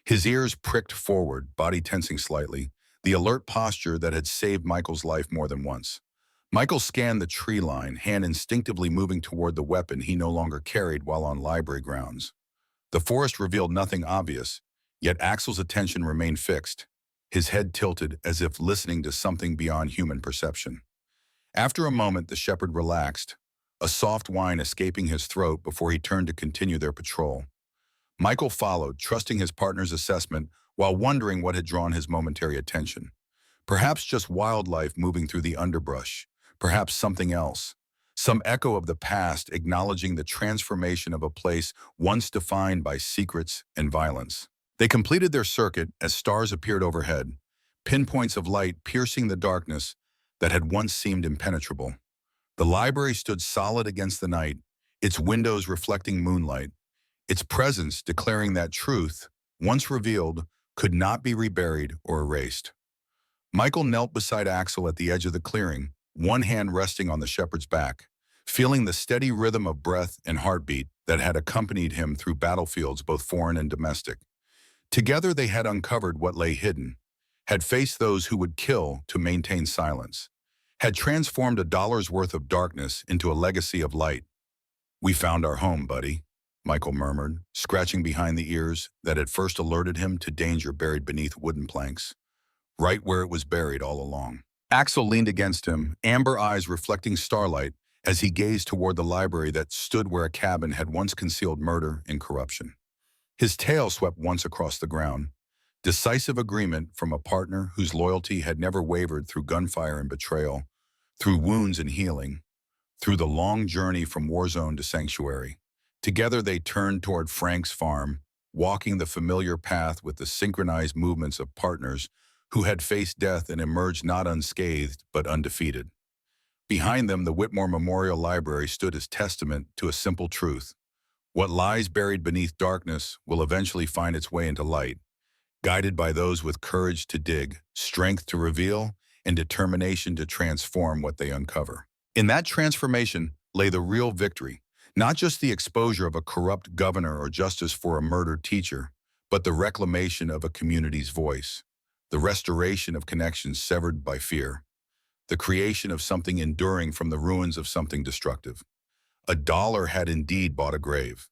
His ears pricked forward, body tensing slightly, the alert posture that had saved Michael's life more than once. Michael scanned the tree line, hand instinctively moving toward the weapon he no longer carried while on library grounds. The forest revealed nothing obvious, yet Axel's attention remained fixed, his head tilted as if listening to something beyond human perception. After a moment, the shepherd relaxed, a soft whine escaping his throat before he turned to continue their patrol. Michael followed, trusting his partner's assessment while wondering what had drawn his momentary attention. Perhaps just wildlife moving through the underbrush, perhaps something else, some echo of the past acknowledging the transformation of a place once defined by secrets and violence. They completed their circuit as stars appeared overhead, pinpoints of light piercing the darkness that had once seemed impenetrable. The library stood solid against the night, its windows reflecting moonlight, its presence declaring that truth, once revealed, could not be reburied or erased. Michael knelt beside Axel at the edge of the clearing, one hand resting on the shepherd's back, feeling the steady rhythm of breath and heartbeat that had accompanied him through battlefields both foreign and domestic. Together they had uncovered what lay hidden, had faced those who would kill to maintain silence, had transformed a dollar's worth of darkness into a legacy of light. "We found our home, buddy," Michael murmured, scratching behind the ears that had first alerted him to danger buried beneath wooden planks, right where it was buried all along. Axel leaned against him, amber eyes reflecting starlight, as he gazed toward the library that stood where a cabin had once concealed murder and corruption. His tail swept once across the ground, decisive agreement from a partner whose loyalty had never wavered through gunfire and betrayal, through wounds and healing, through the long journey from war zone to sanctuary. Together they turned toward Frank's farm, walking the familiar path with the synchronized movements of partners who had faced death and emerged not unscathed but undefeated. Behind them, the Whitmore Memorial Library stood as testament to a simple truth. What lies buried beneath darkness will eventually find its way into light, guided by those with courage to dig, strength to reveal, and determination to transform what they uncover. In that transformation lay the real victory, not just the exposure of a corrupt governor or justice for a murdered teacher, but the reclamation of a community's voice, the restoration of connections severed by fear, the creation of something enduring from the ruins of something destructive. A dollar had indeed bought a grave,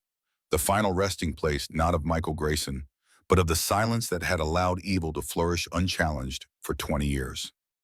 the final resting place not of Michael Grayson, but of the silence that had allowed evil to flourish unchallenged for 20 years.